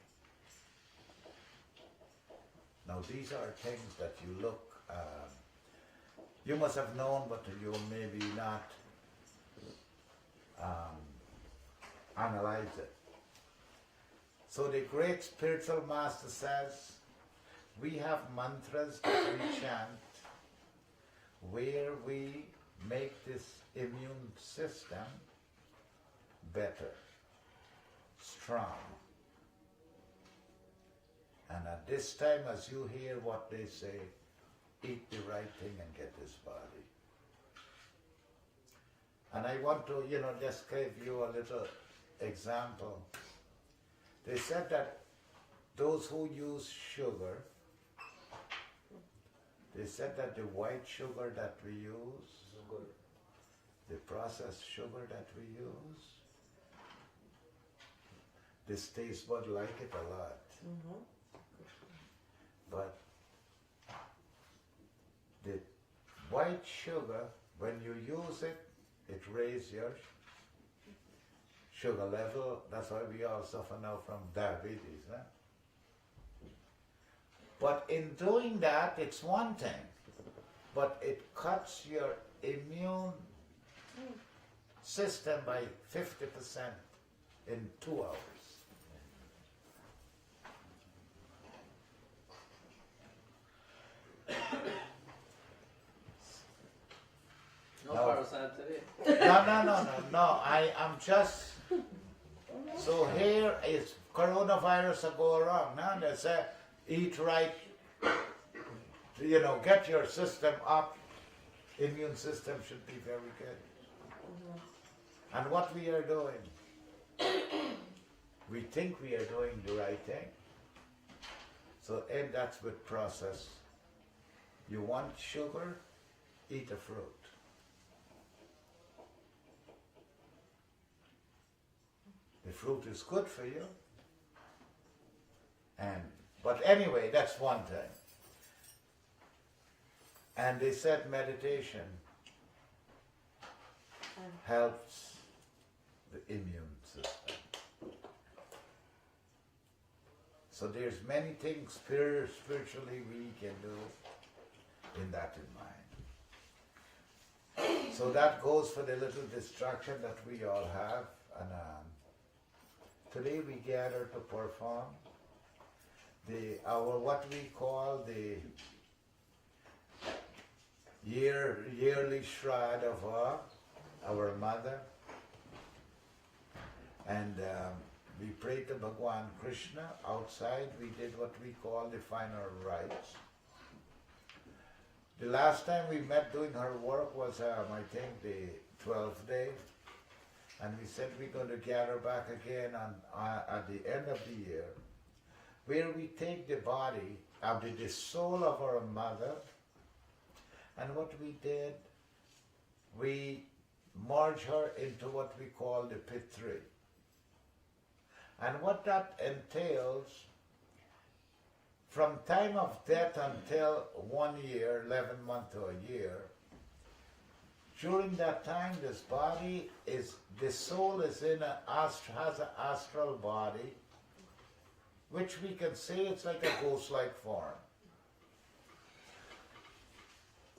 Now these are things that you look, you must have known, but you maybe not analyze it. So the great spiritual master says, we have mantras that we chant where we make this immune system better, strong. And at this time, as you hear what they say, eat the right thing and get this body. And I want to, just give you a little example. They said that those who use sugar, They said that the white sugar that we use, the processed sugar that we use, this taste bud like it a lot. Mm-hmm. But the white sugar, when you use it, it raises your sugar level. That's why we all suffer now from diabetes. Huh? But in doing that, it's one thing, but it cuts your immune system by 50% in 2 hours. No No. parasite today. No. I'm just. So here is coronavirus go around. Now they say eat right. You know, get your system up. Immune system should be very good. And what we are doing, we think we are doing the right thing. So, and that's with process. You want sugar, eat a fruit. The fruit is good for you. But anyway, that's one thing. And they said meditation helps the immune system. So there's many things spiritually we can do in that in mind. So that goes for the little distraction that we all have. And today we gather to perform our what we call the yearly shroud of our mother, and we prayed to Bhagwan Krishna. Outside we did what we call the final rites. The last time we met doing her work was I think the 12th day, and we said we're going to gather back again at the end of the year, where we take the body of the soul of our mother. And what we did, we merged her into what we call the pit 3. And what that entails, from time of death until 1 year, 11 months to a year, during that time this body the soul is has an astral body, which we can say it's like a ghost-like form.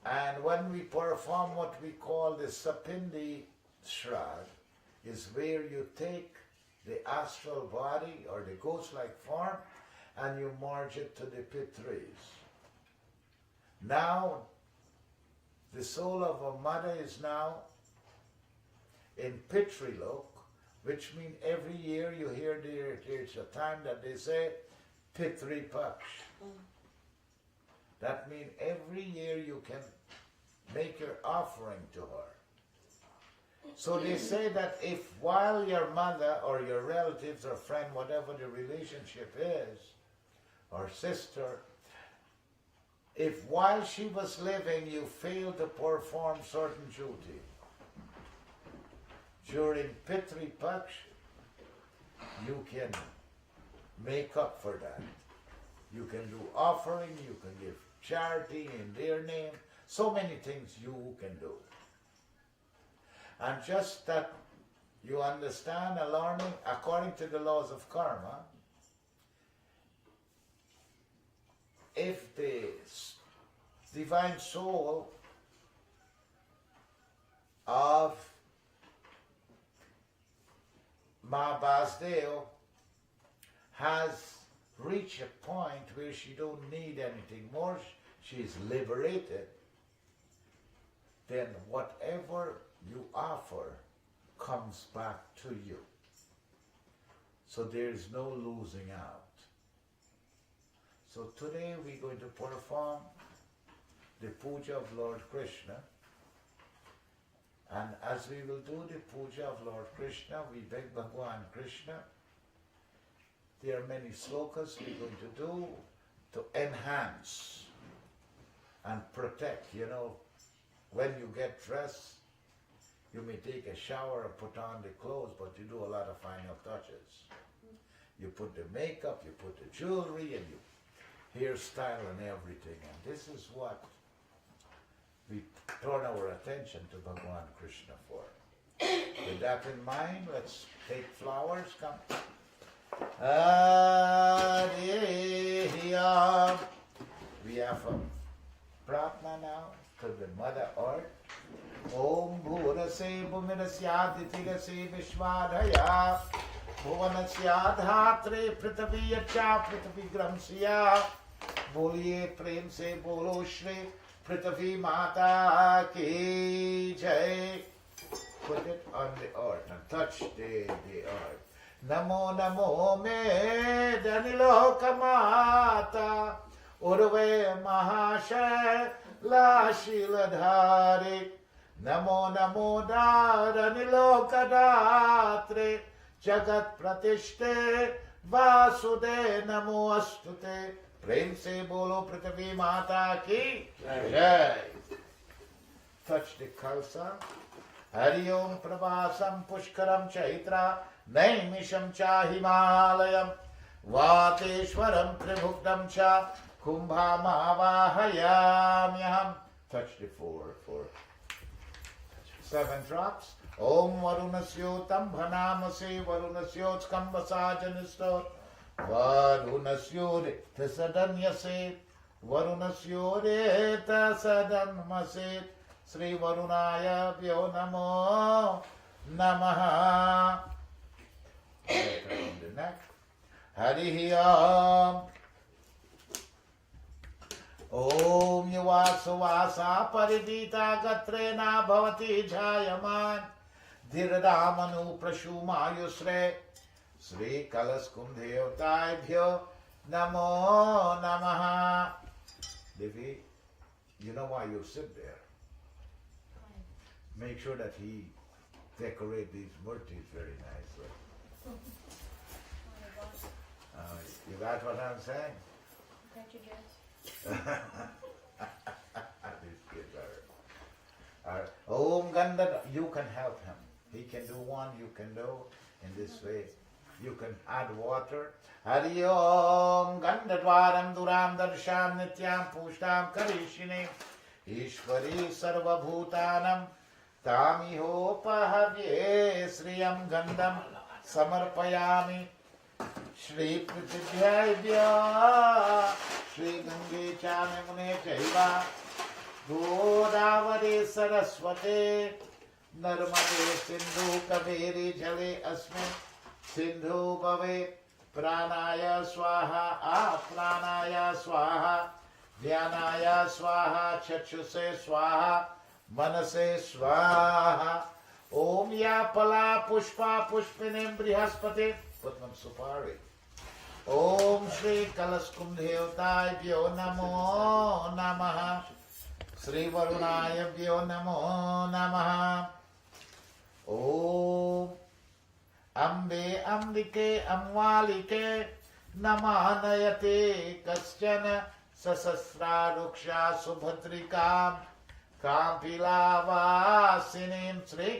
And when we perform what we call the Sapindi Shroud, is where you take the astral body or the ghost-like form and you merge it to the pit 3s. Now, the soul of a mother is now in pit 3 look, which means every year you hear there's a time that they say pit 3 paksh. That means every year you can make your offering to her. So they say that if while your mother or your relatives or friend, whatever the relationship is, or sister, if while she was living you failed to perform certain duty, during Pitri Paksh, you can make up for that. You can do offering, you can give charity in their name, so many things you can do. And just that you understand and learning according to the laws of karma, if the divine soul of Ma Basdai has reached a point where she don't need anything more, she's liberated, then whatever you offer comes back to you. So there is no losing out. So today we're going to perform the puja of Lord Krishna. And as we will do the puja of Lord Krishna, we beg Bhagwan Krishna. There are many slokas we're going to do to enhance and protect. You know, when you get dressed, you may take a shower and put on the clothes, but you do a lot of final touches. You put the makeup, you put the jewelry, and you hairstyle and everything. And this is what we turn our attention to Bhagavan Krishna for. With that in mind, let's take flowers. Come. We have a pratna now to the Mother Earth. Om Bhurase Bhumirasya Vishwadhaya Bhuvanasya Dhatre Prithviyacha Prithvigramsya Boliye Prem Se Bolo Shri Prithvi Mata Ki Jai. Put it on the earth and touch the earth. Namo Namo Me Danilokamata Urve Mahashay La Shiladhari Namo Namo Dhanilokadatre Jagat Pratishte Vasude Namo Astute Prem Se Bolo Prithvi Mata Ki Jai. Touch the Khalsa. Hari Om Prabhasam Pushkaram Chaitra Naimisham Cha Himalayam Vateshwaram Tribhuktam Cha Kumbha Mahavahayamyaham. Touch the four. 7 drops. Om Varunasyotam Bhanamase Varunasyotskamvasa Janistot Varunasyore Tasadanyase Varunasyore Tasadanmase Sri Varunaya Vyo Namo Namaha. Right around the neck. Harihi Om. Om Yuvasuvasa Paridita Gatrena Bhavati Jayaman Dhiradamanu Prashumayusre Sri Kalaskundhevtaibhyo Namo Namaha. Devi, you know why you sit there? Make sure that he decorate these murtis very nicely. You got what I'm saying? These kids are Om Gandha, you can help him. He can do one, you can do in this way. You can add water. Hari Om Gandhadvaram Duram Darsham Nityam Pushtam Karishine Ishvari Sarva Bhutanam Tamihopahavye Sriyam Gandham Samarpayami Shri Pritibhyaya Shri Gange Chamune Chaiva Godavari Saraswate Narmade Sindhu Kaveri Jale Asme Sindhu Bhave Pranaya Swaha Apranaya Swaha Dhyanaya Swaha Chachuse Swaha Manase Swaha Om Yapala Pushpa Pushpinim Brihaspate Putnam Supari Om Shri Kalaskundhevtai Vyo Namo Namaha Sri Varunaya Vyo Namo Namaha Om Ambe Ambike Amwalike Namanayate Kaschana Sasasra Ruksha Subhatrikam Kampilavaasinim Sri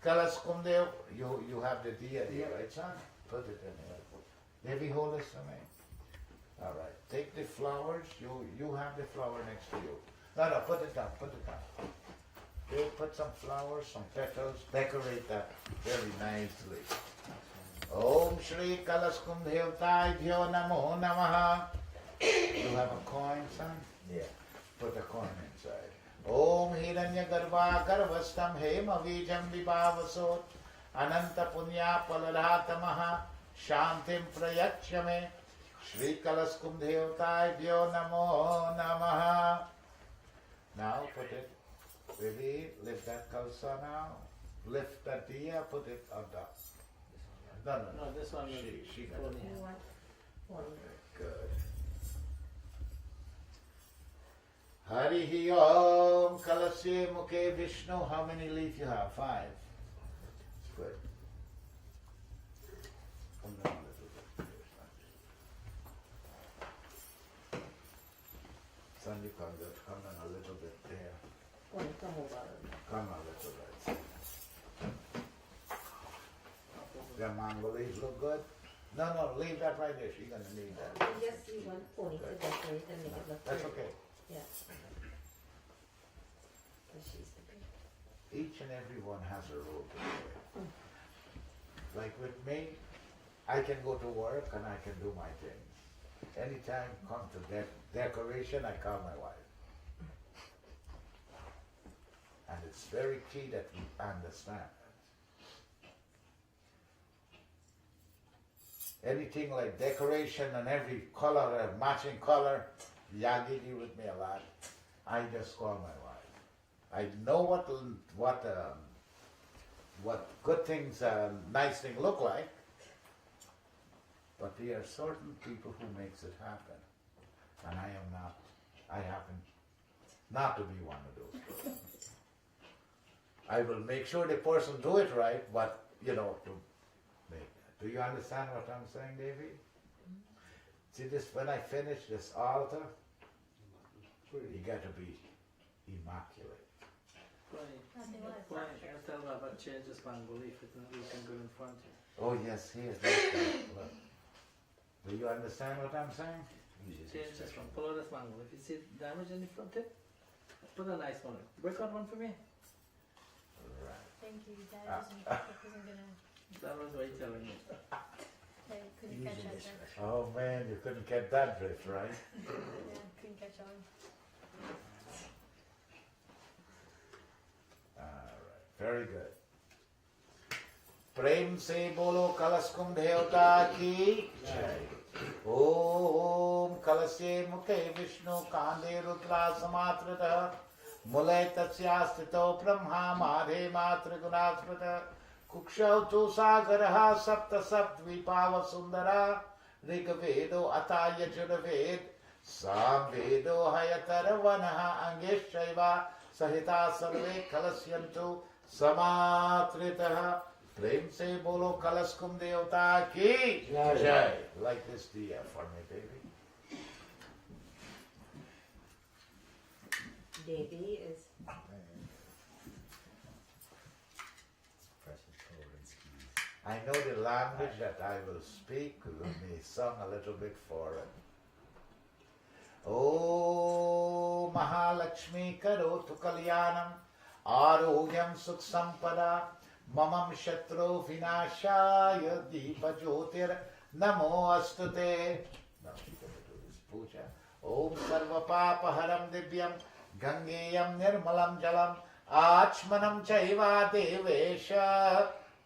Kalaskundev. You have the deity, right, son? Put it in here. Devi, hold this for me. All right. Take the flowers. You have the flower next to you. No, put it down. Okay, put some flowers, some petals. Decorate that very nicely. Om Shri Kalaskundhevtai Bhyo Namo Namaha. You have a coin, son? Yeah. Put a coin inside. Om Hiranya Garbha Garvastam Hema Vijam Vibhavasot Ananta Punya Palaratamaha Shantim Prayakshame Shri Kalaskundhevtai Bhyo Namo Namaha. Now put it, really lift that kalsa now. Lift that diya, put it on top. No, this one. She got it. Good. Harihi Om Kalasya Mukhe Vishnu. How many leaves you have? 5. Good. Come down a little bit. son, you come in a little bit there. Come over. Come a little bit. The mango leaves look good? No, leave that right there. She's gonna need that. Yes, you want pony to decorate and make it look That's pretty. okay. Yeah. But she's the big. Each and every one has a role to play. Like with me, I can go to work and I can do my things. Anytime come to decoration, I call my wife. And it's very key that we understand that. Anything like decoration and every color, matching color, Yagi deal with me a lot. I just call my wife. I know what good things, nice things look like, but there are certain people who makes it happen, and I happen not to be one of those people. I will make sure the person do it right, but to make it. Do you understand what I'm saying, Davy? See this, when I finish this altar, you got to be immaculate. I'll tell Robert change this mango leaf and we can go in front of you. Oh yes, here. Look. Do you understand what I'm saying? Change this one, pull out this mango leaf. You see damage in the front tip? Put a nice one in. Break out one for me. Right. Thank you. That wasn't gonna. That was what you're telling me. I couldn't catch that drift. Oh man, you couldn't get that drift, right? Yeah, couldn't catch on. Alright, very good. प्रेम से बोलो कलश कुंभ देवता की जय। ओम कलशे मुखे विष्णु कांधे रुद्रा समात्रतः मूले तस्यास्थितो ब्रह्मा माधे मातृ गुणास्मृतः कुक्षौ तु सागरः सप्त सप्तद्वीपाव सुंदरा ऋग्वेदो अथाय यजुर्वेद सामवेदो हयतरवनः अंगेश्चैव सहिता सर्वे कलस्यन्तु समात्रितः। प्रेम से बोलो कलश कुंभ देवता की जय। Like this dear for me, baby. Davy is I know the language that I will speak. Let me sing a little bit for it. Oh, Mahalakshmi karotu kalyanam arogyam sukh sampada mamam shatru vinashaya deepa jyotir namo astute. Now she's going to do this puja. Om sarva papa haram divyam gangeyam nirmalam jalam achmanam chaiva devesha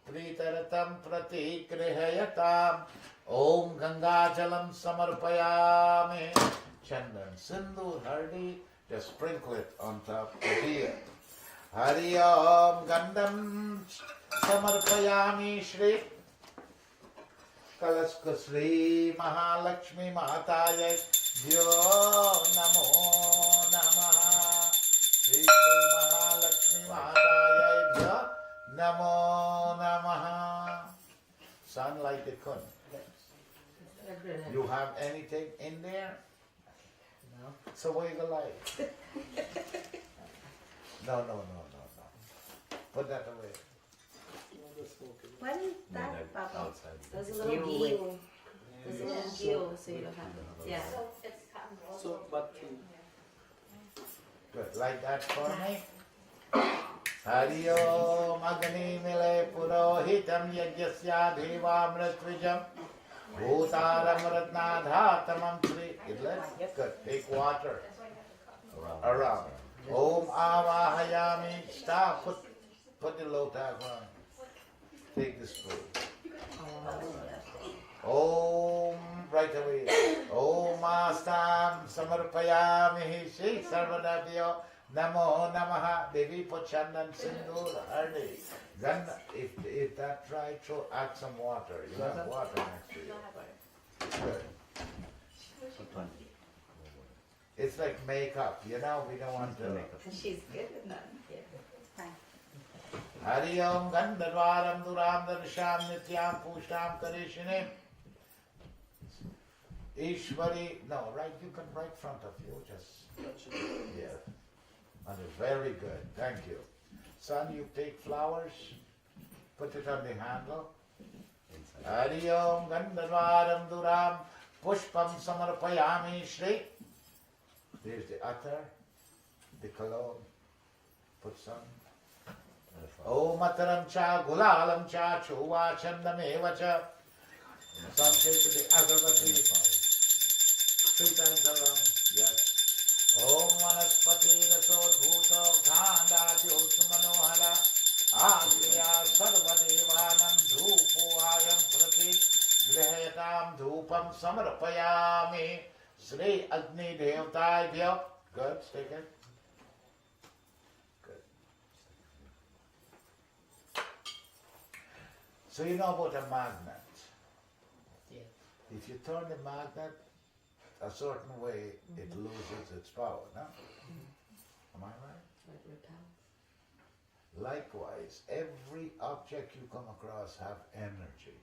प्रीतरतम प्रतिगृहयताम ओम गंगा जलम समर्पयामि चंदन सिंदूर हल्दी just sprinkle it on top of here Hari ओम गंधम समर्पयामि श्री कलश श्री महालक्ष्मी मातायै भ्यो नमो नमः श्री महालक्ष्मी मातायै भ्यो Namo Namaha. Sound like the kun. You have anything in there? No. So what you like? No. Put that away. what is that, Papa? There's a little deal. There's a little deal, so you don't have to. Yeah. So, but Good. Like that for me? Hari Om Agni Mile Purohitam Yajyasya Devamritwijam Bhutaram Ratnadhatamam Sri. Good. Take water around. Om Avahayami. Stop. Put the lota on. Take the spoon. Om. Right away. Om Astam Samarpayami Shri Sarvadabhyo. Namo Namaha. Devi put chandan sindoor hardi. Then if that dry, add some water. You have water next to you. Good. It's like makeup, we don't want to. She's good with that. Hari Om Gandharvaram Duram Darsham Nityam Pushtam Karishine. Ishvari, no, right, you can right front of you, just Yeah. And very good. Thank you. Son, you take flowers, put it on the handle. Hari Om Gandharvaram Duram Pushpam Samarpayami Shri. There's the attar, the cologne. Put some. Om Ataram Cha Gulalam Cha Chuva Chandameva Cha. Some take the agarbatti 3 times around. Yes. Om Vanaspati Rasodbhuta Gandhadyo Sumanohara Agriya Sarvadevanam Dhupoayam Prati Grihayatam Dhupam Samarpayami Sri Agni Devtayabhya. Good, take it. Good. So you know about a magnet. Yeah. If you turn the magnet a certain way, it loses its power, no? Am I right? Likewise, every object you come across have energy.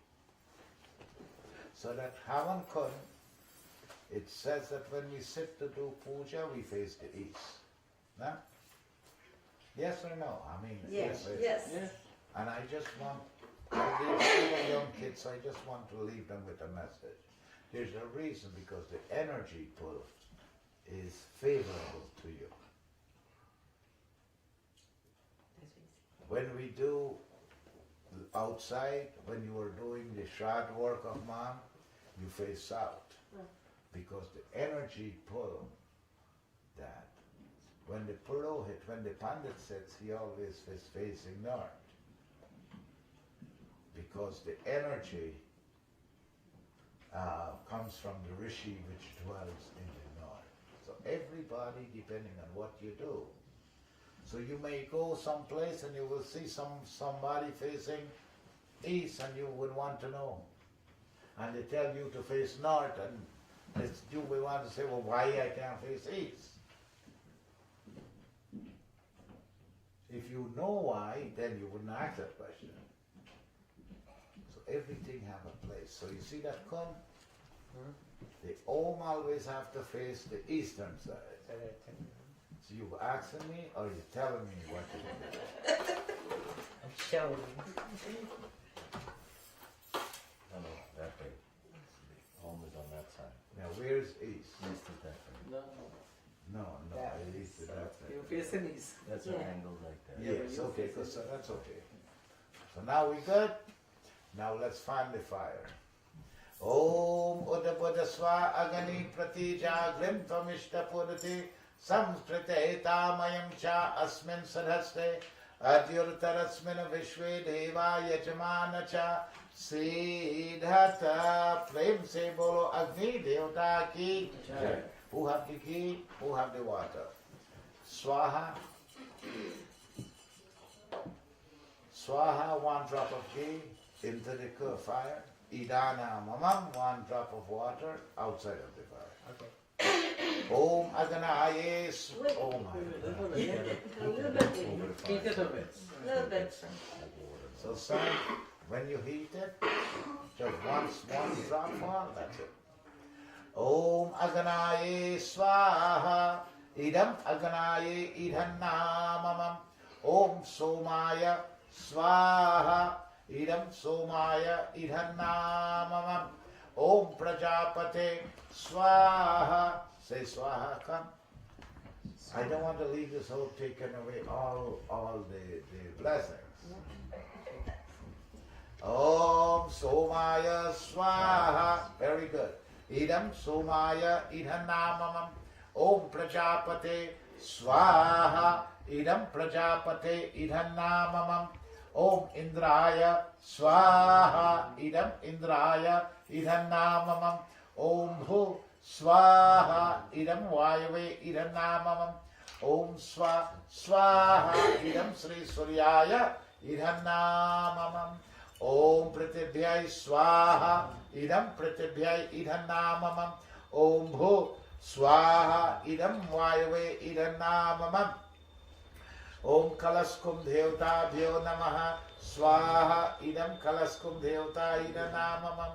So that Havan Kun, it says that when we sit to do puja, we face the east. No? Yes or no? I mean, Yes, yes. And I just want, these young kids, I just want to leave them with a message. There's a reason, because the energy pull is favorable to you. When we do outside, when you are doing the shad work of man, you face south. Because the energy pull that, when the purohit, when the pandit sits, he always is facing north. Because the energy comes from the rishi which dwells in the north. So everybody, depending on what you do. So you may go someplace and you will see somebody facing east, and you would want to know. And they tell you to face north, and you will want to say, well, why I can't face east? If you know why, then you wouldn't ask that question. So everything have a place. So you see that kun? The Om always have to face the eastern side. So you asking me, or you telling me what to do? I'm showing you. No, that way. Home is on that side. Now where's east? East is that way. No. East is that way. You face the east. That's an angle like that. Yes, okay, so that's okay. So now we good? Now let's find the fire. Om Uddha Swa Agani Pratija Grim Tvamishta Purati Samskrite Tamayam Cha Asmin Sadhaste Adyurtarasmin Vishwe Deva Yajamana Cha Siddhata. Flame se bolo Agni Devta ki Jai. Who have the key? Who have the water? Swaha. Swaha, 1 drop of ghee into the fire. Idana mamam, 1 drop of water outside of the fire. Okay. Om Aganaye. Oh my God. A little bit. Heat it a bit. A little bit. So son, when you heat it, just 1 drop more, that's it. Om Aganaye Swaha. Idam Aganaye Idhanamamam. Om Somaya Swaha. Idam Somaya Idhanamamam. Om Prajapate Swaha. Say Swaha, come. I don't want to leave this whole taking away all the blessings. Om Somaya Swaha. Very good. Idam Somaya Idhanamamam. Om Prajapate Swaha. Idam Prajapate Idhanamamam. Om Indraya Swaha. Idam Indraya Idhanamamam. Om Bhu Swaha. Idam Vayave Idhanamamam. Om Swaha. Idam Sri Suryaya Idhanamamam. Om Pratibhyai Swaha. Idam Pratibhyai Idhanamamam. Om Bhu Swaha. Idam Vayave Idhanamamam. Om Kalaskum Devtabhyo Namaha Swaha. Idam Kalaskum Devta Idhanamamam.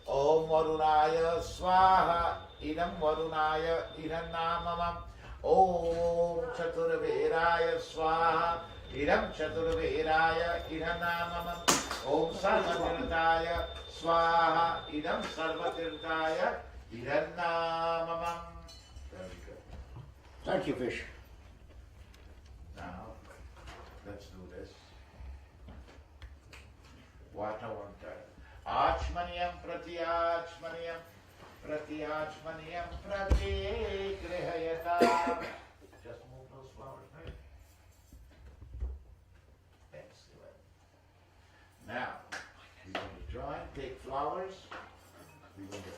Om Varunaya Swaha. Idam Varunaya Idhanamamam. Om Chaturvedaya Swaha. Idam Chaturvedaya Idhanamamam. Om Sarvatirtaya Swaha. Idam Sarvatirtaya Idhanamamam. Very good. Thank you, fish. Now, let's do this. Water one time. Achmaniyam pratyachmaniyam pratyachmaniyam pratigrihayata. Just move those flowers, right? Excellent. Now, we're going to join, take flowers. We're going to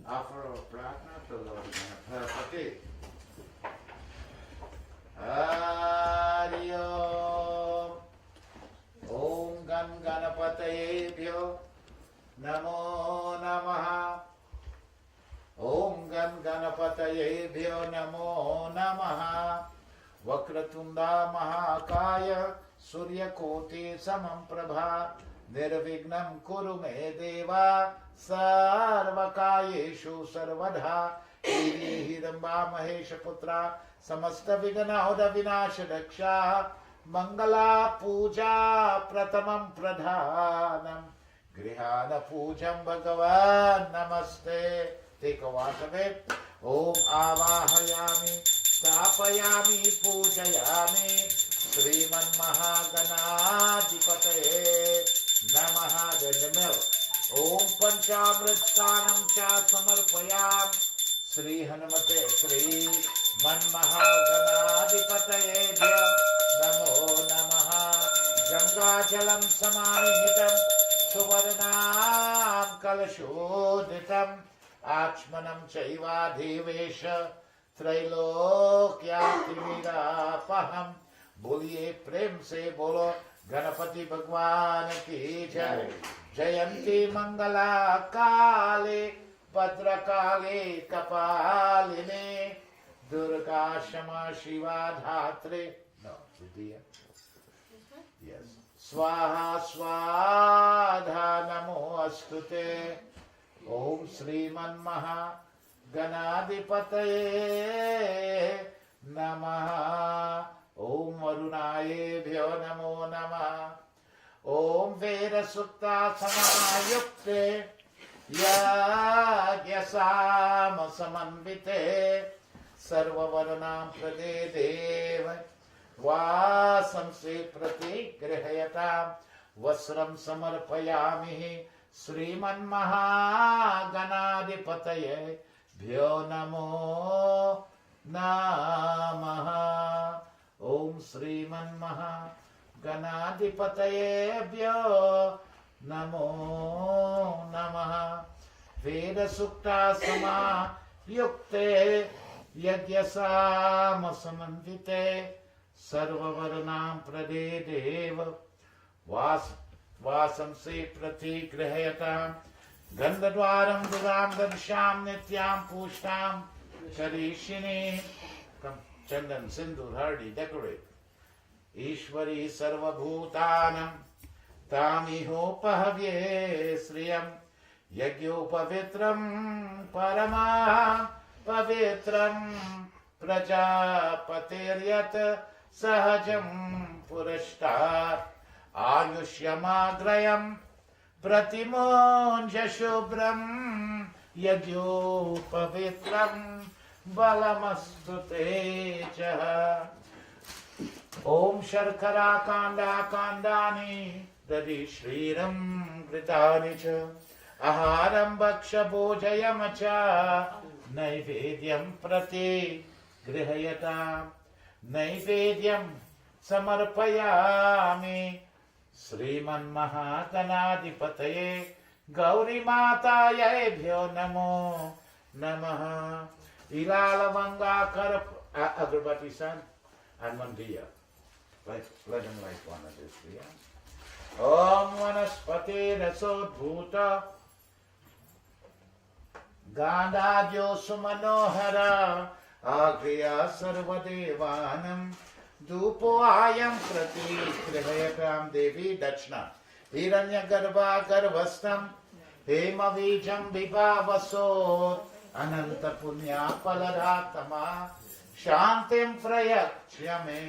offer our pratna to Lord Ganapati. Hari Om. Om Gan Ganapatayebhyo Namo Namaha. Om Gan Ganapatayebhyo Namo Namaha. Vakratunda Mahakaya Suryakoti Samam Prabha Nirvignam Kuru Me Deva Sarvakayeshu Sarvadha Hidamba Mahesha Putra Samasta Vighnahoda Vinasha Daksha Mangala Puja Pratamam Pradhanam Grihana Pujam Bhagavan Namaste. Take a wash of it. Om Avahayami Tapayami Pujayami Sriman Mahaganadipataye Namaha. Then the milk. Om Panchamrit Stanam Cha Samarpayam Sri Hanumate Sri Man Mahaganadipataye Namo Namaha. Ganga Jalam Samanihitam Suvarnam Kalashodhitam Achmanam Chaiva Devesha Trailokyatimirapaham. Boliye Prem Se Bolo Ganapati Bhagwan Ki Jai. Jayanti Mangala Kale Bhadrakale Kapaline Durga Shama Shiva Dhatre. No, Vidya. Yes. Swaha Swadha Namo Astute. Om Sriman Maha Ganadipataye Namaha. Om Varunayebhyo Namo Namaha. Om Veda Sutta Samayukte Yagyasama Samanvite Sarvavarnam Prade Deva Vasam Se Prati Grihayatam Vasram Samarpayami Sriman Mahaganadipataye Bhyo Namo Namaha. Om Sriman Mahaganadipataye Bhyo Namo Namaha. Veda Sukta Sama Yukte Yagyasama Samanvite Sarvavarnam Prade Deva Vasam Se Prati Grihayatam Gandhadwaram Duram Gansham Nityam Pushtam Karishini. Come, Chandan, Sindur, Hardi, decorate. Ishvari Sarvabhutanam Tamihopahavye Sriyam Yagyopavitram Parama Pavitram Prajapatiryat Sahajam Purashtar Ayushyamagrayam Pratimonja Shubram Yagyopavitram Balamastute Jaha. Om Sharkara Kanda Kandani Dadi Shriram Gritani Cha Aharam Bhaksha Bhojayamacha Naivedyam Prati Grihayatam Naivedyam Samarpayami Sriman Mahaganadipataye Gauri Matayebhyo Namo Namaha. Ilalavanga Karap Agarbati San and Mandiya. Let him light one of this here. Om Vanaspati Rasodbhuta Gandhadyo Sumanohara Agriya Sarvadevanam Dupo Ayam Prati Krihayatam Devi Dachna Hiranya Garbha Garvastam Hemavijam Vibhavasot Ananta Punya Palaratama शांतिं प्रयच्छ मे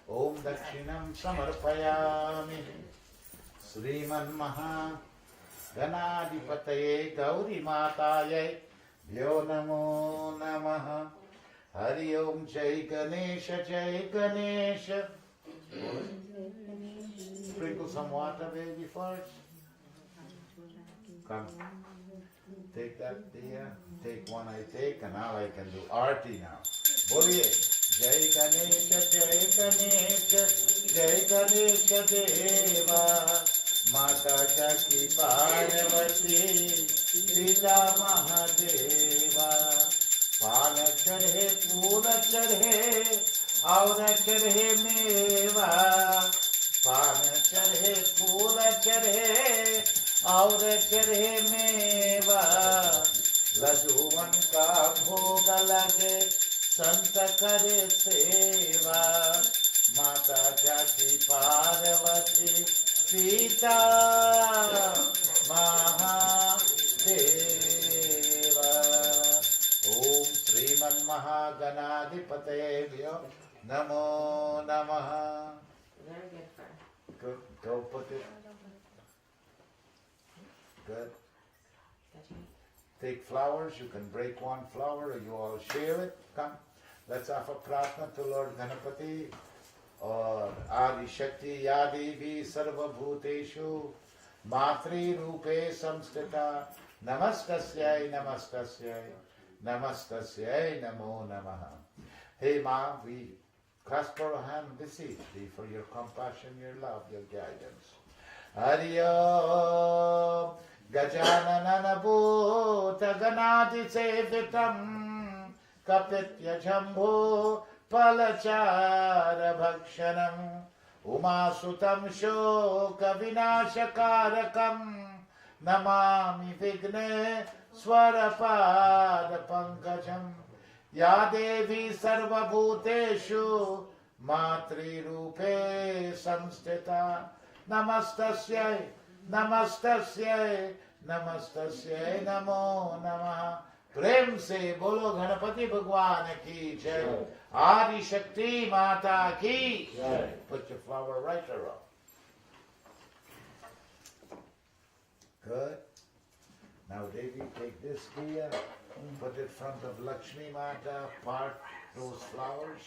ओम दक्षिणं समर्पयामि श्रीमन्महा गणाधिपतये गौरी मातायै भ्यो नमो नमः हरि ओम जय Ganesh sprinkle some water baby first come take that there take one I take and now I can do arti now boliye jai ganesh deva माता जकी पार्वती पिता महादेवा पान चढ़े फूल चढ़े और चढ़े मेवा पान चढ़े फूल चढ़े और चढ़े मेवा लड्डूवन का भोग लगे संत करे सेवा माता जकी Parvati Sita Mahadeva Om Sriman Mahaganadipatayebhyo Namo Namaha. Good. Go put it. Good. Take flowers. You can break one flower or you all share it. Come. Let's offer prarthana to Lord Ganapati. और आदि शक्ति या देवी सर्वभूतेषु मातृ रूपे संस्थिता नमस्तस्यै नमस्तस्यै नमस्तस्यै नमो नमः. Hey Ma, we clasp our hand, beseech thee for your compassion, your love, your guidance. Hari Om Gajanana Bhuta Ganadi Sevitam Kapitya Jambho फलचार भक्षणं उमासुतं शोक विनाशकारकं नमामि विघ्नेश्वरपाद पंकजं या देवी सर्वभूतेषु मातृरूपे संस्थिता नमस्तस्यै नमस्तस्यै नमस्तस्यै नमो नमः. प्रेम से बोलो गणपति भगवान की जय. आदि शक्ति माता की जय. Put your flower right around. Good. Now Devi, take this diya, put it in front of Lakshmi Mata, part those flowers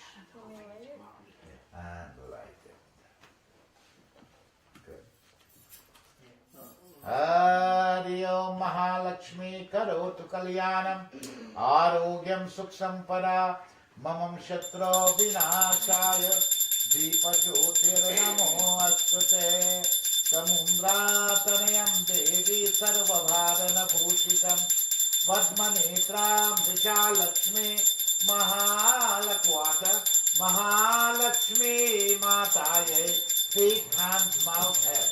and light it. Good. Hari Om Mahalakshmi Karotu Kalyanam Arogyam Sukh Sampada Mamam Shatro Vinashaya Deepa Jyotir Namo Astute Samumbratanayam Devi Sarvabharana Bhushitam Padmanetram Vishalakshmi Mahalakwata Mahalakshmi Mataye feet, hands, mouth, head.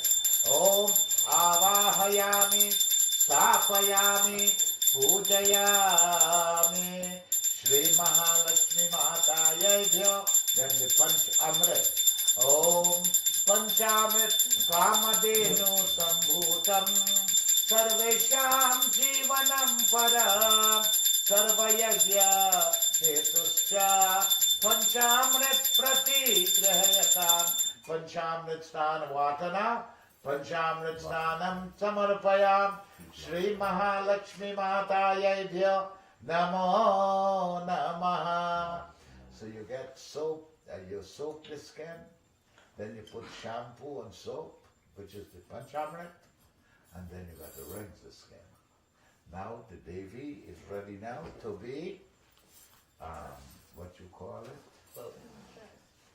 Om Avahayami Stapayami Pujayami Shri Mahalakshmi Matayebhyo. Then the Panch Amrit. Om Panchamrit Kamadenu Sambhutam Sarvesham Jivanam Param Sarvayagya Hetuscha Panchamrit Pratigrahayatam. Panchamrit Stan Vatana Panchamrit Stanam Samarpayam Shri Mahalakshmi Matayebhyo Namo Namaha. So you get soap, you soak the skin, then you put shampoo and soap, which is the Panchamrit, and then you got to rinse the skin. Now the Devi is ready now to be, what you call it?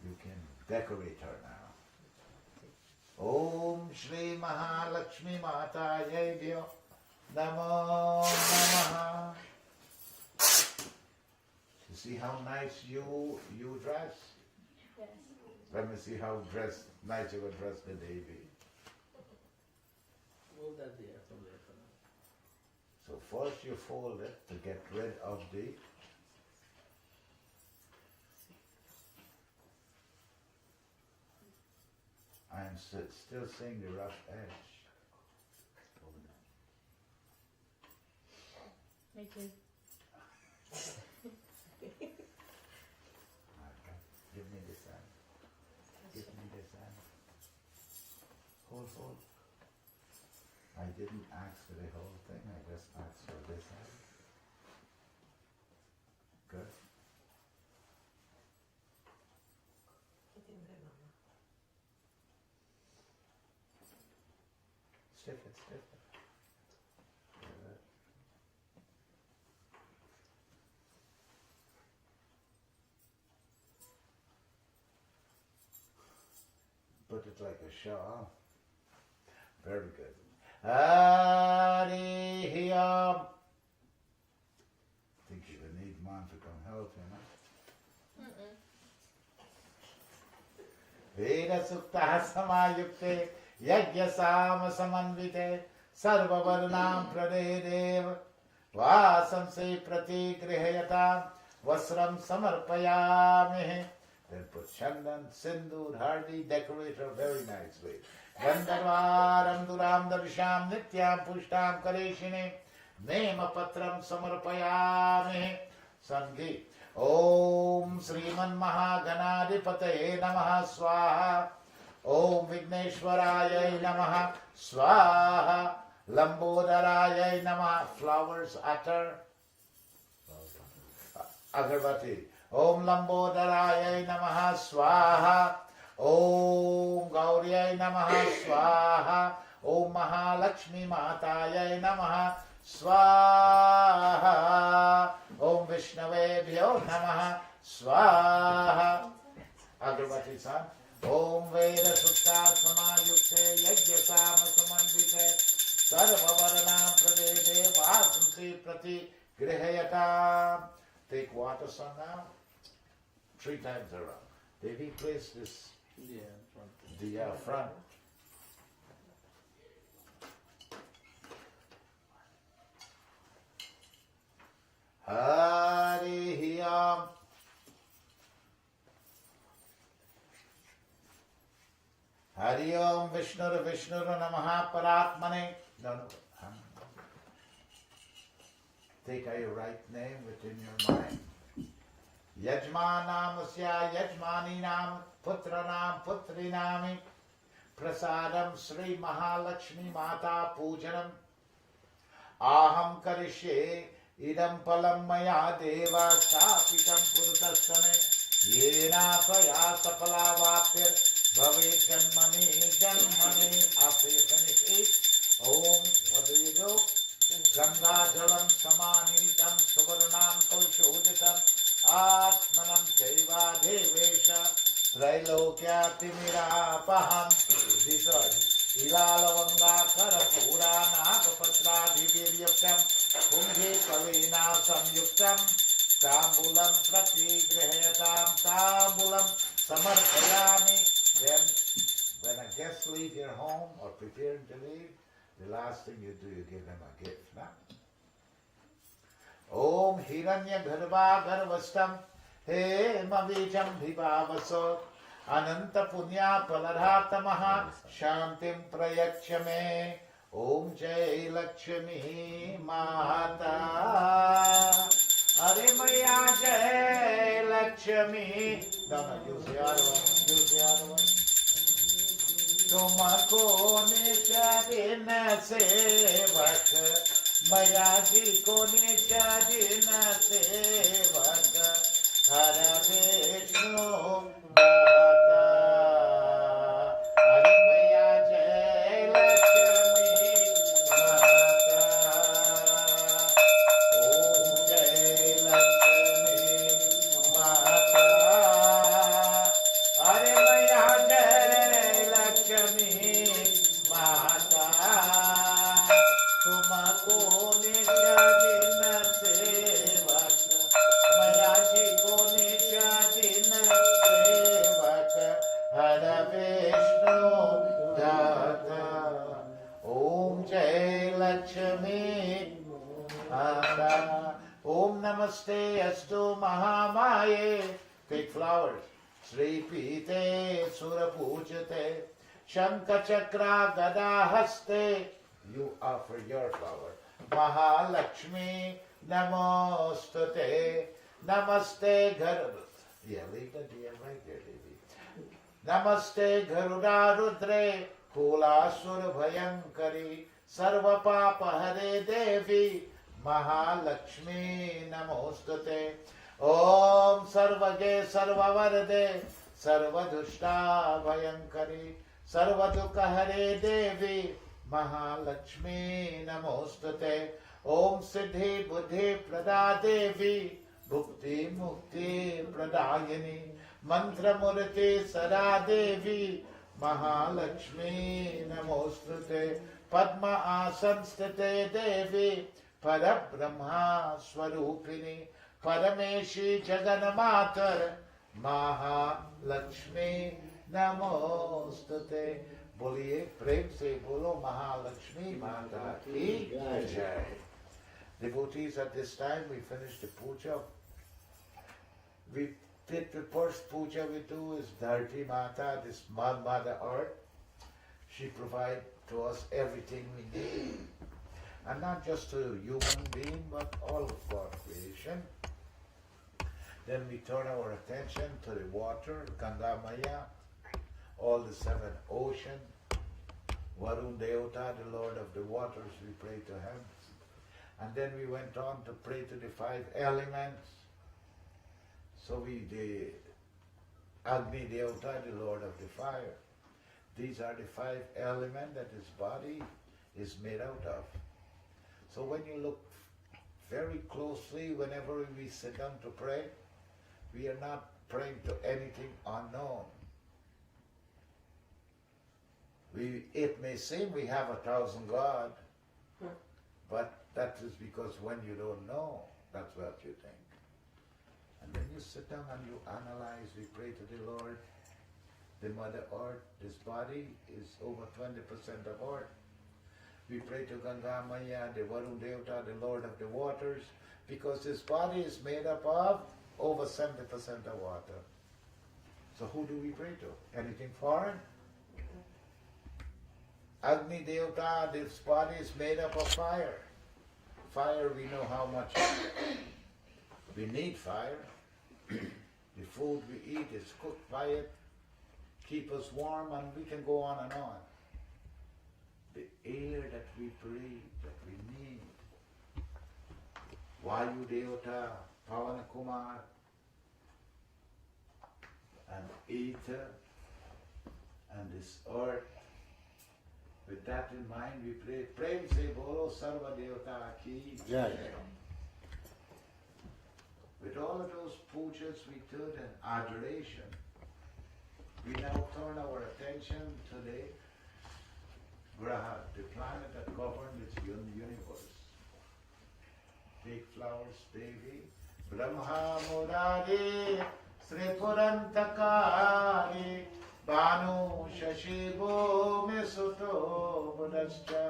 You can decorate her now. Om Shri Mahalakshmi Matayebhyo Namo Namaha. You see how nice you dress? Yes. Let me see how nice you would dress the Devi. Move that there from there for now. So first you fold it to get rid of the I'm still seeing the rough edge. Me too. I didn't ask for the whole thing, I just asked for this end. Good. Stiff it, stiff it. Good. Put it like a shawl. Very good. Hari Om. Think you would need Mom to come help you, no? Veda Sukta Samayukte Yajya Sama Samanvite Sarva Varnam Pradedev Vasam Se Prati Grihayatam Vasram Samarpayame. Then put Chandan, Sindur, Hardi, decorate her very nicely. Gandharvaram Duram Darsham Nityam Pushtam Kareshine Nema Patram Samarpayame. Sangeet. Om Sriman Mahaganadipataye Namaha Swaha. Om Vigneshwaraya Namaha Swaha. Lambodharaya Namaha. Flowers, attar, agarbati. Om Lambodharaya Namaha Swaha. Om Gauriyai Namaha Swaha. Om Mahalakshmi Matayai Namaha Swaha. Om Vishnavebhyo Namaha Swaha. Agarbati san. Om Veda Sutta Samayukte Yajya Sama Samanvite Sarva Varanam Pradede Vasamsi Prati Grihayatam. Take water, son, now. 3 times around. Devi, place this diya front. Hari Om. Hari Om Vishnur Vishnur Namaha Paratmane. No. Take your right name within your mind. Yajmanamasya Yajmaninam Putranam Putrinami Prasadam Sri Mahalakshmi Mata Pujanam Aham Karishe Idam Palam Maya Deva Shapitam Purutastame Yena Paya Sapalavatir Bhave Janmani Janmani. After you finish it, Om, what do you do? Ganga Jalam Samanitam Suvarnam Kalshodhitam Atmanam Chaiva Devesha Trailokya Timirapaham. These are Ilalavanga Karapura Nakapatra Diviryaptam Kumbhi Kalina Samyuktam Tambulam Prati Grihayatam Tambulam Samarpayami. Then when a guest leave your home or preparing to leave, the last thing you do, you give him a gift. Now, Om Hiranya Garbha Garvastam He Mavijam Bhivavaso Ananta Punya Paladhatamaha Shantim Prayakshame. Om Jai Lakshmi Mata. Are Maya Jai Lakshmi. No, use the other one. Use the other one. तुमको निज दिन सेवक मया जी को निज दिन सेवक हर विष्णु दाता। हरि मैया जय लक्ष्मी माता। ओम जय लक्ष्मी माता। हरि मैया जय लक्ष्मी माता। तुमको निज दिन सेवक मया जी को निज दिन सेवक हर विष्णु दाता। ओम जय लक्ष्मी माता। ओम नमस्ते अस्तु महामाये. Take flowers. Sri Pite Surapujate Shankha Chakra Gada Haste. You offer your flower. Mahalakshmi Namostate. Namaste Garuda. Yeah, leave the deer right there, baby. Namaste Garuda Rudre कुलासुर भयंकरी सर्व पाप हरे देवी महालक्ष्मी नमोस्तुते। ओम सर्वगे सर्ववरदे सर्वदुष्टा भयंकरी सर्वदुःख हरे देवी महालक्ष्मी नमोस्तुते। ओम सिद्धि बुद्धि प्रदा देवी भुक्ति मुक्ति प्रदायिनी मंत्र मूर्ति सदा देवी महालक्ष्मी नमोस्तुते। पद्म आसन स्थिते देवी परब्रह्मा स्वरूपिणी परमेशी जगन्मातर महालक्ष्मी नमोस्तुते। बोलिए प्रेम से बोलो महालक्ष्मी माता की जय। Devotees, at this time we finish the puja. We did the first puja we do is Dharti Mata, this Mother Earth. She provides to us everything we need. And not just to human being, but all of our creation. Then we turn our attention to the water, Ganga Maya, all the 7 oceans. Varun Devata, the Lord of the waters, we pray to him. And then we went on to pray to the 5 elements. So the Agni Devata, the Lord of the fire. These are the 5 elements that his body is made out of. So when you look very closely, whenever we sit down to pray, we are not praying to anything unknown. It may seem we have 1,000 gods, but that is because when you don't know, that's what you think. And then you sit down and you analyze, we pray to the Lord, the Mother Earth, this body is over 20% of earth. We pray to Ganga Maya, the Varun Devata, the Lord of the waters, because this body is made up of over 70% of water. So who do we pray to? Anything foreign? Agni Devata, this body is made up of fire. Fire, we know how much we need fire. The food we eat is cooked by it, keep us warm, and we can go on and on. The air that we breathe, that we need. Vayu Devata, Pavana Kumar, and ether, and this earth. With that in mind, we pray, Prem se bolo sarva devata ki jai. With all of those pujas we did and adoration, we now turn our attention to the Graha, the planet that governs this universe. Big flowers, baby. Brahma Murari, Sri Purantakari, Banu Shashibo Mesuto Budascha,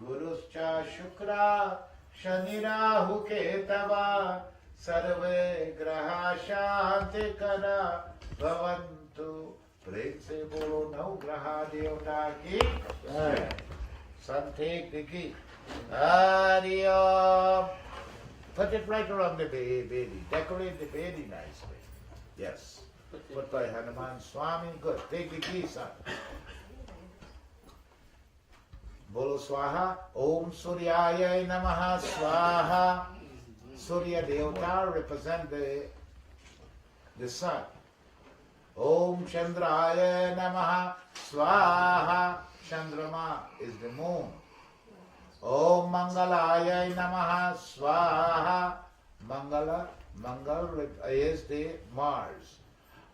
Guruscha Shukra, Shanirahu Ketava, Sarve Graha Shanti Kara, Bhavantu. Prem se bolo Nau Graha Devata ki jai. Sun take the key. Hari Om. Put it right around the baby. Decorate the baby nicely. Yes. Put by Hanuman Swami. Good. Take the key, son. Bolo Swaha. Om Suryaya Namaha Swaha. Surya Devata represent the sun. Om Chandraya Namaha Swaha. Chandrama is the moon. Om Mangalaya Namaha Swaha. Mangala, Mangal is the Mars.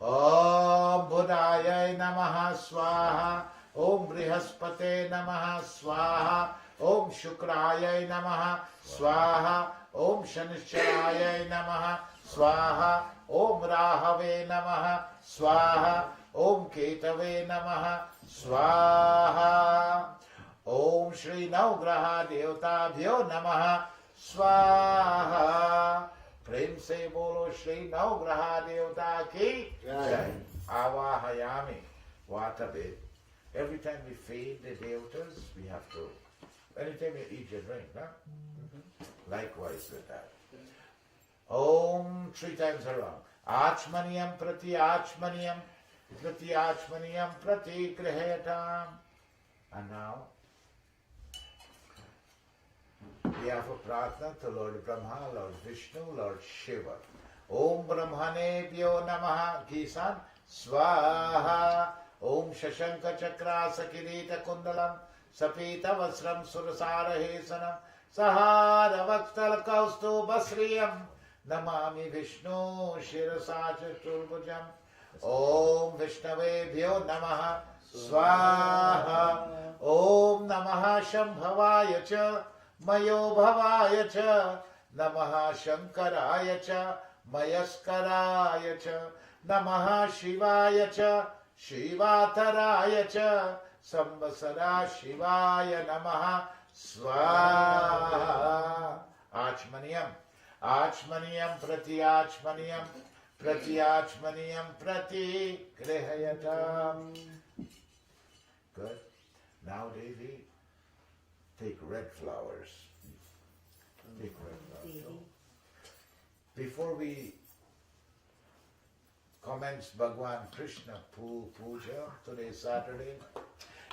Om Budaya Namaha Swaha. Om Brihaspate Namaha Swaha. Om Shukraya Namaha Swaha. Om Shanishcharaya Namaha Swaha. Om Rahave Namaha Swaha. Om Ketave Namaha Swaha. Om Shri Navgraha Devtabhyo Namaha Swaha. Prem se bolo Shri Navgraha Devata ki jai. Avahayami. Vatabe. Every time we feed the devatas, we have to, anytime you eat your drink, no? Likewise with that. Om 3 times around. Achmaniyam prati achmaniyam. Prati achmaniyam prati grihayatam. And now we offer prarthana to Lord Brahma, Lord Vishnu, Lord Shiva. Om Brahmanebhyo Namaha Kisan Swaha. Om Shashanka Chakra Sakirita Kundalam Sapita Vasram Surasara Hesanam Sahara Vakstal Kaustu Basriyam Namami Vishnu Shirasa Chaturbhujam. Om Vishnavebhyo Namaha Swaha. Om Namaha Shambhavaya Cha Mayo Bhavaya Cha Namaha Shankaraya Cha Mayaskaraya Cha Namaha Shivaya Cha Shivataraya Cha Sambasara Shivaya Namaha Swaha. Achmaniyam Achmaniyam Prati Achmaniyam Prati Achmaniyam Prati Grihayatam. Good. Now Devi, take red flowers. Take red flowers. Before we commence Bhagwan Krishna Puja, today is Saturday.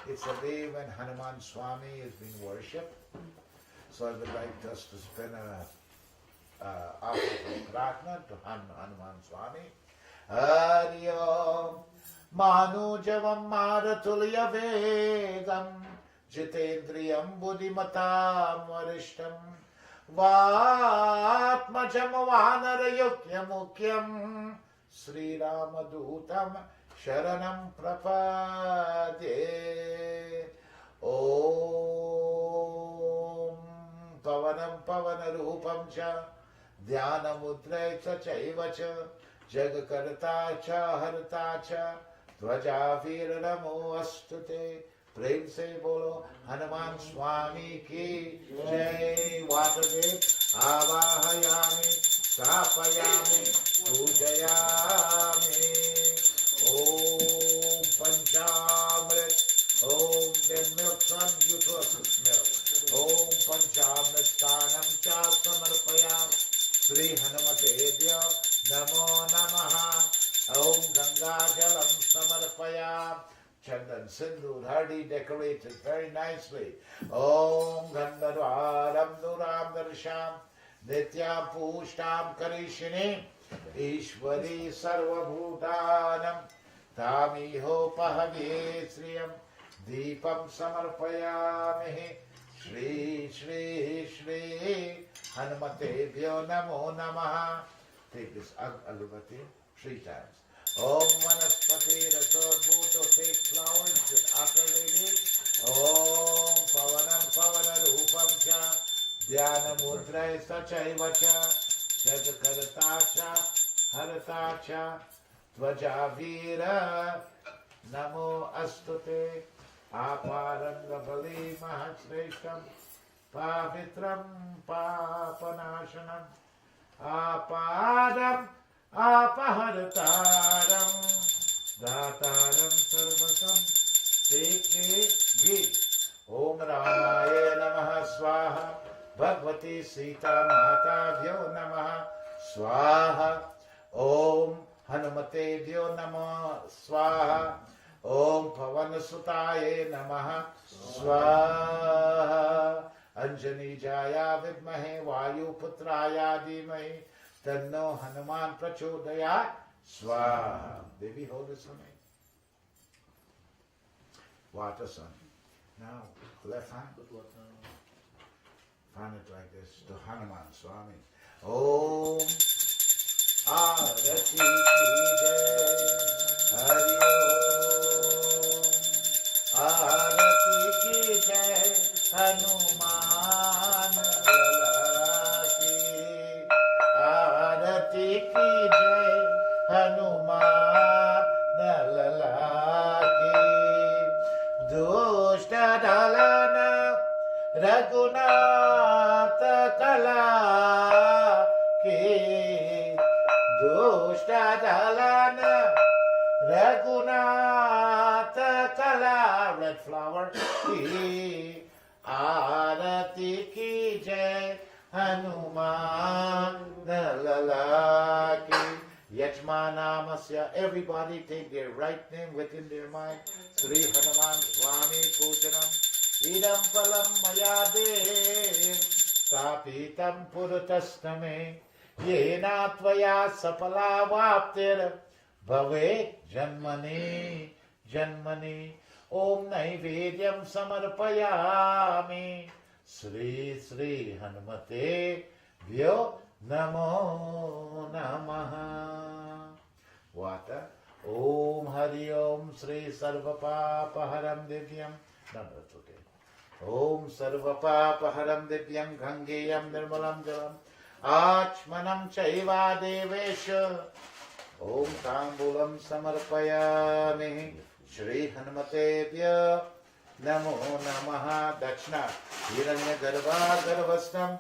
It's a day when Hanuman Swami is being worshipped. So I would like us to spend offer of pratna to Hanuman Swami. Hari Om Manujavam Maratulya Vegam Jitendriyam Buddhimatam Varishtam Vatmajam Vanarayukya Mukyam Sri Ramadutam Sharanam Prapade. Om Pavanam Pavanarupam Cha Dhyanamudrai Cha Chaiva Cha Jagakarta Cha Harta Cha Dvaja Namo Astute. प्रेम से बोलो हनुमान स्वामी की जय। वासुदेव आवाहयामि स्थापयामि पूजयामि। ओम पंचामृत ओम then milk son you took milk ओम पंचामृत स्नानं च समर्पयामि श्री हनुमतेभ्यो नमो नमः। ओम गंगा जलं समर्पयामि। Chandan Sindhu Hardy decorated very nicely. Om Gandharvaram Duram Darsham Nityam Pushtam Karishini Ishwari Sarvabhutanam Tamiho Pahavye Sriyam Deepam Samarpayamihi Shri Shri Shri Hanumatebhyo Namo Namaha. Take this agarbatti 3 times. Om Vanaspati Rasodbhuto, take flowers with Akar ladies. Om Pavanam Pavanarupam Cha Dhyana Mudrai Sachaiva Cha Jagakarta Cha Harata Cha Dvajavira Namo Astute Aparanga Bali Mahasreshtam Pavitram Papanashanam Apadam Apaharataram Dataram Sarvasam. Take give. Om Ramaya Namaha Swaha. Bhagavati Sita Matavyo Namaha Swaha. Om Hanumatebhyo Namaha Swaha. Om Pavanasutaye Namaha Swaha. Anjani Jaya Vidmahe Vayu Putraya Dhimahi Tanno Hanuman Prachodayat Swaha. Devi, hold this for me. Water, son. Now, left hand. Fan it like this to Hanuman Swami. Om Arati Ki Jai. Hari Om Arati Ki Jai. Hanuman Lalaki. Arati Ki Jai. Hanuman Lalaki. Dushta Dalana Raghunatha Kala Ki. Dushta Dalana Raghunatha Kala. Red flower. Ki. Arati Ki Jai. Hanuman Lalaki. Yajmanama Namasya. Everybody take their right name within their mind. Sri Hanuman Swami Pujanam. Idam palam mayade. Tapitam purutastame. Yena tvaya sapala vaptir. Bhave janmani janmani. Om Naivedyam samarpayami. Sri Sri Hanumate Vyo Namo Namaha. Water. Om Hari Om Sri Sarvapapaharam Divyam. No, that's okay. Om Sarvapapaharam Divyam Gangeyam Nirmalam Jalam. Achmanam Chaiva Devesha. Om Tambulam Samarpayami. Shri Hanumate Vyo Namo Namaha. Dachna Hiranya Garbha Garvastam.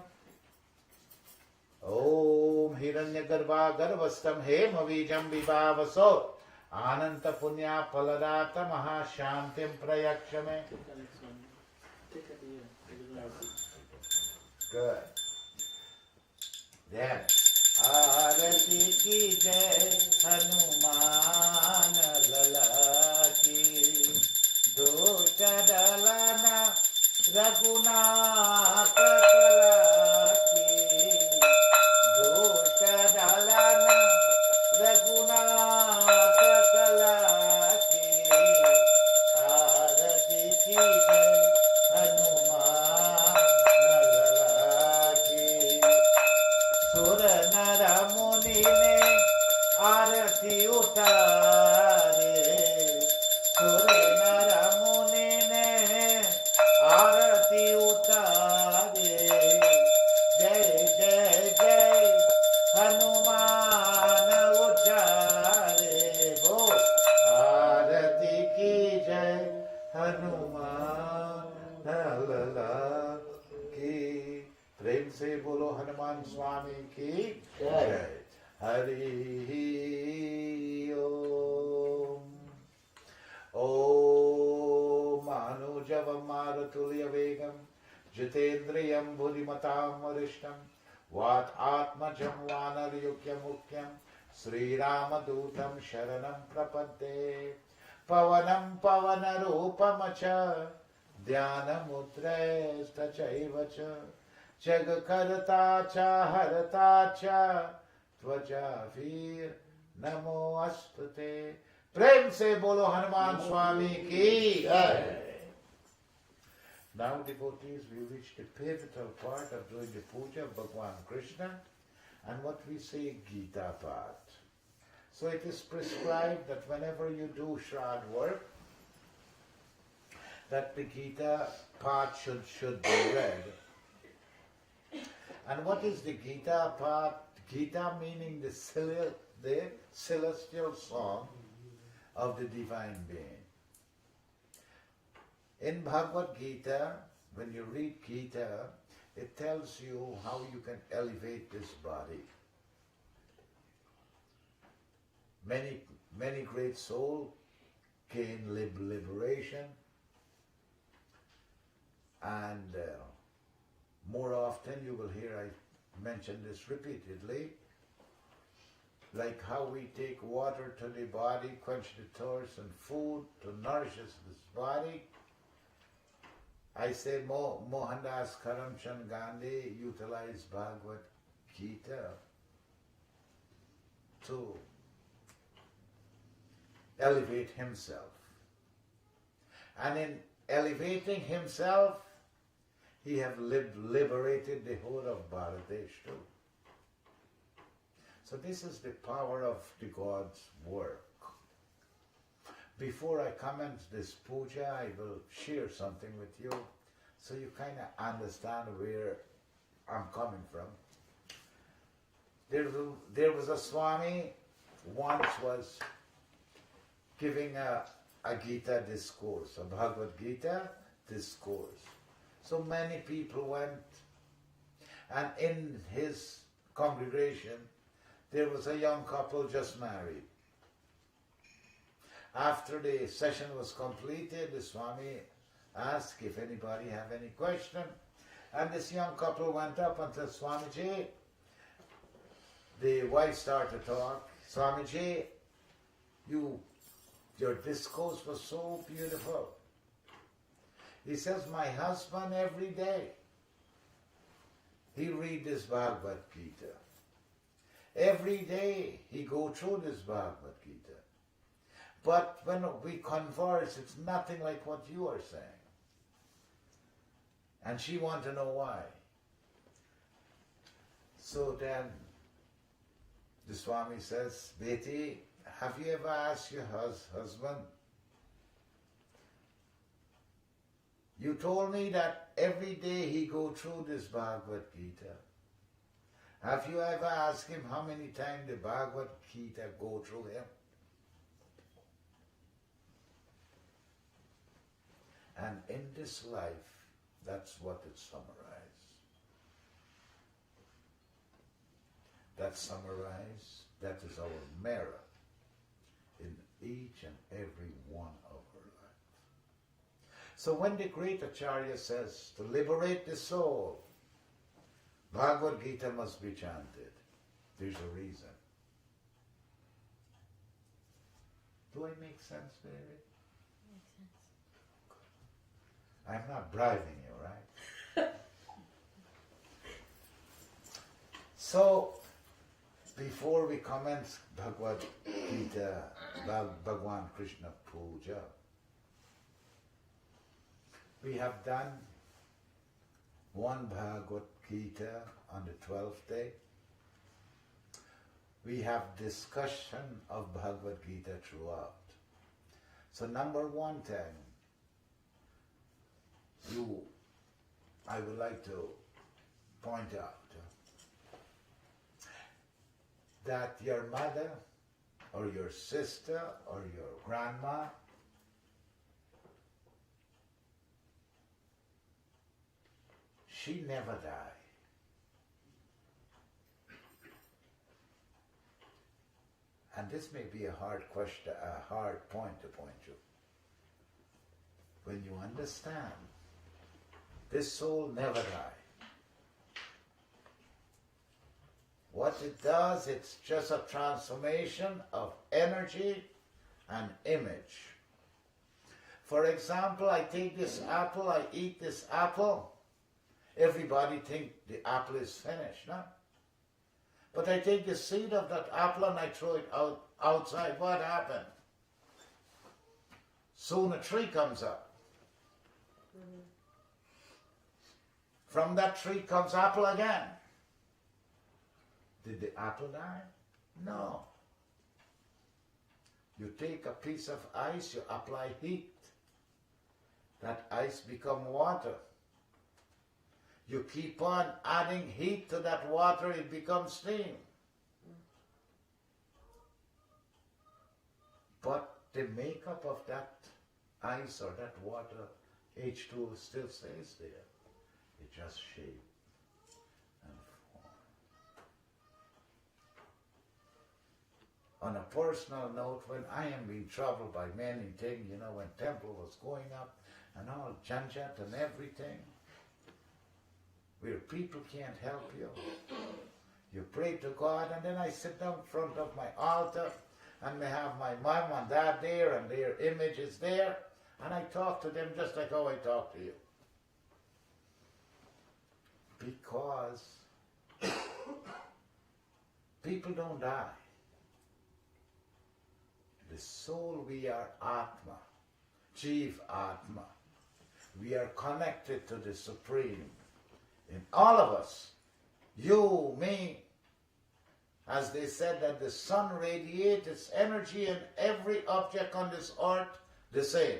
Om Hiranya Garbha Garvastam Hemavijam Vibhavaso Ananta Punya Paladata Mahashantim Prayakshame. Good. Then Arati ki jai Hanuman lala ki Dosha dalana Raghunatha kala ki Dosha dalana Raghunatha kala ki Arati ki jai Hanuman lala ki Sura Nara Muni ne Arati utare. Sura Nara Muni ne Arati utare. Jai Jai Jai Hanuman uchare. Go Arati ki Jai Hanuman lala ki. प्रेम से बोलो हनुमान स्वामी की जय. हरि ओम. ओम अनुजवम मारुतुल्य वेगम जितेन्द्रियं बुद्धिमतां वरिष्ठं वात आत्मजं वानरयुक्यं मुख्यं श्रीरामदूतं शरणं प्रपद्ये. पवनं पवनरूपमच ध्यानमुद्रैस्तचैव च जगकर्ता च हरता च त्वचा वीर नमो अस्तुते. प्रेम से बोलो हनुमान स्वामी की जय. Now devotees, we reach the pivotal part of doing the puja of Bhagwan Krishna and what we say Gita Path. So it is prescribed that whenever you do Shraddha work, that the Gita Path should be read. And what is the Gita Path? Gita meaning the celestial song of the Divine Being. In Bhagavad Gita, when you read Gita, it tells you how you can elevate this body. Many great souls gain liberation, and more often you will hear I mention this repeatedly, like how we take water to the body, quench the thirst, and food to nourish this body. I say Mohandas Karamchand Gandhi utilized Bhagavad Gita to elevate himself. And in elevating himself, he have liberated the whole of Bangladesh too. So this is the power of the God's work. Before I commence this puja, I will share something with you so you kind of understand where I'm coming from. There was a Swami once was giving a Gita discourse, a Bhagavad Gita discourse. So many people went, and in his congregation there was a young couple just married. After the session was completed, the Swami asked if anybody have any question, and this young couple went up and said, Swamiji, the wife started to talk, Swamiji, Your discourse was so beautiful. He says, my husband every day, he read this Bhagavad Gita. Every day he go through this Bhagavad Gita. But when we converse, it's nothing like what you are saying. And she want to know why. So then, the Swami says, Beti, have you ever asked your husband? You told me that every day he go through this Bhagavad Gita. Have you ever asked him how many times the Bhagavad Gita go through him? And in this life, that's what it summarizes. That summarizes, that is our mirror in each and every one of our lives. So when the great Acharya says to liberate the soul, Bhagavad Gita must be chanted. There's a reason. Do I make sense, baby? Makes sense. I'm not bribing you, right? So, before we commence Bhagavad Gita, Bhagwan Krishna Puja, we have done one Bhagavad Gita on the 12th day. We have discussion of Bhagavad Gita throughout. So number one thing, I would like to point out that your mother or your sister or your grandma she never died. And this may be a hard question, a hard point to point you. When you understand, this soul never died. What it does, it's just a transformation of energy and image. For example, I take this apple, I eat this apple. Everybody think the apple is finished, no? But I take the seed of that apple and I throw it outside. What happened? Soon a tree comes up. Mm-hmm. From that tree comes apple again. Did the apple die? No. You take a piece of ice, you apply heat. That ice becomes water. You keep on adding heat to that water, it becomes steam. But the makeup of that ice or that water, H2O, still stays there. It just shapes and forms. On a personal note, when I am being troubled by many things, when temple was going up and all janjat and everything, where people can't help you. You pray to God, and then I sit down in front of my altar, and I have my mom and dad there, and their image is there, and I talk to them just like how I talk to you. Because people don't die. The soul, we are Atma, Jeev Atma. We are connected to the Supreme. In all of us, you, me, as they said that the sun radiates its energy in every object on this earth the same.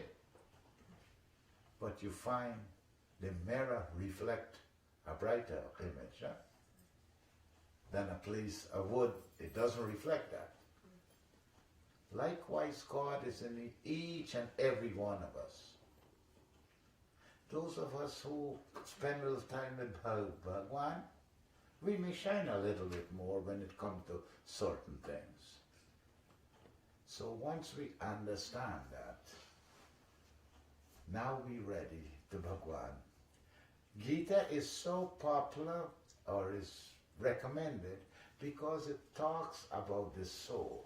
But you find the mirror reflect a brighter image than a piece of wood. It doesn't reflect that. Likewise, God is in each and every one of us. Those of us who spend a little time with Bhagwan, we may shine a little bit more when it comes to certain things. So once we understand that, now we're ready to Bhagwan. Gita is so popular or is recommended because it talks about the soul.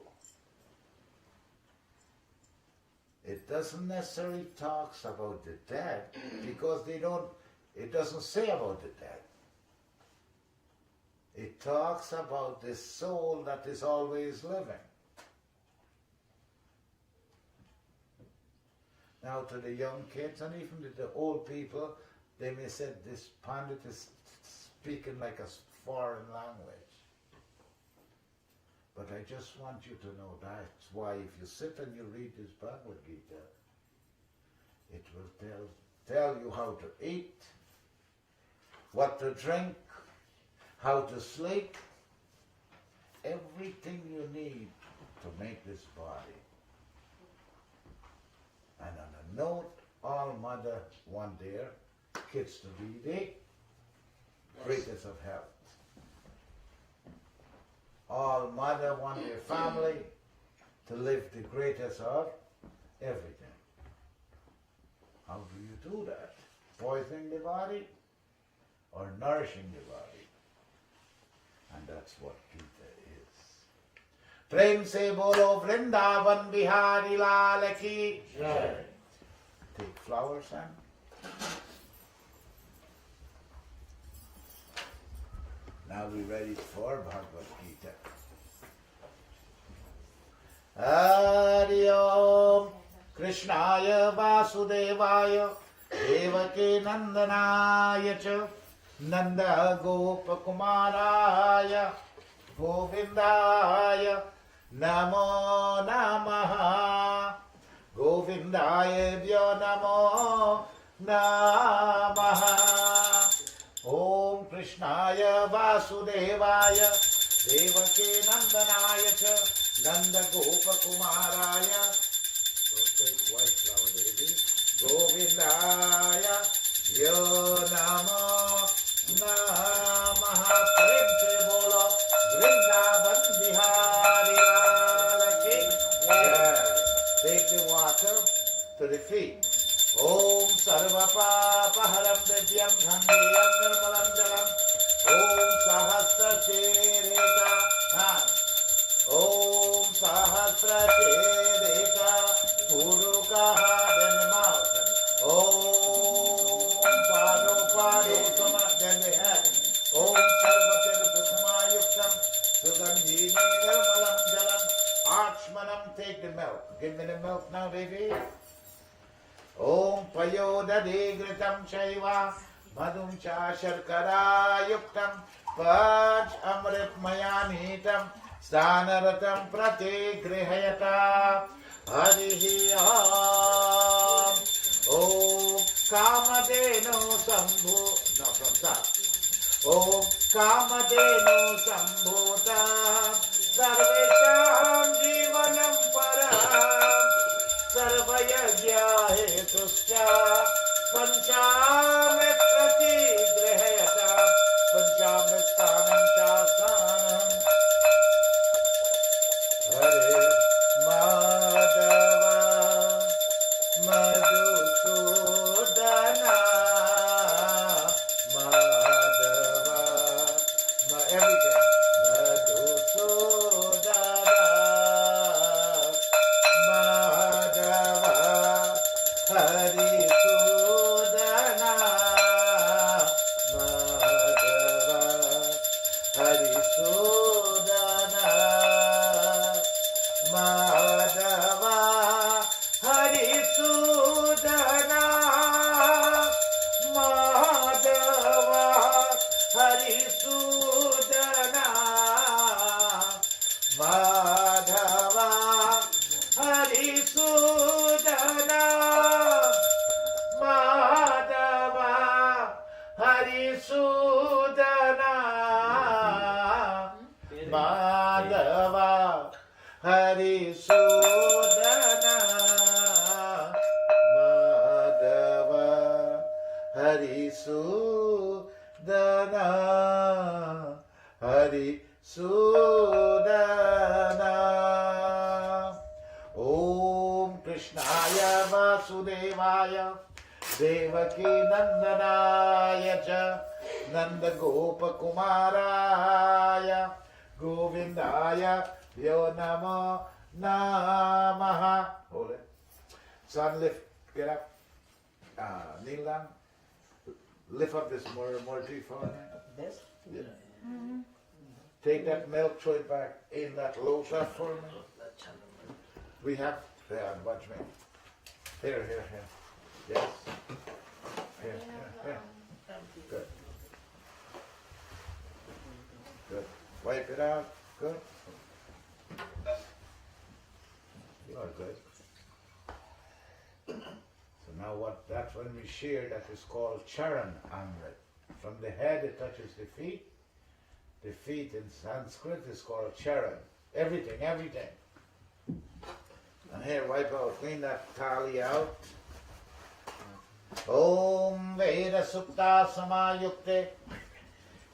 it doesn't necessarily talks about the dead, because it doesn't say about the dead. It talks about the soul that is always living. Now to the young kids and even to the old people, they may say this Pandit is speaking like a foreign language. But I just want you to know that's why if you sit and you read this Bhagavad Gita, it will tell you how to eat, what to drink, how to sleep, everything you need to make this body. And on a note, all mother want their kids to be the greatest of health. All mother want their family to live the greatest of everything. How do you do that? Poisoning the body or nourishing the body? And that's what Gita is. Prem se bolo Vrindavan Bihari Lal ki jai. Take flowers and now we're ready for Bhagavad Gita. Hari Om Krishnaya Vasudevaya Devaki Nandanaya Cha Nanda Gopakumaraya Govindaya Namo Namaha Govindaya Vyo Namo Namaha Om Krishnaya Vasudevaya Devaki Nandanaya Cha Nanda Gopakumaraya. Don't take white flower, baby. Govindaya Yo Namo Namaha. Prem se bolo Vrindavan Bihari Lal ki jai. Take the water to the feet. Om Sarva Papa Haram Divyam Dhangyam Nirmalam Jalam. Om Sahasra Chereka. Om Sahasra Chereka Purukaha, then the mouth. Om Pado Pado Sama, then the head. Om Sarvatel Kusumayuktam Sugandhini Nirmalam Jalam. Achmanam, take the milk. Give me the milk now, baby. Om Payodade Gritam Shaiva Madhum Cha Sharkara Yuktam Pach Amrit Mayanitam Stanaratam Prati Grihayata Harihi Om. Om Kamadeno Sambhu. No, from top. Om Kamadeno Sambhuta Sarvesham Jivanam Param Sarvayagya Hetuscha Panchamit Prati Grihayata Panchamit Stanam Chasanam. Hare Madhava Madhusudana Madhava everything. Madhusudana Madhava Hari Sudana Madhava Hari Sudana Madhava Hari Sudana Madhava Hari Sudana Madhava Hari Sudana Madhava Hari Sudana Madhava Hari Sudana Madhava Hari Sudana Hari Sudana. Om Krishnaya Vasudevaya Devaki Nandanaya Cha Nanda Gopakumaraya Govindaya Yo Namo Namaha. Hold it. Son, get up. Kneel down. Lift up this multi for me. This? Yeah. Take that milk, throw it back in that losha for me. We have, watch me. Here. Yes. Here. Good. Wipe it out. Good. You are good. So now that's when we shear, that is called charan amrit. From the head it touches the feet. The feet in Sanskrit is called charan. Everything. And here, wipe out, clean that tali out. Om Veda Sukta Samayukte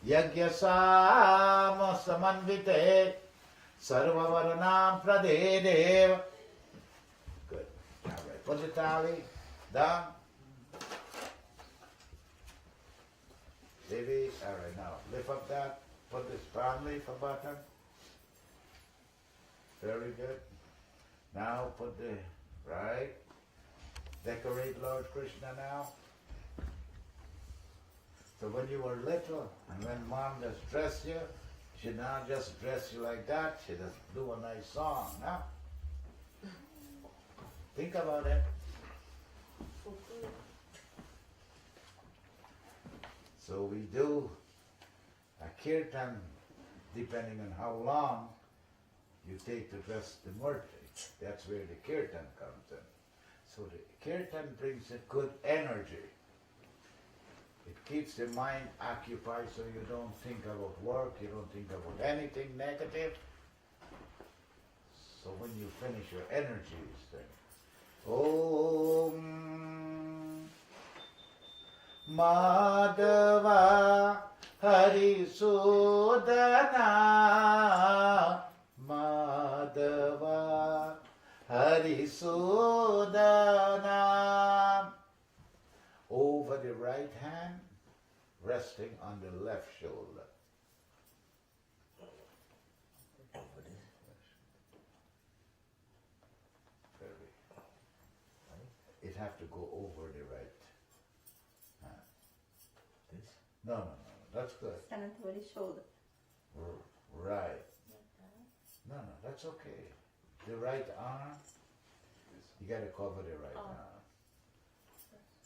Yagyasam Samanvite Sarvavaranam Pradedev. Good. All right, put the tali down. Baby, all right, now lift up that. Put this palm leaf a button. Very good. Now put the right. Decorate Lord Krishna now. So when you were little and when mom just dressed you, she not just dress you like that, she just do a nice song, huh? Think about it. So we do a kirtan depending on how long you take to dress the murti. That's where the kirtan comes in. So the kirtan brings a good energy. It keeps the mind occupied so you don't think about work, you don't think about anything negative. So when you finish, your energy is there. Om Madhava Hari Sudana Madhava Hari Sudana. Over the right hand, resting on the left shoulder. It have to go over the right hand. This? No, that's good. Stand over the shoulder. Right. No, that's okay. The right arm, you got to cover the right arm.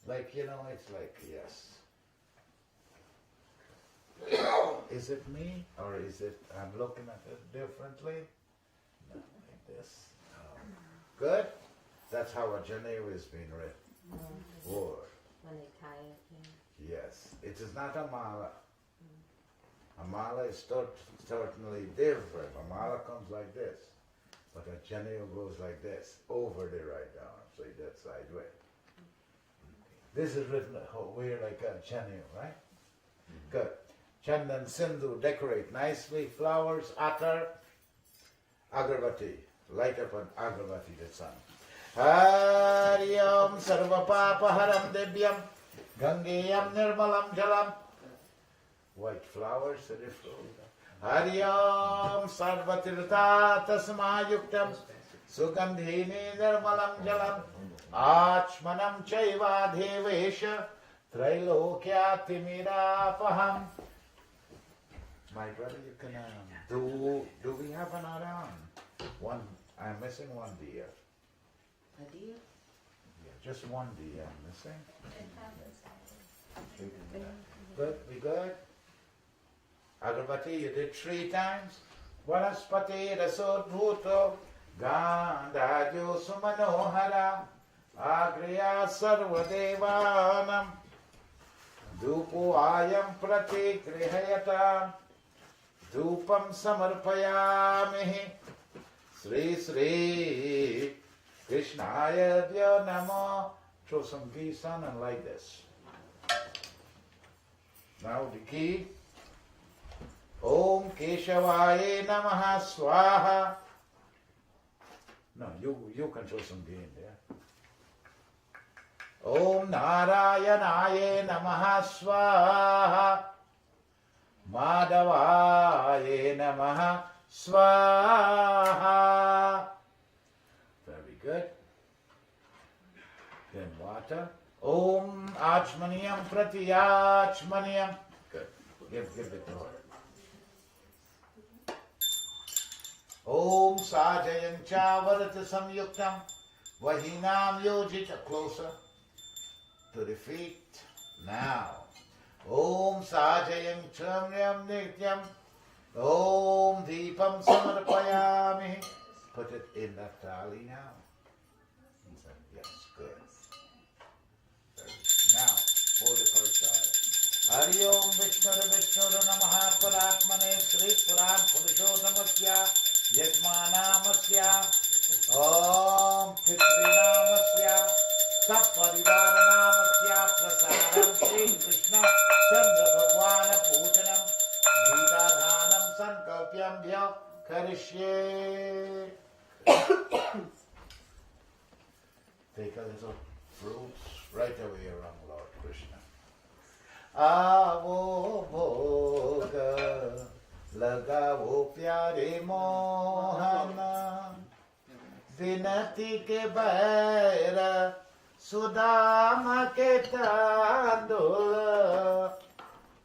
Like, it's like, yes. Is it me or is it, I'm looking at it differently? No, like this. Good? That's how a Janeu is being written. Or, When they tie it. yes. It is not a mala. A mala is certainly different. A mala comes like this. But a Janeu goes like this, over the right arm. So that's sideways. This is written we're like a Janeu, right? Good. Chandan Sindhu, decorate nicely, flowers, attar, agarbati. Light up an agarbati, the sun. Haryam sarva papa haram devyam gangeyam nirmalam jalam. White flowers to the fruit. Haryam sarva tirtha tasma yuktam sugandhini nirmalam jalam. Achmanam chaiva devesha trailokya timirapaham. My brother, you can do we have another arm? One, I'm missing one deer. A deer? Yeah, just one deer I'm missing. Good, we good? Agarbati, you did 3 times. Vanaspati rasodbhuto gandhajo sumanohara agriya sarvadevanam dhupo ayam pratigrihayata dhupam samarpayamihi Sri Sri Krishnaya Dya Namo. Throw some ghee, son, and like this. Now the ghee. Om Keshavaya Namaha Swaha. No, you can throw some ghee in there. Om Narayanaya Namaha Swaha. Madhavaya Namaha Swaha. Very good. water. Om Achmaniyam Pratyachmaniyam. Good. Give it to her. Om Sajayam Chavarata Samyuktam. Vahinam Yojita. Closer to the feet. Now. Om Sajayam Chamyam Nityam. Om Deepam Samarpayami. Put it in the thali now. Yes, good. Now, hold the prasad. Hari Om Vishnu Namaha Paratmane Sri Puran Purushottamasya Yajmanamasya Om Pitri-namasya Saparivar-namasya Prasadam Sri Krishna Chandra Bhagwana Pujanam Gita-dhanam Sankalpyam Bhyo Karishye. Take a little fruit right away around Lord Krishna. Avo bhoga lagavo pyare mohana vinati ke baira sudama ke tandula.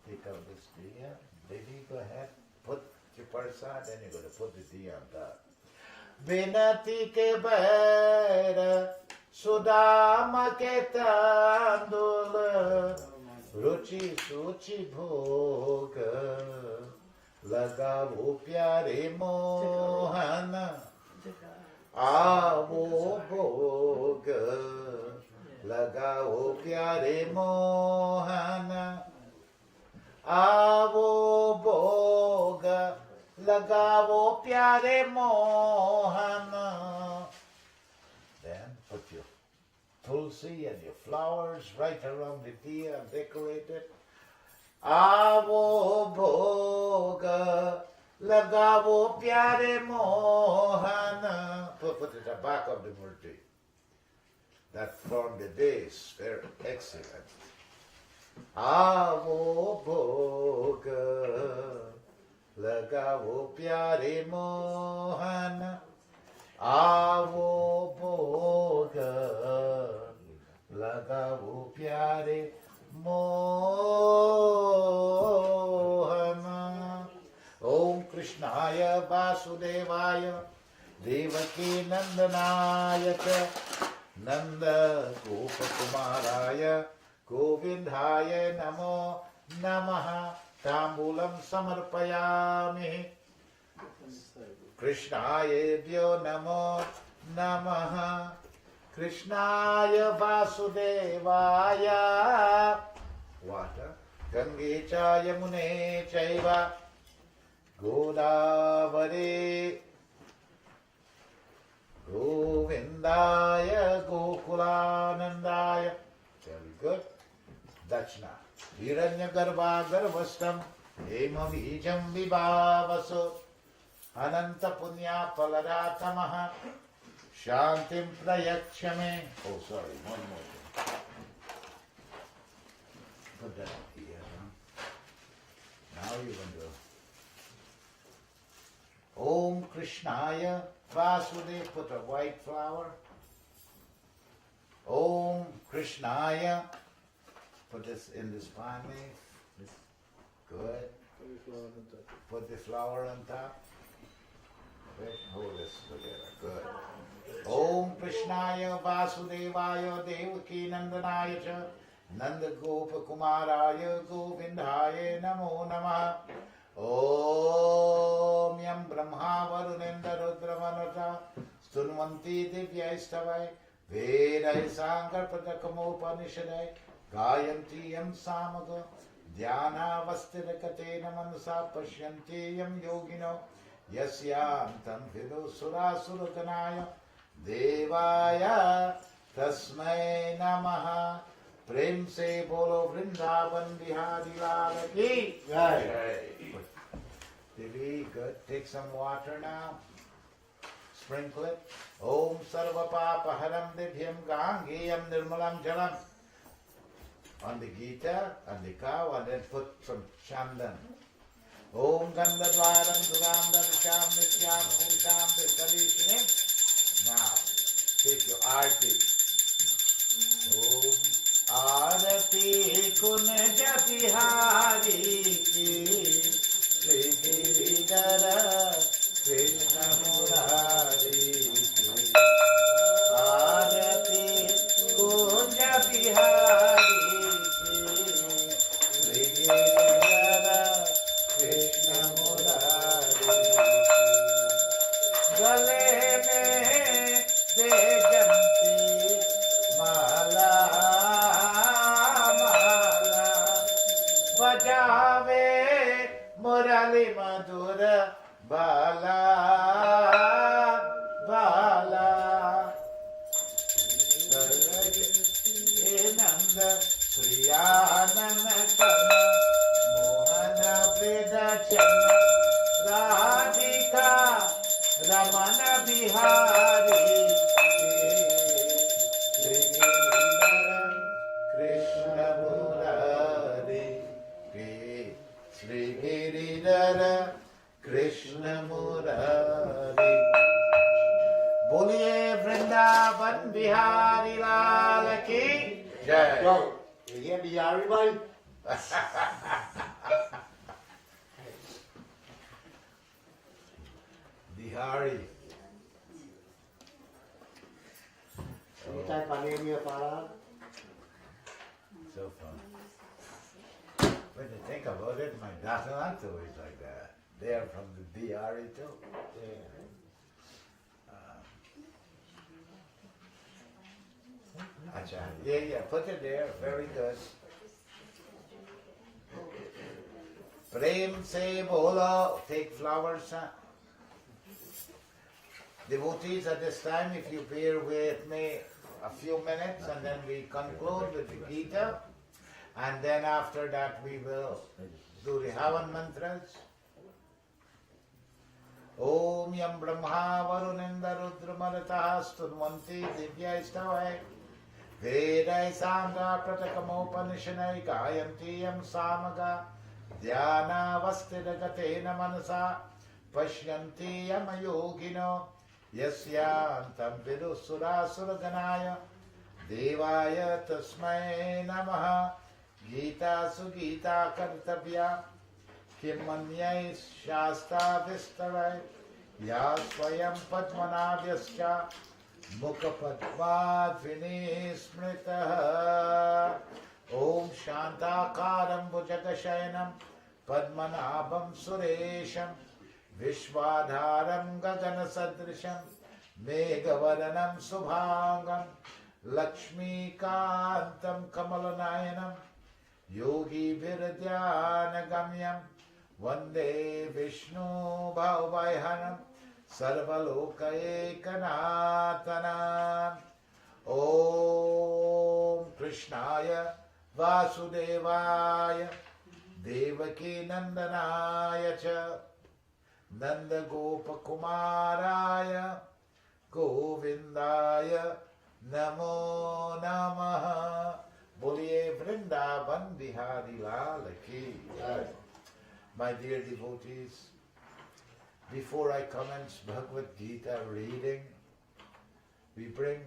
Take out this diya. Baby, go ahead. Put your prasad, then you're going to put the diya on top. Vinati ke baira sudama ke tandula. Ruchi suchi bhoga lagavo pyare mohana avo bhoga lagavo pyare mohana avo bhoga lagavo pyare mohana. Then put your tulsi and your flowers right around the diya and decorate it. Avo bhoga lagavo pyare mohana. Put it at the back of the murti. That formed the base. Very excellent. Avo bhoga lagavo pyare mohana. Avo bhoga lagavo pyare mohana. Om Krishnaya Vasudevaya Devaki Nandanaya cha Nanda Gopakumaraya Govindhaya Namo Namaha. Tambulam Samarpayami. Krishnayebhyo Namo Namaha. Krishnaya Vasudevaya. Water. Gange cha Yamune chaiva Godavari Govindaya Gokulanandaya. Very good. Dachna. Hiranya Garbha Garvastam Hema Bijam Vibhavaso Ananta Punya Palaratamaha Shantim Prayakshame. Oh, sorry, one more thing. Put that up here. Now you're going to Om Krishnaya Vasudev. Put a white flower. Om Krishnaya. Put this in this palm leaf. Good. Put the flower on top. Wait, hold this together. Good. Om Krishnaya Vasudevaya Devaki Nandanaya cha Nanda Gopa Kumaraya Govindhaya Namo Namaha. Om Yam Brahma Varunendra Rudra Manata Stunvanti Divyaistavai Vedai Sankar Pratakamopanishadai Gayanti Yam Samaga Dhyana Vastirakatena Manasa Pashyanti Yam Yogino Yasyantam Vido Sura Surakanaya Devaya Tasmai Namaha. Prem se bolo Vrindavan Bihari Lala ki Jai. Devi, good. Take some water now. Sprinkle it. Om Sarva Papa Haram Divyam Gangiyam Nirmalam Jalam. On the Gita, on the cow, and then put some Chandan. Om Gandadvaram Duram Darsham Nityam Purkam Visalishinim. Now, take your arti. आरती कुंज बिहारी की श्री गिरिधर कृष्ण मुरारी की आरती कुंज बिहारी की श्री गिरिधर कृष्ण मुरारी गले में दे जमती माला माला बजावे मुरली मधुर बाला बाला हे नंद प्रियानन तन मोहन विदचन राधिका रमन बिहारी कृष्ण मुरारी के श्री गिरिधर कृष्ण मुरारी बोलिए वृंदावन बिहारी लाल की जय। ये बिहारी भाई Bihari. Anytime my name here, Father. So fun. When you think about it, my daughter Anto is like that. They are from the Bihari too. Acha. Yeah, put it there. Very good. Prem se bolo. Take flowers. Devotees, at this time, if you bear with me a few minutes, and then we conclude with the Gita, and then after that we will do the Havan mantras. Om Yam Brahma Varunendra Rudra Maratah Stunvanti Divya Istavai Vedai Sandra Pratakamopanishanai Gayanti Yam Samaga Dhyana Vastiragatena Manasa Pashyanti Yam Yogino Yasyantam Vidusurasurganaya Devaya Tasmai Namaha Gita Sugita Kartabhya Kimanyai Shasta Vistarai Ya Swayam Padmanabhyascha Mukha Padmadvini Smritaha Om Shantakaram Bhujagashayanam Padmanabham Suresham Vishwadharam Gagana Sadrisham Megavaranam Subhangam Lakshmi Kantam Kamalanayanam Yogi Viradhyanagamyam Vande Vishnu Bhavaihanam Sarvaloka Ekanatanam Om Krishnaya Vasudevaya Devaki Nandanaya Cha Nanda Gopakumaraya Govindaya Namo Namaha Boliye Vrindavan Bihari Lal Ki Jai. My dear devotees, before I commence Bhagavad Gita reading, we bring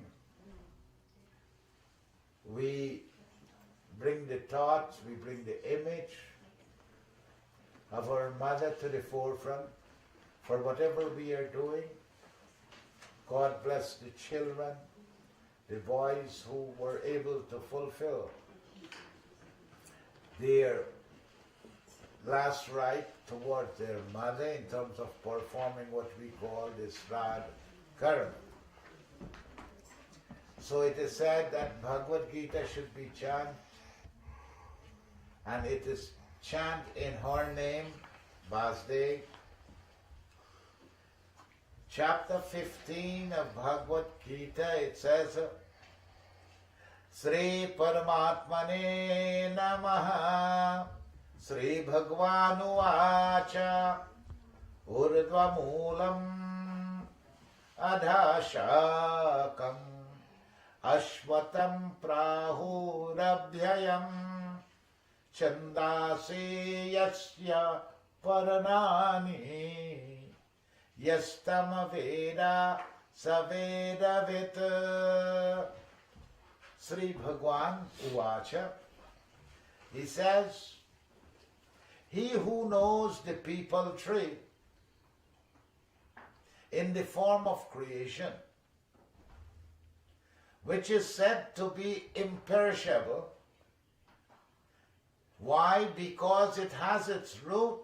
the thoughts, we bring the image of our mother to the forefront for whatever we are doing. God bless the children, the boys who were able to fulfill their last rite towards their mother in terms of performing what we call the Srad Karma. So it is said that Bhagavad Gita should be chanted, and it is chant in her name, Basdai. Chapter 15 of Bhagavad Gita, it says, Sri Paramatmane Namaha Sri Bhagavanu Vacha Urdhva Moolam Adhashakam Ashvatam Prahurabhyayam Chandase Yasya Paranani Yastama Veda Saveda Vita Sri Bhagwan Uvacha, he says, he who knows the people tree in the form of creation, which is said to be imperishable. Why? Because it has its root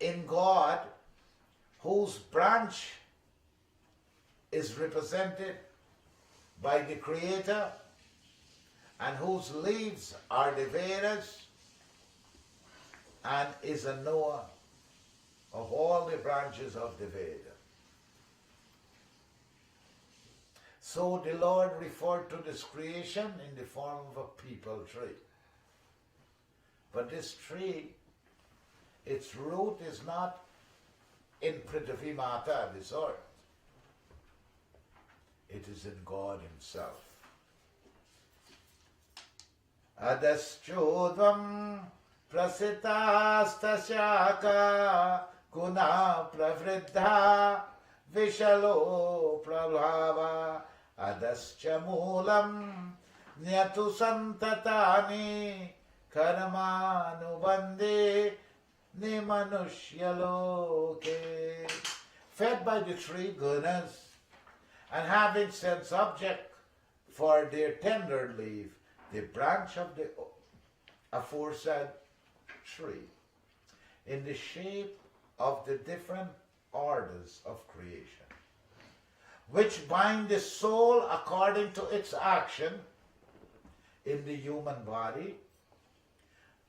in God, whose branch is represented by the Creator and whose leaves are the Vedas and is a knower of all the branches of the Veda. So the Lord referred to this creation in the form of a people tree. But this tree, its root is not in Prithvi Mata, this earth. It is in God Himself. Adaschodvam prasitastashyaka guna pravriddha vishalo prabhava adascha moolam nyatu santatani karmanubandhe nimanushyaloke. Fed by the three gunas and having sense object for their tender leaf, the branch of the aforesaid tree, in the shape of the different orders of creation, which bind the soul according to its action in the human body,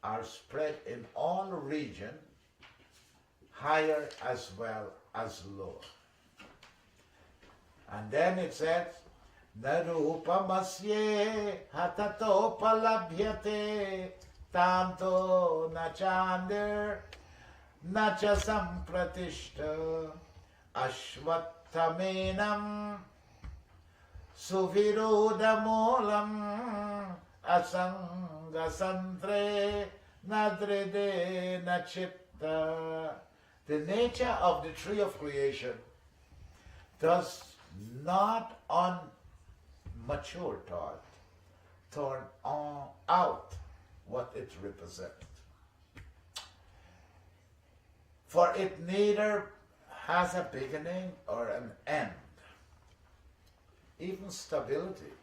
are spread in all region, higher as well as lower. And then it says, Narupamasye hatato palabhyate tanto nachandir nacha sampratishta ashvattamenam suvirodamolam asangasantre nadrede nachitta. The nature of the tree of creation does not on mature thought turn out what it represents. For it neither has a beginning or an end, even stability.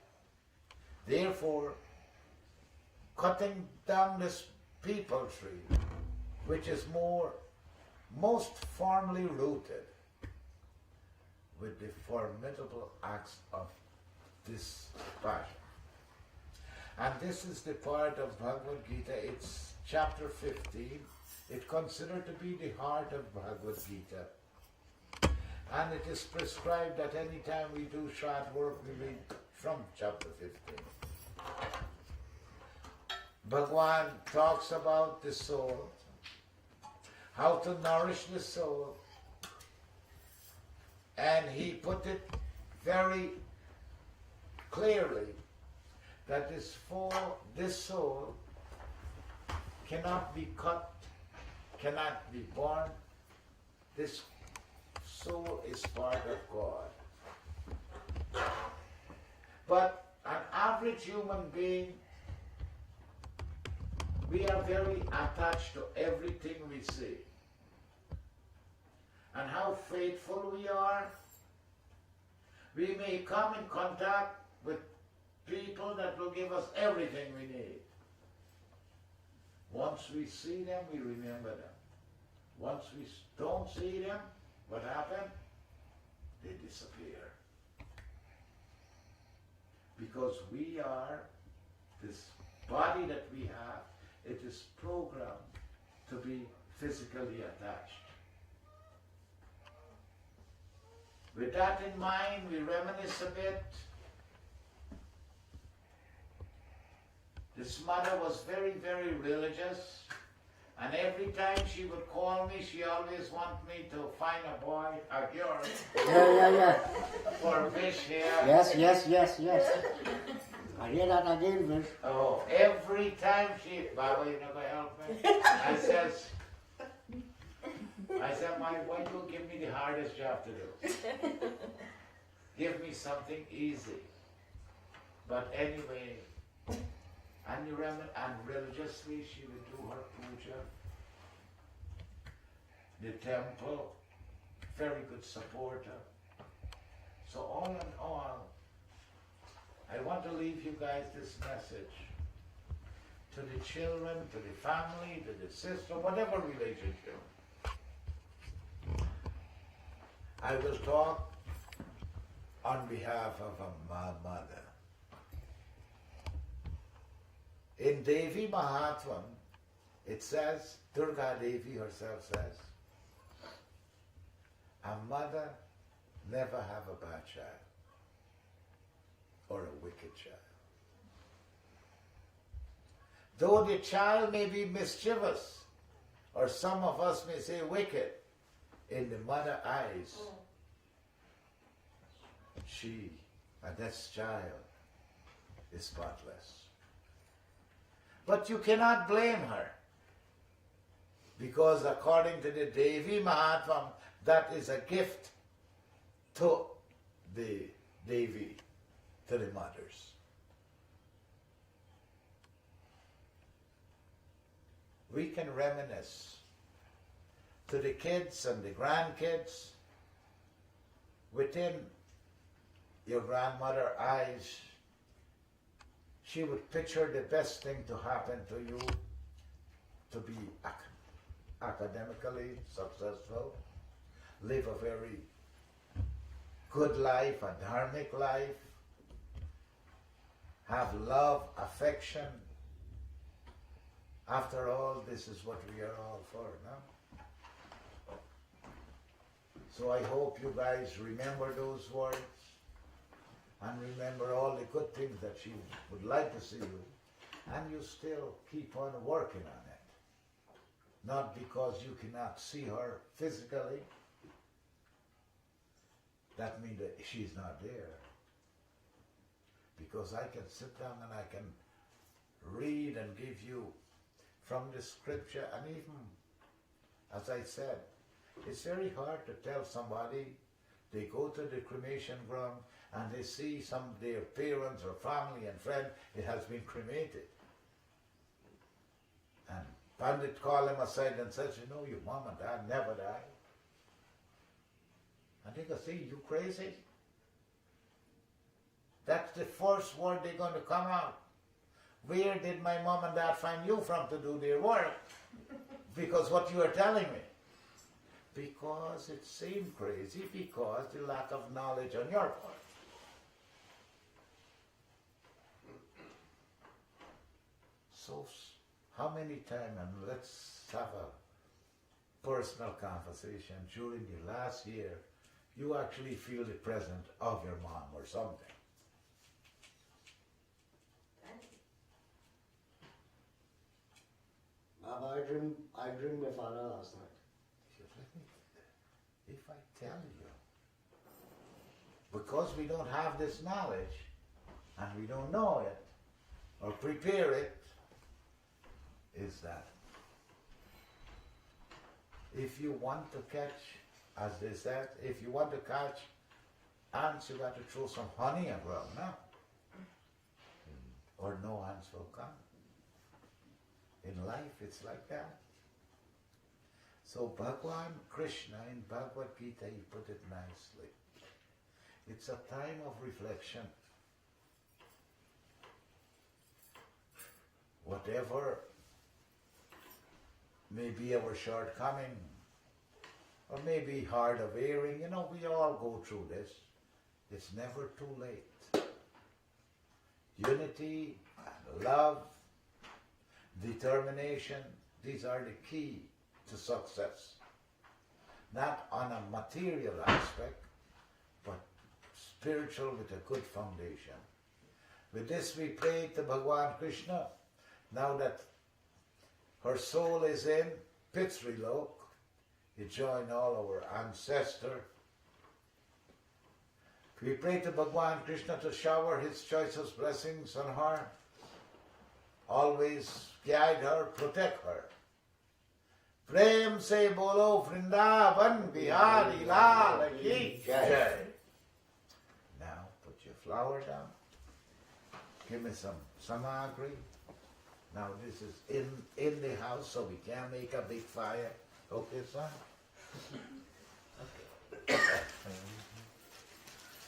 Therefore, cutting down this people tree, which is most firmly rooted with the formidable acts of this passion. And this is the part of Bhagavad Gita, it's chapter 15. It's considered to be the heart of Bhagavad Gita. And it is prescribed that any time we do short work, we read from chapter 15. Bhagwan talks about the soul, how to nourish the soul, and he put it very clearly that this soul cannot be cut, cannot be born. This soul is part of God. But an average human being, we are very attached to everything we see. And how faithful we are. We may come in contact with people that will give us everything we need. Once we see them, we remember them. Once we don't see them, what happened? They disappear. Because we are, this body that we have, it is programmed to be physically attached. With that in mind, we reminisce a bit. This mother was very, very religious, and every time she would call me, she always wanted me to find a boy, a girl, for fish here. Yes. I hear that again, miss. Oh, every time she, Baba, you not gonna help me? I said, my wife will give me the hardest job to do. give me something easy. But anyway, and religiously she would do her puja. The temple, very good supporter. So all in all, I want to leave you guys this message. To the children, to the family, to the sister, whatever relationship. I will talk on behalf of my mother. In Devi Mahatvam, it says, Durga Devi herself says, a mother never have a bad child or a wicked child. Though the child may be mischievous, or some of us may say wicked, in the mother's eyes, she, and this child, is spotless. But you cannot blame her, because according to the Devi Mahatvam, that is a gift to the Devi, to the mothers. We can reminisce to the kids and the grandkids within your grandmother's eyes. She would picture the best thing to happen to you, to be academically successful, live a very good life, a dharmic life, have love, affection. After all, this is what we are all for, no? So I hope you guys remember those words and remember all the good things that she would like to see you, and you still keep on working on it. Not because you cannot see her physically, that means that she's not there. Because I can sit down and I can read and give you from the scripture, and even, as I said, it's very hard to tell somebody, they go to the cremation ground and they see some of their parents or family and friend, it has been cremated. And Pandit called him aside and says, you know, your mom and dad never died. And they go, see, you crazy? That's the first word they're going to come out. Where did my mom and dad find you from to do their work? Because what you are telling me. Because it seemed crazy, because the lack of knowledge on your part. So, how many times, and let's have a personal conversation, during the last year, you actually feel the presence of your mom or something? I dreamed my father last night. If I tell you, because we don't have this knowledge, and we don't know it, or prepare it, is that if you want to catch, as they said, if you want to catch ants, you got to throw some honey around, no? Or no ants will come. In life, it's like that. So Bhagwan Krishna in Bhagavad Gita, he put it nicely. It's a time of reflection. Whatever may be our shortcoming, or maybe hard of hearing, you know, we all go through this. It's never too late. Unity, love, determination, these are the key to success. Not on a material aspect, but spiritual with a good foundation. With this we pray to Bhagwan Krishna, now that her soul is in Pitrilok, he joined all our ancestors. We pray to Bhagwan Krishna to shower his choicest blessings on her, always guide her, protect her. Prem se bolo Vrindavan Bihari Lal ki jai. flour down. Give me some samagri. Now this is in the house, so we can't make a big fire. Okay, son?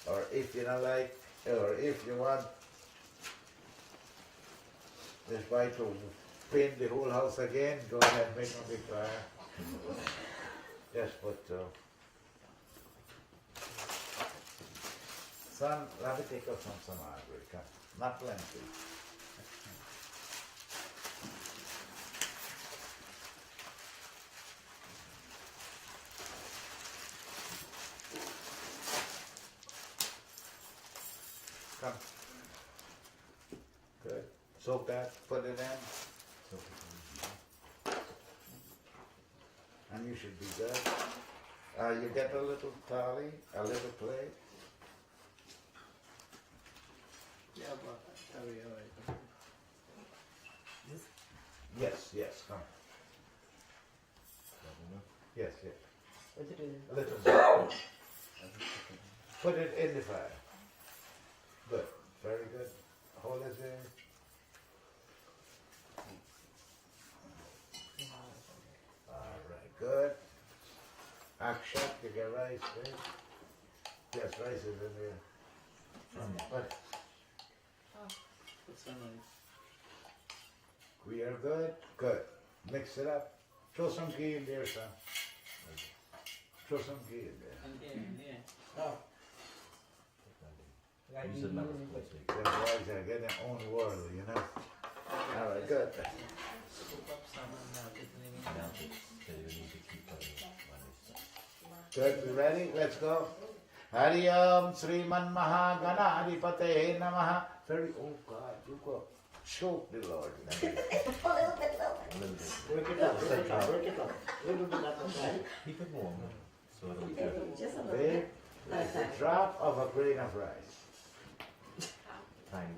Or if you don't like, or if you want this wife to paint the whole house again, go ahead, make a big fire. Just put son, let me take out some samagri, come. Not plenty. Come. Good. Soak that, put it in. And you should be good. You get a little tally, a little plate. Yeah, but all right. Yes, come. Yes. What to do? A little bit. Put it in the fire. Good. Very good. Hold it there. Alright, good. Action, you get rice there. Yes, rice is in there. What? We are good? Good. Mix it up. Throw some ghee in there, son. Throw some ghee in there. Oh. Them boys are getting their own world, you know. Alright, good. Good, we ready? Let's go. Hari Om Sriman Mahaganadipate Namaha. Very, oh God, you go choke the Lord. A little bit lower. Work it up. Little bit up the side. Keep it warm. So it'll be Okay, good. just a little Big, bit. it's a drop of a grain of rice. Tiny.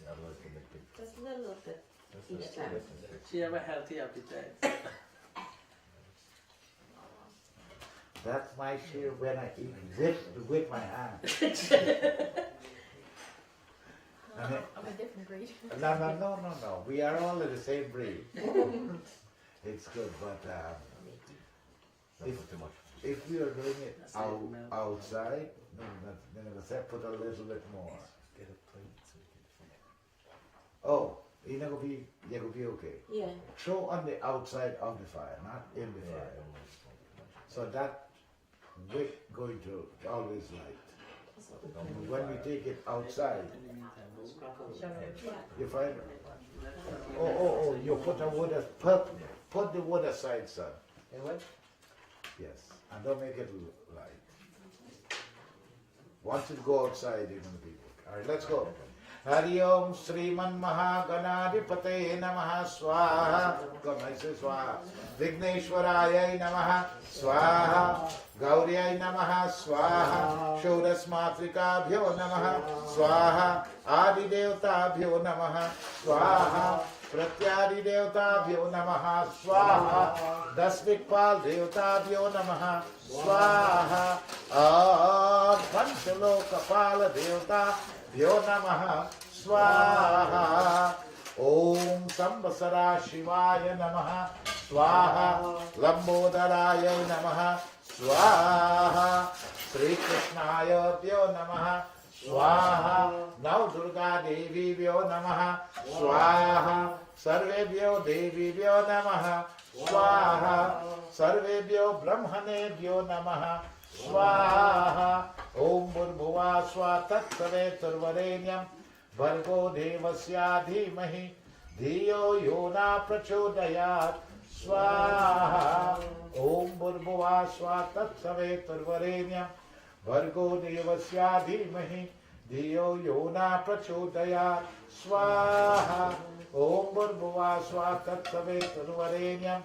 Otherwise it'll make big. Just a little bit each That's time. She have a healthy appetite. That's my share when I eat with my hand. I'm a different breed. No. We are all of the same breed. It's good, but if you are doing it outside, put a little bit more. Get a plate so you can Oh, you're gonna be okay. Yeah. Throw on the outside of the fire, not in the fire. So that wick going to always light. When we take it outside, you find, you put the wood aside, son. And what? Yes, and don't make it light. Once it go outside, you're gonna be good. All right, let's go. Hari Om Sriman Mahaganadipate Namaha Swaha. Come, I say Swaha. Vigneshwaraya Namaha Swaha. Gauriyai Namaha Swaha. Shodas Matrikabhyo Namaha Swaha. Adi Devtabhyo Namaha Swaha. Pratyadi Devtabhyo Namaha Swaha. Dasvikpal Devtabhyo Namaha Swaha. Panchalokapala Devtabhyo Namaha Swaha. Om Sambasara Shivaya Namaha Swaha. Lambodharaya Namaha Swaha. Sri Krishnaya Vyo Namaha Swaha. Now Durga Devi Vyo Namaha Swaha. Sarvebhyo Devi Vyo Namaha Swaha. Sarvebhyo Brahmane Vyo Namaha Swaha. Om Bhurbhuva Swa Tatsaveturvarenyam Bhargo Devasya Dhimahi Dhiyo Yona Prachodayat Swaha. Om Bhurbhuva Swa Tatsaveturvarenyam Bhargo Devasya Dhimahi Dhiyo Yona Prachodayat Swaha. Om Bhurbhuva Swa Tatsaveturvarenyam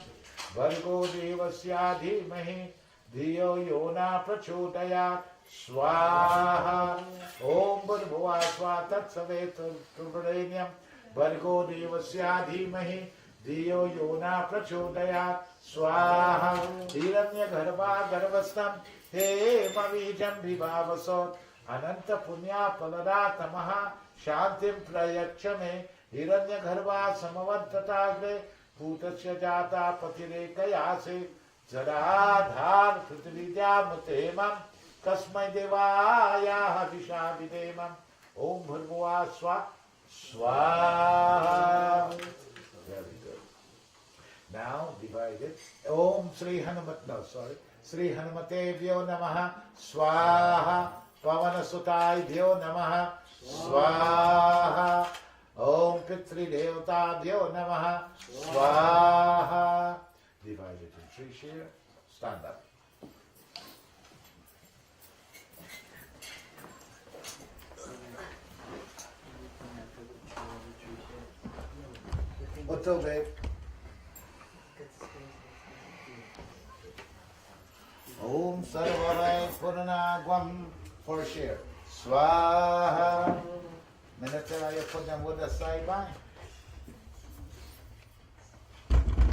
Bhargo Devasya Dhimahi Dhiyo Yona Prachodayat Swaha. Om Bhurbhuva Swa Tatsaveturvarenyam Bhargo Devasya Dhimahi Dhiyo Yona Prachodayat Swaha. Hiranya Garbha Garbhastam He Mavijam Vibhavasot Ananta punya palada tamaha shantim prayachame hiranya gharva samavadtatagre putasya jata patirekayase jaradhar prithvidya mutemam kasmai devaya vishabhidemam om bhargava swaha. Very good. Now divide it. Om Sri Hanumat, no sorry. Sri Hanumatevyo Namaha Swaha. Pavana Sutaibhyo Namaha Swaha. Om Pitri Devatabhyo Namaha Swaha. Divide it in 3 share. Stand up. Otobe. Om Sarvavai Purnagvam, 4 share. Swaha. Minister, you put them with the side by.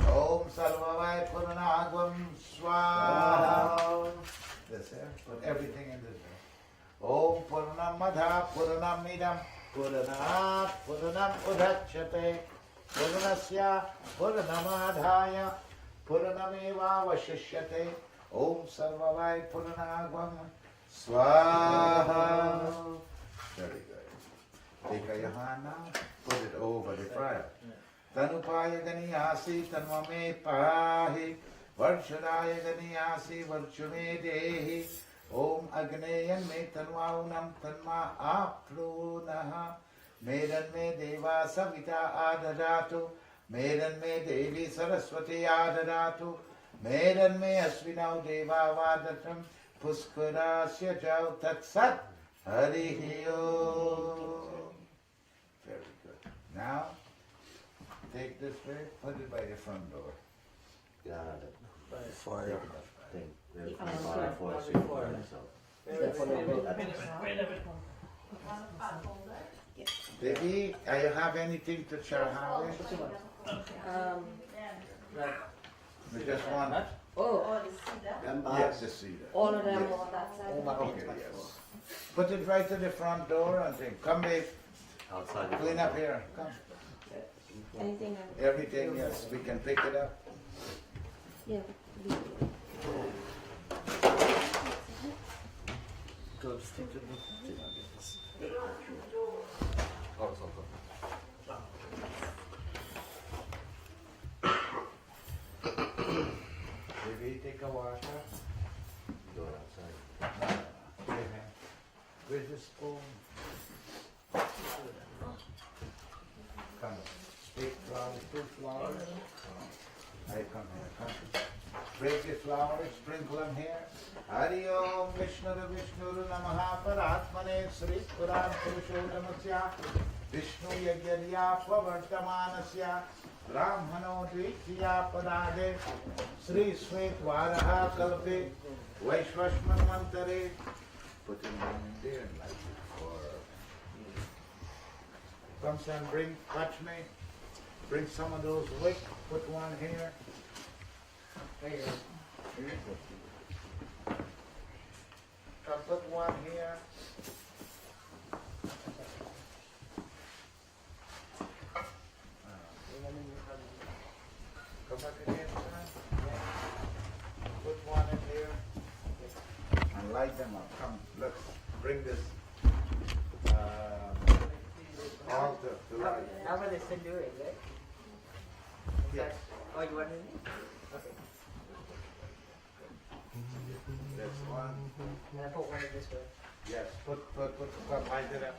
Om Sarvavai Purnagvam, Swaha. This here, put everything in this here. Om Purnam Madha Purnam Midam Purnat Purnam Udhachyate Purnasya Purnamadhaya Purnameva Vashishyate Om Sarvavai Purnagvam Swaha. Very good. Take a yahan now, put it over the fire. Tanupaya Ganiyasi Tanvame Pahi Varshadaya Ganiyasi Varchume Dehi Om Agneyan Me Tanvaunam Tanma Aplunaha Medan Me Deva Savita Adadatu Medan Me Devi Saraswati Adadatu Medan Me Asvinau Deva Vadatam Puskarasya Jau Tatsat Harihiyo. Very good. Now, take this way, put it by the front door. Got it. Fire. Baby, do you have anything to share? We just want it. Oh, the cedar? Yes, the cedar. All of them Yes. on that side? Okay, yes. Put it right to the front door and then come babe. Outside. Clean up here. Come. Anything? Everything, yes, we can pick it up. Yeah. Go stick to me. Oh, it's all good. Baby, take a washer. Go outside. Where's the spoon? Come. Take flowers, 2 flowers. I come here, come. Break the flowers, sprinkle them here. Hari Om Vishnu Namaha Paratmane Sri Puran Purushottamasya Vishnu Yajnaya Pavartamanasya Brahmano Dvitiya Padade Sri Svet Varaha Kalpe Vaishvashman Mantare. Put him in there like before. Come son, touch me. Bring some of those wick, put one here. Here. Come put one here. Come back again, son. Put one in here. And light them up. Come, let's bring this altar to light. How about they still do it, right? Yes. Oh, you want it? Okay. That's one. And I put one in this way. Yes, put, light it up.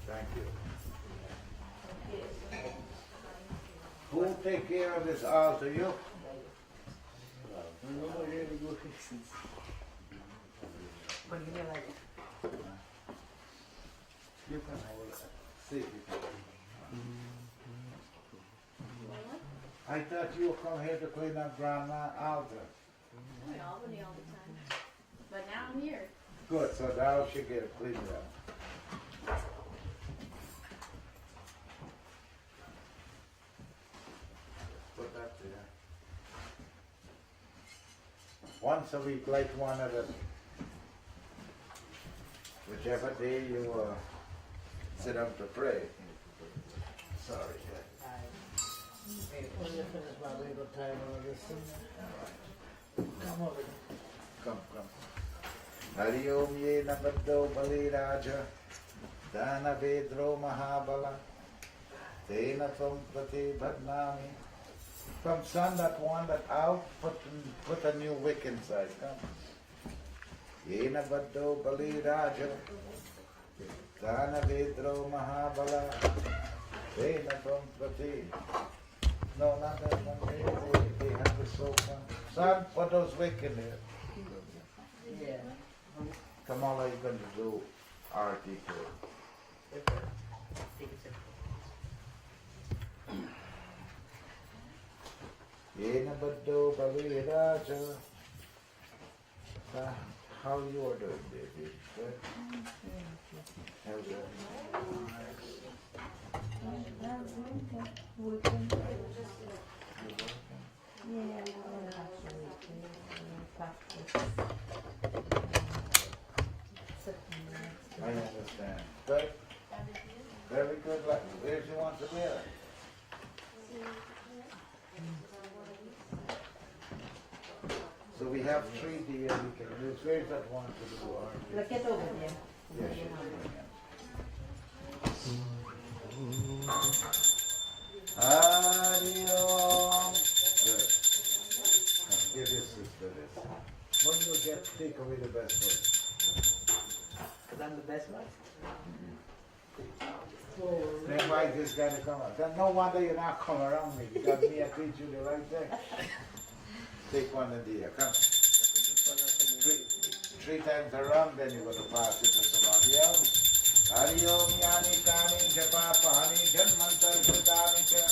Thank you. Who will take care of this altar? You? But give me a light. You can hold it. See if you can. I thought you would come here to clean up Grandma altar. I'm in Albany all the time. But now I'm here. Good, so now she get it cleaned up. Put that there. Once a week, light one of them. We whichever day you sit down to pray. Sorry. When you finish my legal time on this thing, come over. Come. Hari Om Ye Nabaddo Bali Raja Dana Vedro Mahabala Tena Tvam Prati Bhadnami. Come, son, that one that out, put a new wick inside. Come. Ye Nabaddo Bali Raja Dana Vedro Mahabala Tena Tvam Prati. No, not that one. They have the sofa. Son, put those wick in there. Yeah. Kamala, you're going to do arti too. Yena Baddo Bali Raja. How you are doing, baby? Good? How's it? I understand. Good. Very good. Where do you want to be? So we have 3D and we can use. Where's that one to do art? Look it over there. Yes, she's doing it. Hari Om. Good. Now, give your sister this. When you get, take away the best one. Because I'm the best one. Then why is this guy to come out? Then no wonder you're not coming around me. Because me, I treat you the right thing. Take one in the ear. Come. Three times around, then you're going to pass it to somebody else. Hari Om Yani Kani Japa Pahani Janmantar Sutani Cha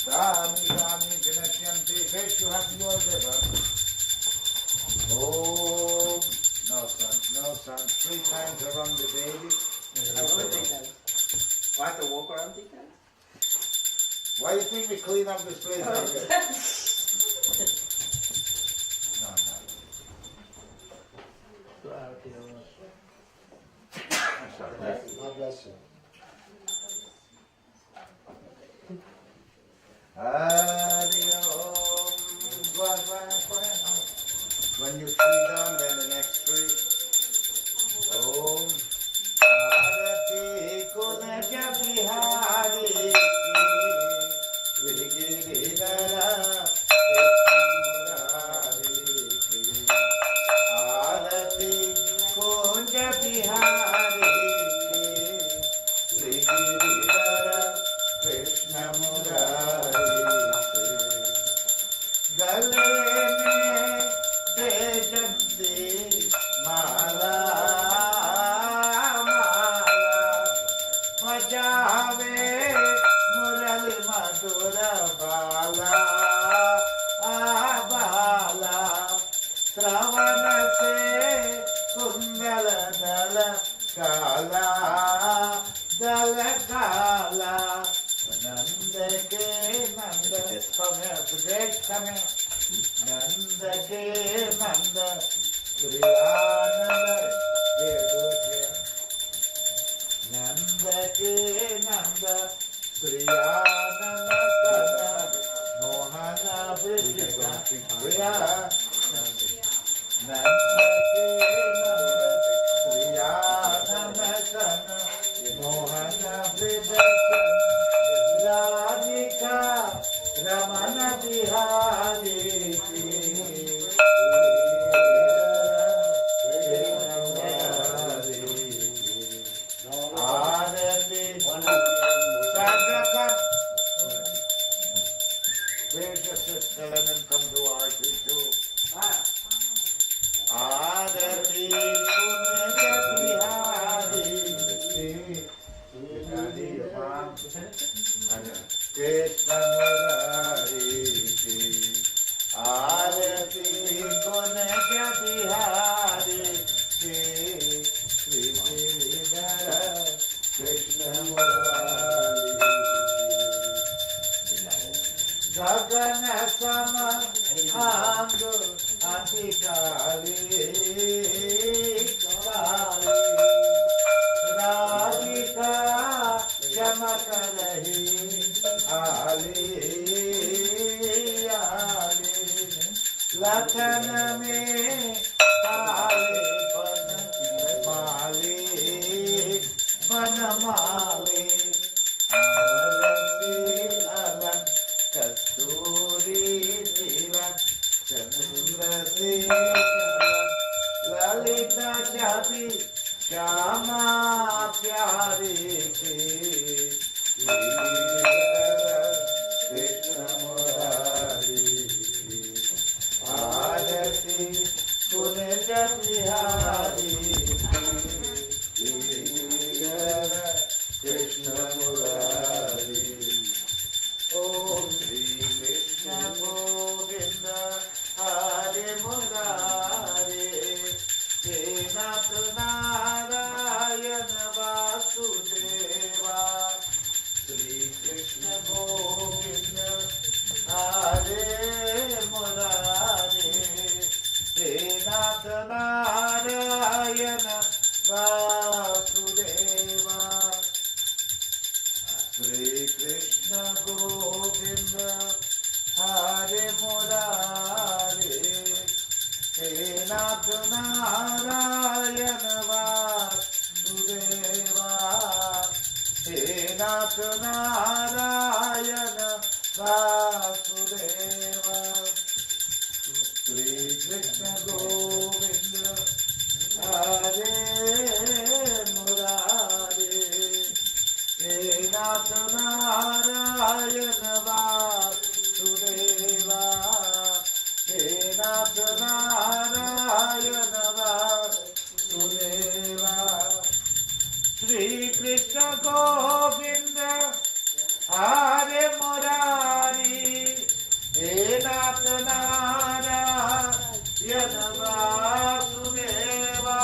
Sami Sami Jinashyanti. First you have yours ever. Oh, no son. 3 times around the baby. I have to walk around 3 times? Why do you think we clean up this place like that? No. I'm sorry. God bless you. Hari Om. When you 3 down, then the next 3. Om. Arati Kunaja Bihari Vigiridara Arati Kunja Bihari Vigiridara Krishna Murari Gale mein Bejandi Mala Bajave Murali Madhura Bala Bala Stravana Se Kundala Dala Kala Dala Kala Nanda Ke Nanda. Come here, Sudesh, come here. Nanda Ke Nanda Sri Ananda. Here, do it here. Nanda Ke Nanda Sri Ananda Kana Mohana Vishika Priya Nanda Ke Nanda Sri Ananda Kana Mohana Vishika Radhika Ramana Bihari Where's your sister? Let him come to our too. Adati Punya Bihari Bihari Ram Krishna Murari Adati Punya Bihari Krishna Murari Gagana Sama Andu Antikali Kali करही आली आली लखन में आले बनमाली बनमाली अलग कस्तूरी तिलक चंद्र से ललिता छवि श्यामा प्यारे के कृष्ण मुरारी आरती कुंज बिहारी कृष्ण मुरारी ओम श्री कृष्ण गोविंद हरे मुरारी हे नाथ नारायण वासुदेवा श्री कृष्ण गोविंद हरे मुरारी हे नाथ नारायण वासुदेवा श्री कृष्ण गोविंद हरे मुरारी हे नाथ नारायण वासुदेवा हे नाथ नारायण वासुदेवा श्री कृष्ण गोविंद हरे मुरारी हे नाथ नारायण वासुदेवा हे नाथ नारायण वासुदेवा श्री कृष्ण गोविंद हरे मुरारी हे नाथ नारायण वासुदेवा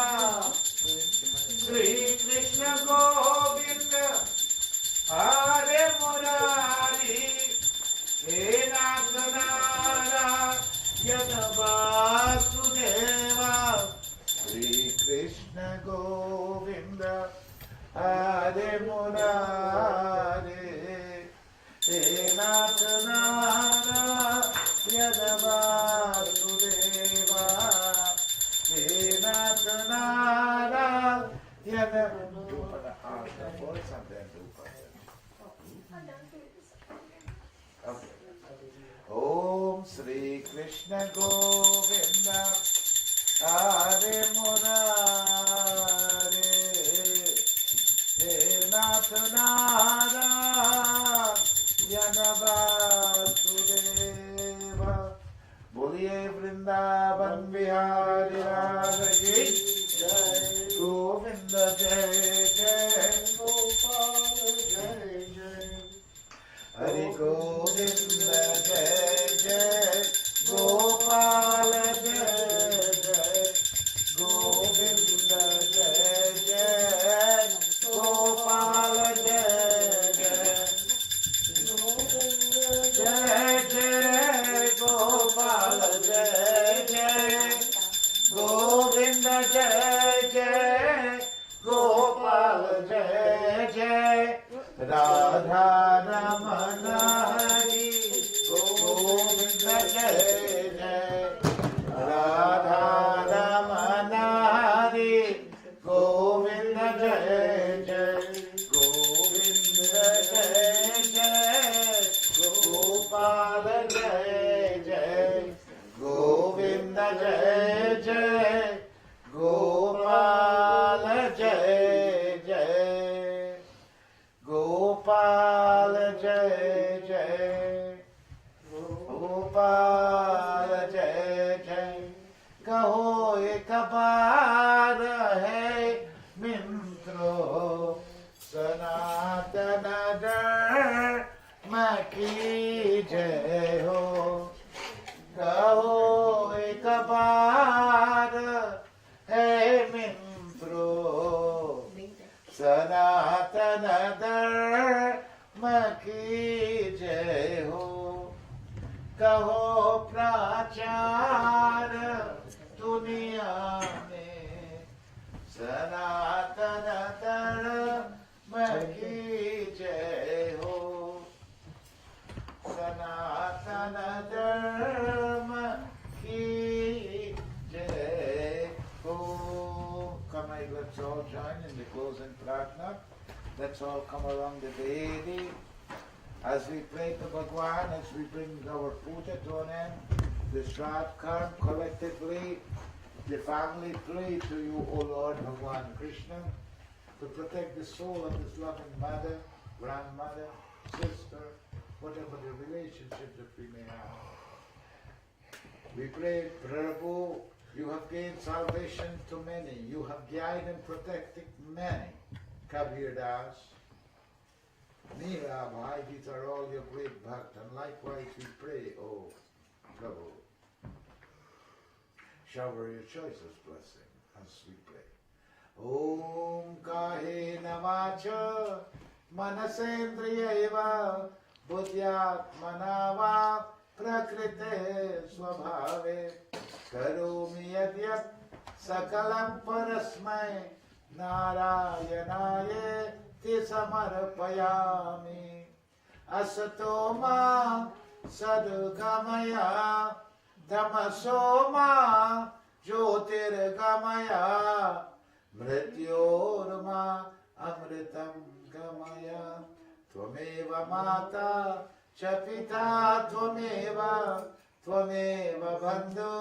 श्री कृष्ण गोविंद हरे मुरारी हे नाथ नारायण वासुदेवा श्री कृष्ण गोविंद हरे मुरारी हे नाथ नारायण वासुदेवा हे नाथ नारायण ओम श्री कृष्ण गोविंद हरे मुरारी हे नाथ नारायण वासुदेवा बोलिए वृंदावन बिहारी लाल की जय गोविंद जय जय गोपाल जय जय हरि गोविंद जय जय गोपाल जय जय गोविंद जय जय गोपाल जय जय जय जय गोपाल जय जय गोविंद जय जय गोपाल जय जय राधा रमण हरि गोविंद जय जय राधा रमण हरि गोविंद जय जय गोविंद जय जय गोपाल जय जय गोविंद जय जय गोपाल जय जय गोपाल जय जय गोपाल जय जय कहो एक बार है मित्रों सनातन धर्म की जय हो कहो एक बार है मित्रों सनातन धर्म की जय हो कहो प्रचार दुनिया में सनातन धर्म की जय Let's all come around the deity. As we pray to Bhagwan, as we bring our puja to an end, the Shraddha Karm collectively, the family pray to you, O Lord Bhagwan Krishna, to protect the soul of this loving mother, grandmother, sister, whatever the relationship that we may have. We pray, Prabhu, you have gained salvation to many. You have guided and protected many. Kabir Das, Meera Bhai, these are all your great bhakt. And likewise we pray, O Prabhu, shower your choicest blessing as we pray. Om Kahena Vacha Manasendriya Eva Buddhyat Manava Prakrite Swabhave Karomi Yadyat Sakalam Parasmai Narayanaye Tisamarapayami Asatoma Sadgamaya Tamasoma Jyotirgamaya Mrityorma Amritam Gamaya Tvameva Mata Chapita Tvameva Bandhu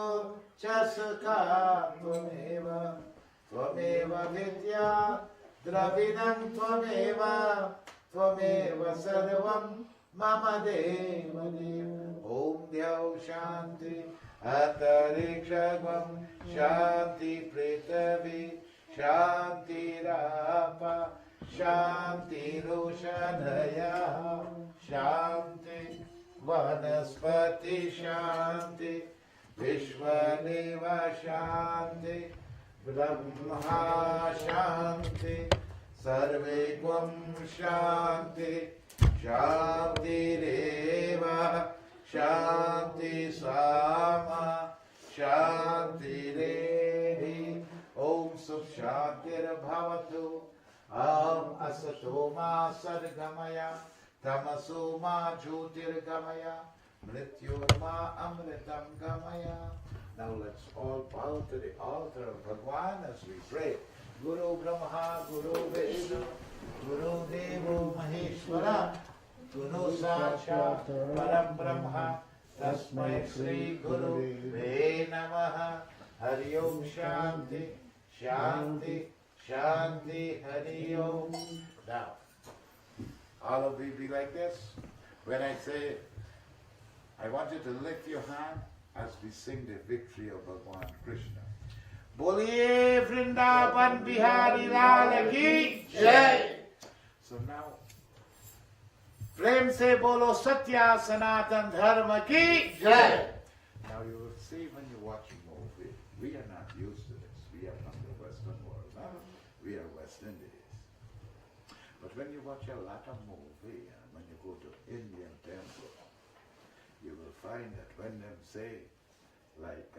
Chasaka Tvameva Vidya Dravinam Tvameva Sarvam Mama Deva Om Dhyau Shanti Antarikshagam Shanti Pritavi Shanti Rapa Shanti Rushanaya Shanti Vanaspati Shanti Vishwaneva Shanti Brahma Shanti Sarve Gvam Shanti Shanti Reva Shanti Sama Shanti Rehi Om Sub Shantir Bhavatu Am Asatoma Sadgamaya Tamasoma Jyotirgamaya Mrityurma Amritam Gamaya. Now let's all bow to the altar of Bhagwan as we pray. Guru Brahma, Guru Vishnu, Guru Devo Maheshwara, Guru Sakshat Param Brahma, Tasmai Sri Guru Ve Namaha, Hari Om Shanti, Shanti, Shanti, Hari Om. Now, all of you be like this. When I say, I want you to lift your hand as we sing the victory of Bhagwan Krishna. Boliye Vrindavan Bihari Lal Ki Jai. So now, Prem se bolo Satya Sanatan Dharma Ki Jai. Now you will see when you watch a movie, we are not used to this. We are from the Western world. Huh? We are West Indies. But when you watch a lot of movie, and when you go to Indian temple, you will find that when them say, like,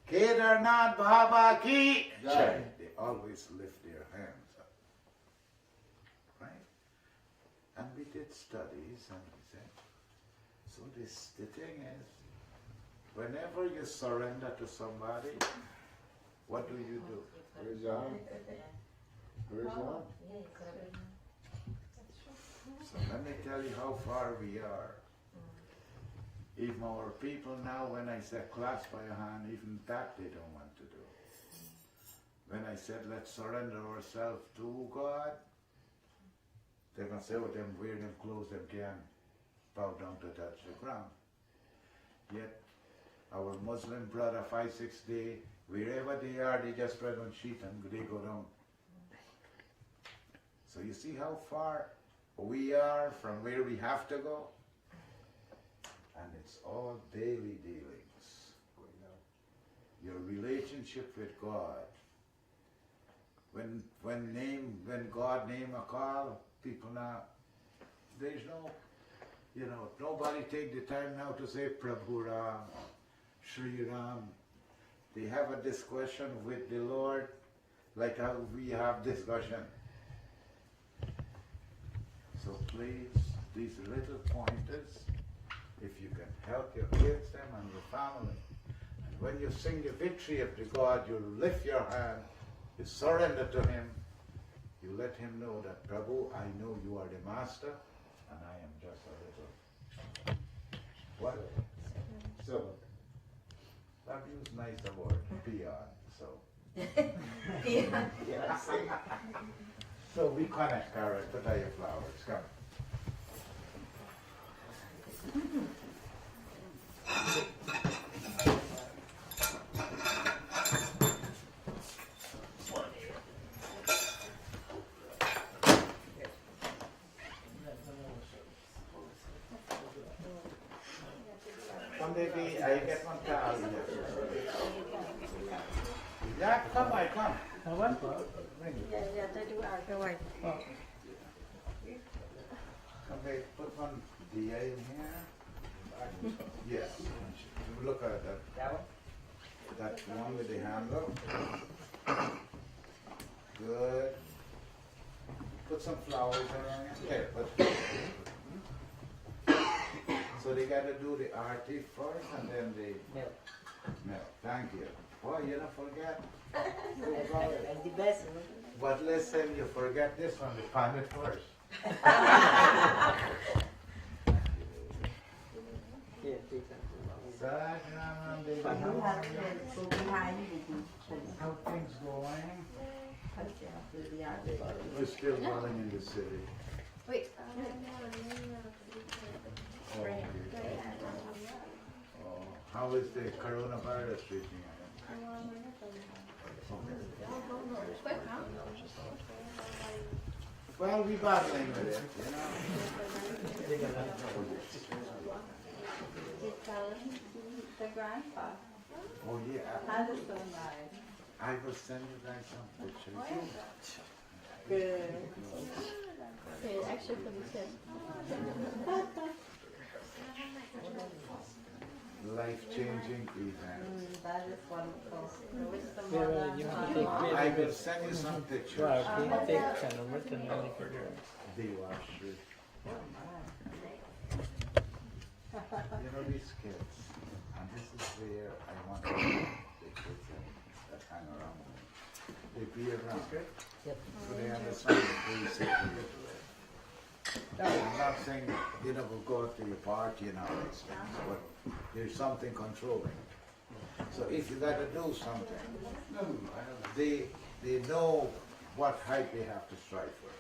Kedarnath Baba Ki Jai, they always lift their hands up. Right? And we did studies and we said, so the thing is, whenever you surrender to somebody, what do you do? Resign. Resign. So let me tell you how far we are. Even our people now, when I said clasp by your hand, even that they don't want to do. When I said let's surrender ourselves to God, they're going to say, oh, them wear them clothes, them can't bow down to touch the ground. Yet, our Muslim brother, 5-6 day, wherever they are, they just spread on sheet and they go down. So you see how far we are from where we have to go? And it's all daily dealings. Your relationship with God. When God name a call, people now, there's no, nobody take the time now to say Prabhu Ram, Shri Ram. They have a discussion with the Lord like how we have discussion. So please, these little pointers, if you can help your kids them and your family, and when you sing the victory of the God, you lift your hand, you surrender to Him, you let him know that, Prabhu, I know you are the master, and I am just a little. What? Servant. Prabhu use nicer word, peon, so. Yeah. So we connect, Karen, put out your flowers, come. Come baby, I get one towel here. Yeah, come, I come. Come baby, put one DA in here. Yes. Look at that. That one? That one with the handle. Good. Put some flowers around it. There, so they gotta do the arty first and then the milk. Thank you. Boy, you don't forget. That's the best one. But listen, you forget this one, the pan it first. How things going? We're still running in the city. Wait. Oh, how is the coronavirus treating you? Well, we're battling with it, you know. The grandpa. Oh, yeah. How does so nice? I will send you guys some pictures. Good. Wait, actually for the kid. Life-changing event. That is wonderful. Which the Yeah, mother you have to and take father- I will send you some pictures. Right, you take kind of written money for your. They wash it. You know these kids, and this is where I want the kids that hang around me. They be around. So they understand the basic. I'm not saying you know we'll go to your party and all these things, but there's something controlling. So if you gotta do something, they know what height they have to strike for.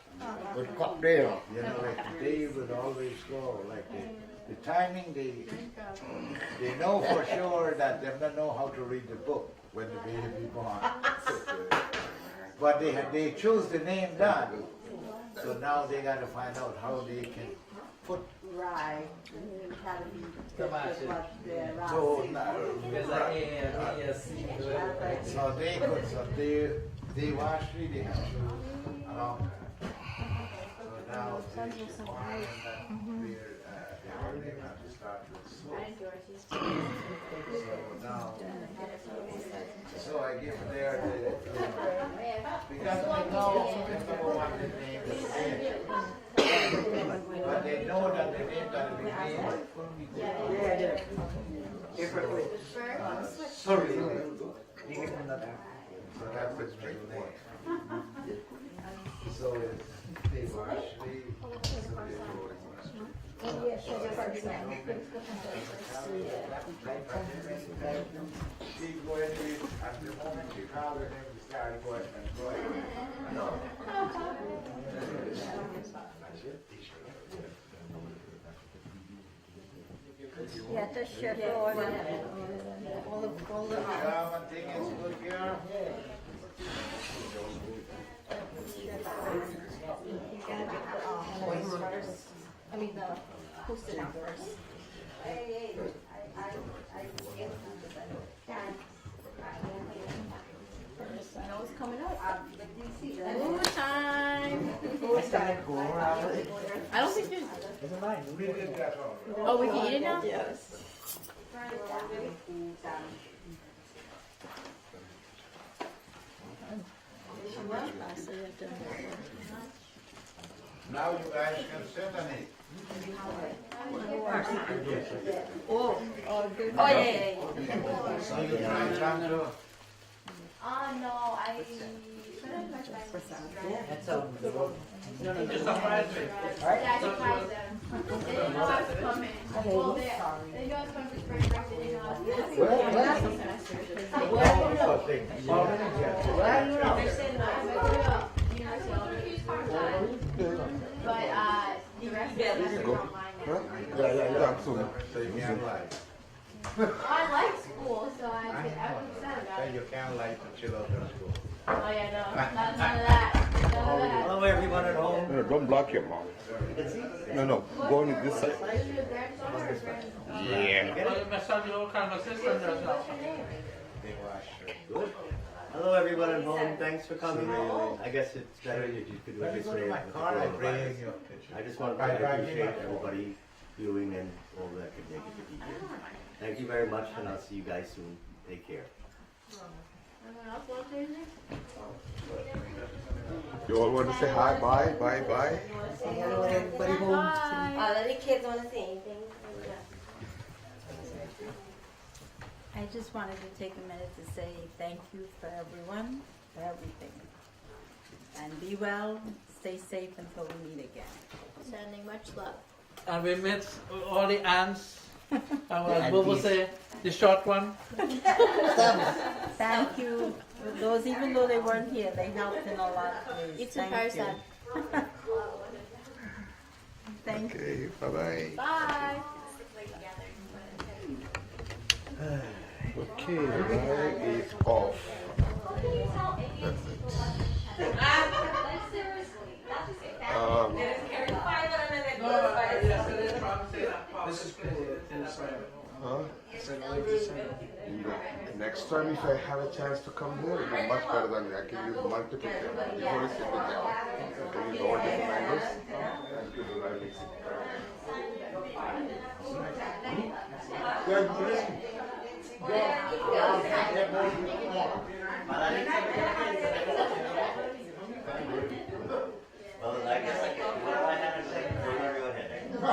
Good cocktail. You know, like the day would always go, like the timing, they know for sure that they don't know how to read the book when the baby born. But they choose the name done. So now they got to find out how they can put. Right. You gotta be good with what they're So right. now, so they wash they have to along. So now they have to start with soap. So now, so I give there because they know what the name is. But they know that the name that we sorry. So that's the strict one. So they wash she go in at the moment she called her name, she started going and going. Yeah, just shift forward. All the Thing is good here. You gotta get the voice first. I mean the post-it out first. Hey, I get I know it's coming up. Food time. I don't think there's. Oh, we can eat it now? Yes. Now you guys can sit and eat. Oh, good. Oh, yeah. So you try to No, I That sounds good. No, no, just surprise me. Yeah, I surprised them. They didn't know I was coming. Well, they knew I was coming for spring break. They didn't know I was But the rest of the semester are online now. Yeah, absolutely. So you can't lie. I like school, so I was upset about Then it. you can't lie to chill out in school. Oh yeah, no, none of that. Hello, everyone at home. No, don't block your mom. No, no, go on this side. Yeah. Good. Hello, everyone at home. Thanks for coming. I guess it's better if you could do it this way. I just want to appreciate everybody viewing and all that could make it to be here. Thank you very much, and I'll see you guys soon. Take care. You all want to say hi, bye, bye, bye? Say hello to everybody home. All of the kids want to say anything. I just wanted to take a minute to say thank you for everyone, for everything. And be well, stay safe until we meet again. Sending much love. And we met all the ants. As Bobo say, the short one. Thank you. Those, even though they weren't here, they helped in a lot of ways. It's a Thank you. person. Thank you. Okay, bye-bye. Bye. Okay, light is off. That's it. This is cool. Huh? Next time, if I have a chance to come here, it'll be much better than I can use multiple cameras. Before it's single camera. I can use all different angles and do the lighting.